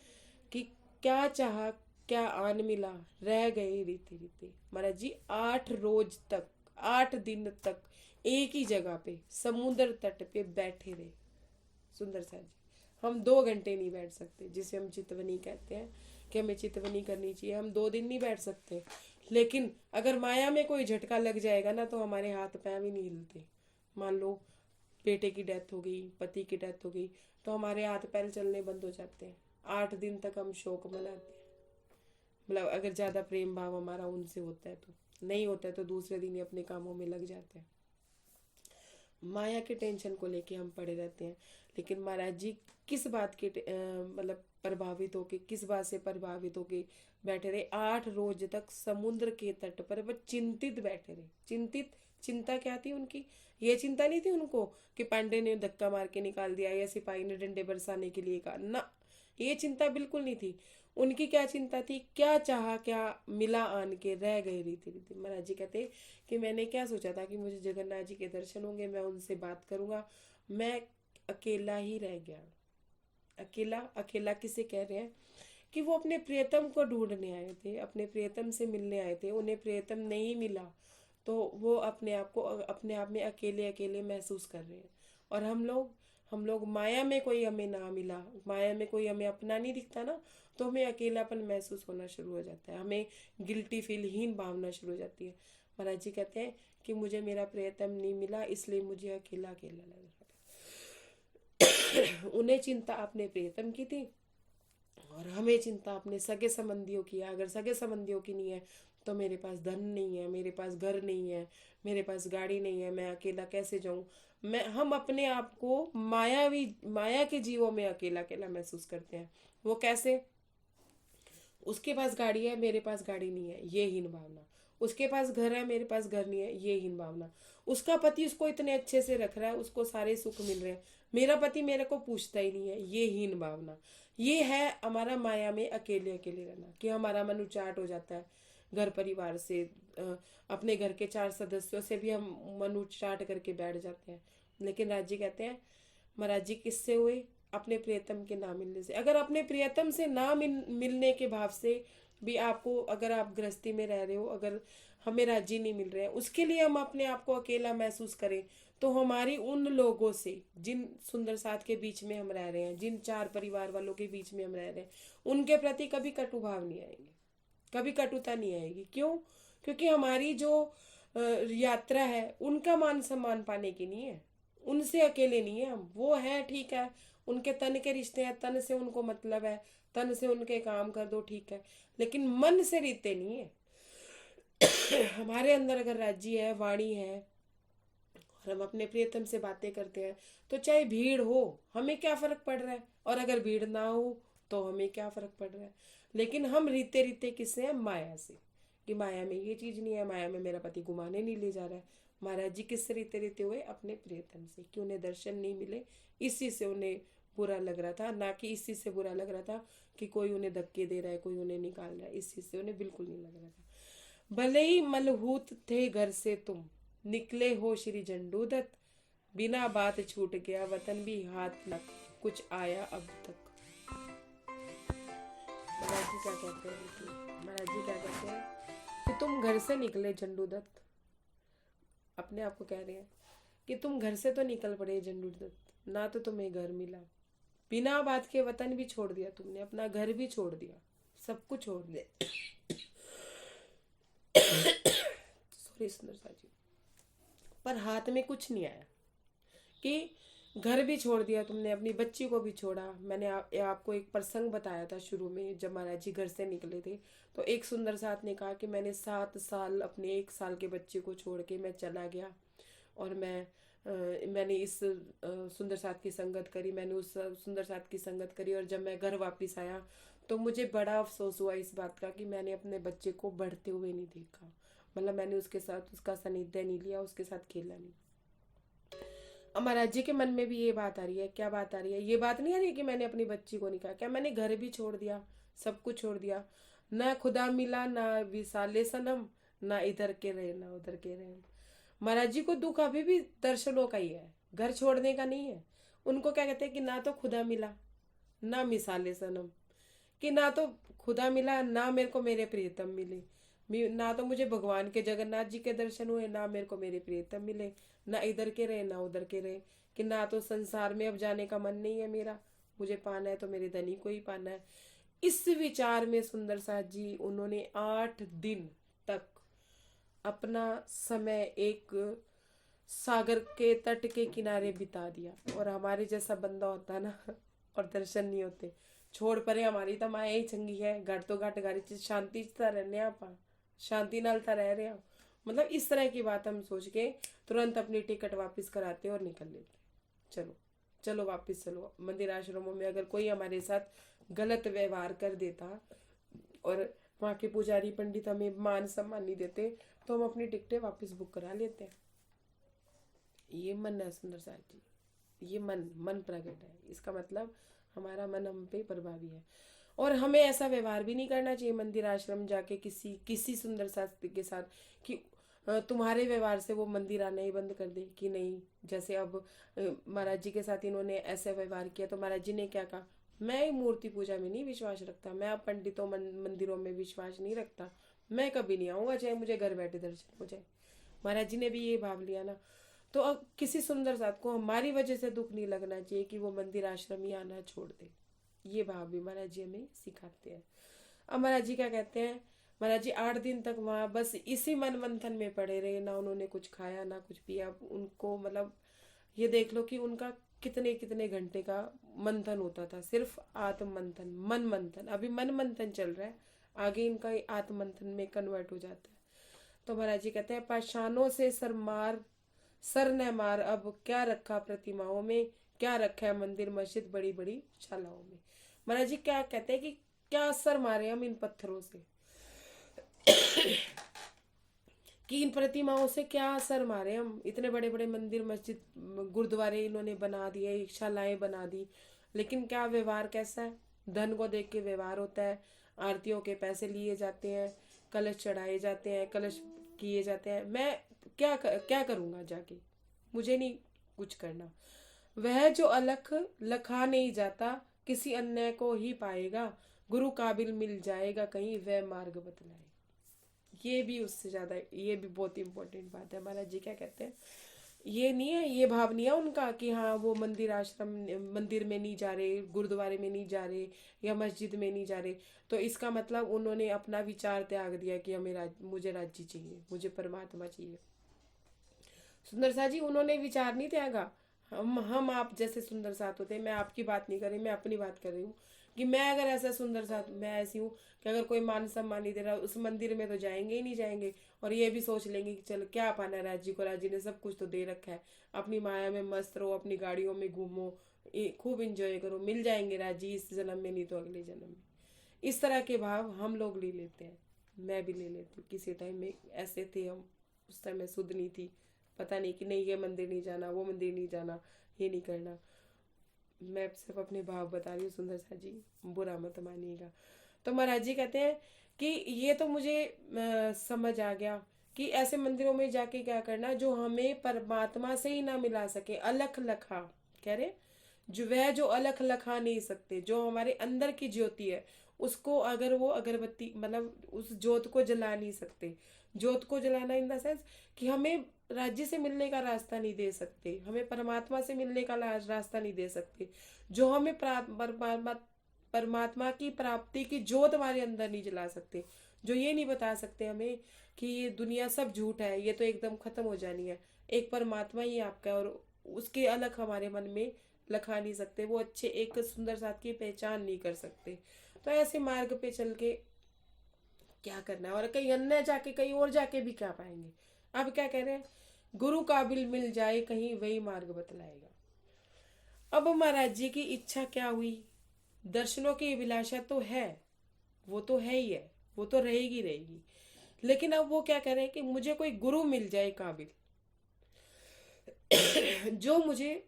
[SPEAKER 1] कि क्या चाहा क्या आन मिला, रह गए रीते रीते। महाराज जी 8 रोज तक, 8 दिन तक एक ही जगह पे समुद्र तट पे बैठे रहे सुंदर साथ जी। हम 2 घंटे नहीं बैठ सकते, जिसे हम चितवनी कहते हैं कि हमें चितवनी करनी चाहिए। हम 2 दिन नहीं बैठ सकते, लेकिन अगर माया में कोई झटका लग जाएगा ना, तो हमारे हाथ पैर भी नहीं हिलते। मान लो बेटे की डेथ हो गई, पति की डेथ हो गई, तो हमारे हाथ पैर चलने बंद हो जाते हैं। 8 दिन तक हम शोक मनाते हैं। मतलब अगर ज़्यादा प्रेम भाव हमारा उनसे होता है, तो नहीं होता है तो दूसरे दिन ही अपने कामों में लग जाते हैं। माया के टेंशन को लेके हम पड़े रहते हैं। लेकिन महाराज जी किस बात के मतलब प्रभावित होके, किस बात से प्रभावित होके बैठे रहे? 8 रोज तक समुद्र के तट पर वो चिंतित बैठे रहे। चिंतित, चिंता क्या थी उनकी? ये चिंता नहीं थी उनको कि पांडे ने धक्का मार के निकाल दिया या सिपाही ने डंडे बरसाने के लिए कहा, ना, ये चिंता बिल्कुल नहीं थी उनकी। क्या चिंता थी? क्या चाहा क्या मिला आन के, रह गए रीति रीति। महाराज जी कहते कि मैंने क्या सोचा था कि मुझे जगन्नाथ जी के दर्शन होंगे, मैं उनसे बात करूंगा, मैं अकेला ही रह गया। अकेला, अकेला किसे कह रहे हैं? कि वो अपने प्रियतम को ढूंढने आए थे, अपने प्रियतम से मिलने आए थे, उन्हें प्रियतम नहीं मिला, तो वो अपने आप को अपने आप में अकेले अकेले महसूस कर रहे हैं। और हम लोग माया में कोई हमें ना मिला, माया में कोई हमें अपना नहीं दिखता ना, तो हमें अकेलापन महसूस होना शुरू हो जाता है, हमें गिल्टी फील, हीन भावना शुरू हो जाती है। महाराज जी कहते हैं कि मुझे मेरा प्रियतम नहीं मिला, इसलिए मुझे अकेला अकेला लग रहा था। उन्हें चिंता अपने प्रियतम की थी और हमें चिंता अपने सगे संबंधियों की है। अगर सगे संबंधियों की नहीं है तो मेरे पास धन नहीं है, मेरे पास घर नहीं है, मेरे पास गाड़ी नहीं है, मैं अकेला कैसे जाऊं? हम अपने आप को माया के जीवों में अकेला अकेला महसूस करते हैं। वो कैसे? उसके पास गाड़ी है, मेरे पास गाड़ी नहीं है, ये हीन भावना। उसके पास घर है, मेरे पास घर नहीं है, ये हीन भावना। उसका पति उसको इतने अच्छे से रख रहा है, उसको सारे सुख मिल रहे हैं, मेरा पति मेरे को पूछता ही नहीं है, ये हीन भावना। ये है हमारा माया में अकेले अकेले रहना, कि हमारा मन उचाट हो जाता है घर परिवार से, अपने घर के 4 सदस्यों से भी हम मन उचाट करके बैठ जाते हैं। लेकिन राज जी कहते हैं, महाराज जी किससे हुए? अपने प्रियतम के ना मिलने से। अगर अपने प्रियतम से ना मिलने के भाव से भी आपको, अगर आप गृहस्थी में रह रहे हो, अगर हमें राजी नहीं मिल रहे हैं, उसके लिए हम अपने आप को अकेला महसूस करें, तो हमारी उन लोगों से, जिन सुंदर साथ के बीच में हम रह रहे हैं, जिन 4 परिवार वालों के बीच में हम रह रहे हैं, उनके प्रति कभी कटुभाव नहीं आएंगे, कभी कटुता नहीं आएगी। क्यों? क्योंकि हमारी जो यात्रा है उनका मान सम्मान पाने की नहीं है, उनसे अकेले नहीं है हम। वो है, ठीक है, उनके तन के रिश्ते हैं, तन से उनको मतलब है, तन से उनके काम कर दो, ठीक है, लेकिन मन से रीते नहीं है। हमारे अंदर अगर राज्य है, वाणी है, और हम अपने प्रियतम से बातें करते हैं, तो चाहे भीड़ हो, हमें क्या फर्क पड़ रहा है? और अगर भीड़ ना हो तो हमें क्या फर्क पड़ रहा है? लेकिन हम रीते रीते किससे हैं? माया से, कि माया में ये चीज नहीं है, माया में मेरा पति घुमाने नहीं ले जा रहा है। महाराज जी किससे रीते रीते हुए? अपने प्रियतम से, कि उन्हें दर्शन नहीं मिले, इसी से उन्हें बुरा लग रहा था, ना कि इस चीज से बुरा लग रहा था कि कोई उन्हें धक्के दे रहा है, कोई उन्हें निकाल रहा है। इस चीज से उन्हें बिल्कुल नहीं लग रहा था। भले ही मलहूत थे घर से तुम, निकले हो श्री झंडूदत्त, बिना बात छूट गया वतन भी हाथ न कुछ आया अब तक। महाराज जी क्या कहते हैं? महाराज जी क्या कहते हैं कि तुम घर से निकले झंडूदत्त, अपने आप को कह रहे हैं कि तुम घर से तो निकल पड़े झंडूदत्त, ना तो तुम्हें घर मिला, बिना बात के वतन भी छोड़ दिया तुमने, अपना घर भी छोड़ दिया, सब कुछ छोड़ दिया। सॉरी सुंदरसा जी, पर हाथ में कुछ नहीं आया कि घर भी छोड़ दिया तुमने, अपनी बच्ची को भी छोड़ा। मैंने आपको एक प्रसंग बताया था शुरू में, जब महाराज जी घर से निकले थे तो एक सुंदर साथ ने कहा कि मैंने 7 साल अपने 1 साल के बच्चे को छोड़ के मैं चला गया और मैंने इस सुंदर साथ की संगत करी, मैंने उस सुंदर साथ की संगत करी, और जब मैं घर वापस आया तो मुझे बड़ा अफसोस हुआ इस बात का कि मैंने अपने बच्चे को बढ़ते हुए नहीं देखा। मतलब मैंने उसके साथ उसका सानिध्य नहीं लिया, उसके साथ खेला नहीं। अब महाराज जी के मन में भी ये बात आ रही है। क्या बात आ रही है? ये बात नहीं आ रही है कि मैंने अपनी बच्ची को नहीं कहा, क्या मैंने घर भी छोड़ दिया, सब कुछ छोड़ दिया, ना खुदा मिला, ना विसाले सनम, ना इधर के रहे ना उधर के रहे। महाराज जी को दुख अभी भी दर्शनों का ही है, घर छोड़ने का नहीं है। उनको क्या कहते हैं कि ना तो खुदा मिला, ना मिसाले सनम, कि ना तो खुदा मिला, ना मेरे को मेरे प्रियतम मिले, ना तो मुझे भगवान के जगन्नाथ जी के दर्शन हुए, ना मेरे को मेरे प्रियतम मिले, ना इधर के रहे ना उधर के रहे, कि ना तो संसार में अब जाने का मन नहीं है मेरा, मुझे पाना है तो मेरे धनी को ही पाना है। इस विचार में सुंदर साथ जी उन्होंने 8 दिन तक अपना समय एक सागर के तट के किनारे बिता दिया। और हमारे जैसा बंदा होता ना और दर्शन नहीं होते, छोड़ परे हमारी तो माया ही चंगी है, घट तो घट गारी चीज शांति रहने आप शांति नाल था रह रहे हो। मतलब इस तरह की बात हम सोच के तुरंत अपनी टिकट वापस कराते और निकल लेते, चलो चलो वापस चलो। मंदिर आश्रमों में अगर कोई हमारे साथ गलत व्यवहार कर देता और वहाँ के पुजारी पंडित हमें मान सम्मान नहीं देते तो हम अपनी टिकटें वापस बुक करा लेते हैं। ये मन है सुंदर साथ जी, ये मन प्रकट है। इसका मतलब हमारा मन हम पे प्रभावी है। और हमें ऐसा व्यवहार भी नहीं करना चाहिए मंदिर आश्रम जाके किसी सुंदर साथ के साथ कि तुम्हारे व्यवहार से वो मंदिर आना ही बंद कर दे कि नहीं। जैसे अब महाराज जी के साथ इन्होंने ऐसा व्यवहार किया तो महाराज जी ने क्या कहा, मैं मूर्ति पूजा में नहीं विश्वास रखता, मैं अब पंडितों मंदिरों में विश्वास नहीं रखता, मैं कभी नहीं आऊँगा, चाहे मुझे घर बैठे दर्शन हो जाए। महाराज जी ने भी ये भाव लिया ना। तो अब किसी सुंदर साथ को हमारी वजह से दुख नहीं लगना चाहिए कि वो मंदिर आश्रम ही आना छोड़ दे। ये भाव भी महाराज जी हमें सिखाते हैं। अब महाराज जी क्या कहते हैं, महाराज जी 8 दिन तक वहाँ बस इसी मन मंथन में पड़े रहे, ना उन्होंने कुछ खाया ना कुछ पिया। उनको मतलब ये देख लो कि उनका कितने कितने घंटे का मंथन होता था, सिर्फ आत्म मंथन, मन मंथन। अभी मन मंथन चल रहा है, आगे इनका आत्म मंथन में कन्वर्ट हो जाता है। तो महाराज जी कहते हैं, पाषाणों से सर न मार, अब क्या रखा प्रतिमाओं में, क्या रखा है मंदिर मस्जिद बड़ी बड़ी शालाओं में। महाराज जी क्या कहते हैं कि क्या असर मारे हम इन पत्थरों से कि इन प्रतिमाओं से क्या असर मारे हम। इतने बड़े बड़े मंदिर मस्जिद गुरुद्वारे इन्होंने बना दिए, शालाएं बना दी, लेकिन क्या व्यवहार कैसा है। धन को देख के व्यवहार होता है, आरतियों के पैसे लिए जाते हैं, कलश चढ़ाए जाते हैं, कलश किए जाते हैं। मैं क्या करूँगा जाके, मुझे नहीं कुछ करना। वह जो अलख लखा नहीं जाता, किसी अन्य को ही पाएगा, गुरु काबिल मिल जाएगा कहीं, वह मार्ग बतलाएगा। ये भी उससे ज्यादा, ये भी बहुत इंपॉर्टेंट बात है। महाराज जी क्या कहते हैं, ये नहीं है, ये भाव नहीं है उनका कि हाँ वो मंदिर आश्रम मंदिर में नहीं जा रहे, गुरुद्वारे में नहीं जा रहे या मस्जिद में नहीं जा रहे, तो इसका मतलब उन्होंने अपना विचार त्याग दिया कि हमें मुझे राज्य चाहिए, मुझे परमात्मा चाहिए। सुंदर साथ जी उन्होंने विचार नहीं त्यागा। हम आप जैसे सुंदर साथ होते हैं, मैं आपकी बात नहीं कर रही, मैं अपनी बात कर रही हूँ कि मैं अगर ऐसा सुंदर साथ, मैं ऐसी हूँ कि अगर कोई मान सम्मान नहीं दे रहा उस मंदिर में तो जाएंगे ही नहीं जाएंगे, और ये भी सोच लेंगे कि चलो क्या पाना है राज्य को, राज्य ने सब कुछ तो दे रखा है, अपनी माया में मस्त रहो, अपनी गाड़ियों में घूमो, खूब इंजॉय करो, मिल जाएंगे राज्य इस जन्म में नहीं तो अगले जन्म में। इस तरह के भाव हम लोग ले लेते हैं, मैं भी ले लेती हूँ। किसी टाइम में ऐसे थे हम, उस टाइम मैं शुद्ध नहीं थी, पता नहीं कि नहीं ये मंदिर नहीं जाना, वो मंदिर नहीं जाना, ये नहीं करना। मैं सिर्फ अपने भाव बता रही हूँ सुंदर सा जी, बुरा मत मानिएगा। तो महाराज जी कहते हैं कि ये तो मुझे समझ आ गया कि ऐसे मंदिरों में जाके क्या करना जो हमें परमात्मा से ही ना मिला सके। अलख लखा कह रहे, जो अलख लखा नहीं सकते, जो हमारे अंदर की ज्योति है उसको अगर वो अगरबत्ती मतलब उस ज्योत को जला नहीं सकते। ज्योत को जलाना इन द सेंस कि हमें राज्य से मिलने का रास्ता नहीं दे सकते, हमें परमात्मा से मिलने का रास्ता नहीं दे सकते, जो हमें परमात्मा की प्राप्ति की ज्योत हमारे अंदर नहीं जला सकते, जो ये नहीं बता सकते हमें कि ये दुनिया सब झूठ है, ये तो एकदम खत्म हो जानी है। एक परमात्मा ही आपका है और उसके अलग हमारे मन में लखा नहीं सकते, वो अच्छे एक सुंदर साथ की पहचान नहीं कर सकते। तो ऐसे मार्ग पे चल के क्या करना है, और कहीं अन्य जाके कहीं और जाके भी क्या पाएंगे। अब क्या कह रहे हैं, गुरु काबिल मिल जाए कहीं वही मार्ग बतलाएगा। अब महाराज जी की इच्छा क्या हुई, दर्शनों की अभिलाषा तो है, वो तो है ही है, वो तो रहेगी रहेगी, लेकिन अब वो क्या कह रहे हैं कि मुझे कोई गुरु मिल जाए काबिल, जो मुझे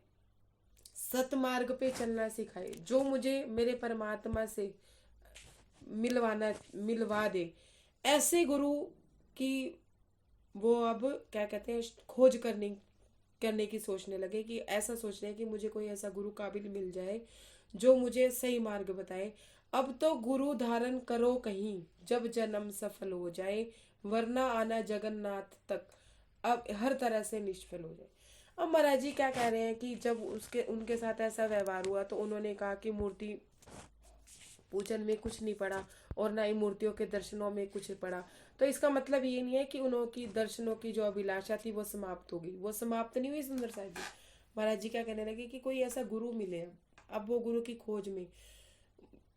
[SPEAKER 1] सतमार्ग पे चलना सिखाए, जो मुझे मेरे परमात्मा से मिलवा दे। ऐसे गुरु की वो अब क्या कहते हैं, खोज करने की सोचने लगे, कि ऐसा सोच रहे हैं कि मुझे कोई ऐसा गुरु काबिल मिल जाए जो मुझे सही मार्ग बताए। अब तो गुरु धारण करो कहीं, जब जन्म सफल हो जाए, वरना आना जगन्नाथ तक अब हर तरह से निष्फल हो जाए। अब महाराज जी क्या कह रहे हैं कि जब उनके साथ ऐसा व्यवहार हुआ तो उन्होंने कहा कि मूर्ति पूजन में कुछ नहीं पड़ा और ना ही मूर्तियों के दर्शनों में कुछ पड़ा। तो इसका मतलब ये नहीं है कि उनकी दर्शनों की जो अभिलाषा थी वो समाप्त हो गई, वो समाप्त नहीं हुई। सुंदर साहिब जी महाराज जी क्या कहने लगे कि कोई ऐसा गुरु मिले। अब वो गुरु की खोज में,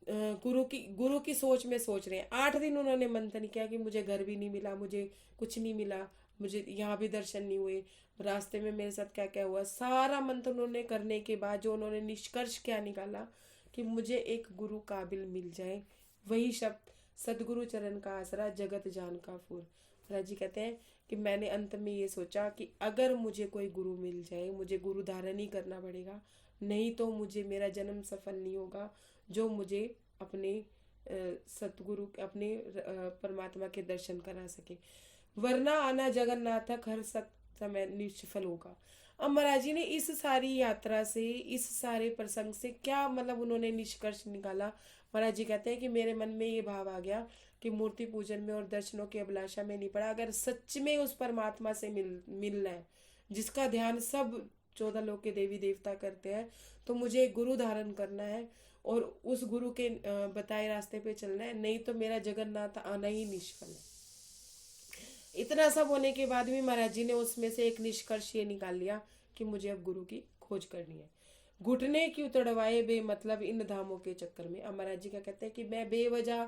[SPEAKER 1] गुरु की सोच में सोच रहे हैं। 8 दिन उन्होंने मंथन किया कि मुझे घर भी नहीं मिला, मुझे कुछ नहीं मिला, मुझे यहाँ भी दर्शन नहीं हुए, रास्ते में मेरे साथ क्या क्या हुआ। सारा मंथन उन्होंने करने के बाद जो उन्होंने निष्कर्ष क्या निकाला कि मुझे एक गुरु काबिल मिल जाए, वही शब्द सदगुरु चरण का आसरा जगत जान का फूल। महाराज जी कहते हैं कि मैंने अंत में ये सोचा कि अगर मुझे कोई गुरु मिल जाए, मुझे गुरु धारण ही करना पड़ेगा, नहीं तो मुझे मेरा जन्म सफल नहीं होगा, जो मुझे अपने सतगुरु अपने परमात्मा के दर्शन करा सके, वरना आना जगन्नाथक हर समय निष्फल होगा। अब महाराज जी ने इस सारी यात्रा से, इस सारे प्रसंग से क्या मतलब उन्होंने निष्कर्ष निकाला। महाराज जी कहते हैं कि मेरे मन में ये भाव आ गया कि मूर्ति पूजन में और दर्शनों की अभिलाषा में नहीं पड़ा। अगर सच में उस परमात्मा से मिलना है जिसका ध्यान सब 14 लोक के देवी देवता करते हैं, तो मुझे एक गुरु धारण करना है और उस गुरु के बताए रास्ते पे चलना है, नहीं तो मेरा जगन्नाथ आना ही निष्फल है। इतना सब होने के बाद भी महाराज जी ने उसमें से एक निष्कर्ष ये निकाल लिया कि मुझे अब गुरु की खोज करनी है। घुटने क्यों तड़वाए बेमतलब इन धामों के चक्कर में। अब महाराज जी क्या कहते हैं कि मैं बेवजह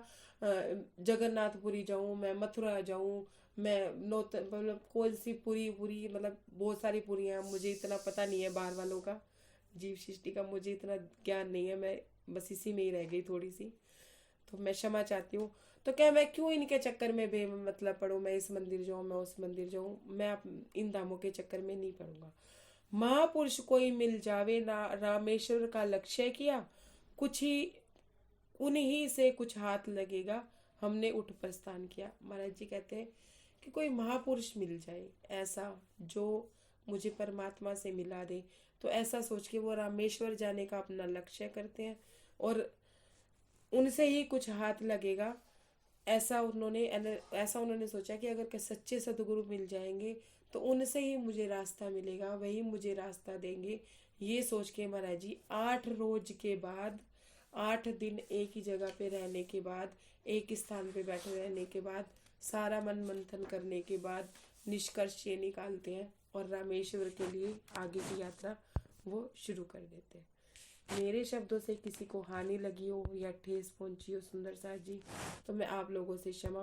[SPEAKER 1] जगन्नाथपुरी जाऊं, मैं मथुरा जाऊं, मैं मतलब कौन सी पूरी मतलब बहुत सारी पुरियां, मुझे इतना पता नहीं है बाहर वालों का, जीव सृष्टि का मुझे इतना ज्ञान नहीं है, मैं बस इसी में ही रह गई थोड़ी सी, तो मैं क्षमा चाहती हूँ। तो क्या मैं क्यों इनके चक्कर में बेमतलब पढ़ूं, मैं इस मंदिर जाऊं, मैं उस मंदिर जाऊं, मैं इन धामों के चक्कर में नहीं पड़ूंगा। महापुरुष कोई मिल जावे ना, रामेश्वर का लक्ष्य किया, कुछ ही उन्हीं से कुछ हाथ लगेगा, हमने उठ प्रस्थान किया। महाराज जी कहते हैं कि कोई महापुरुष मिल जाए ऐसा जो मुझे परमात्मा से मिला दे, तो ऐसा सोच के वो रामेश्वर जाने का अपना लक्ष्य करते हैं और उनसे ही कुछ हाथ लगेगा। ऐसा उन्होंने सोचा कि अगर सच्चे सदगुरु मिल जाएंगे तो उनसे ही मुझे रास्ता मिलेगा, वही मुझे रास्ता देंगे। ये सोच के महाराज जी 8 रोज के बाद, 8 दिन एक ही जगह पे रहने के बाद, एक स्थान पे बैठे रहने के बाद, सारा मन मंथन करने के बाद निष्कर्ष ये निकालते हैं और रामेश्वर के लिए आगे की यात्रा वो शुरू कर देते हैं। मेरे शब्दों से किसी को हानि लगी हो या ठेस पहुंची हो सुंदर साथ जी, तो मैं आप लोगों से क्षमा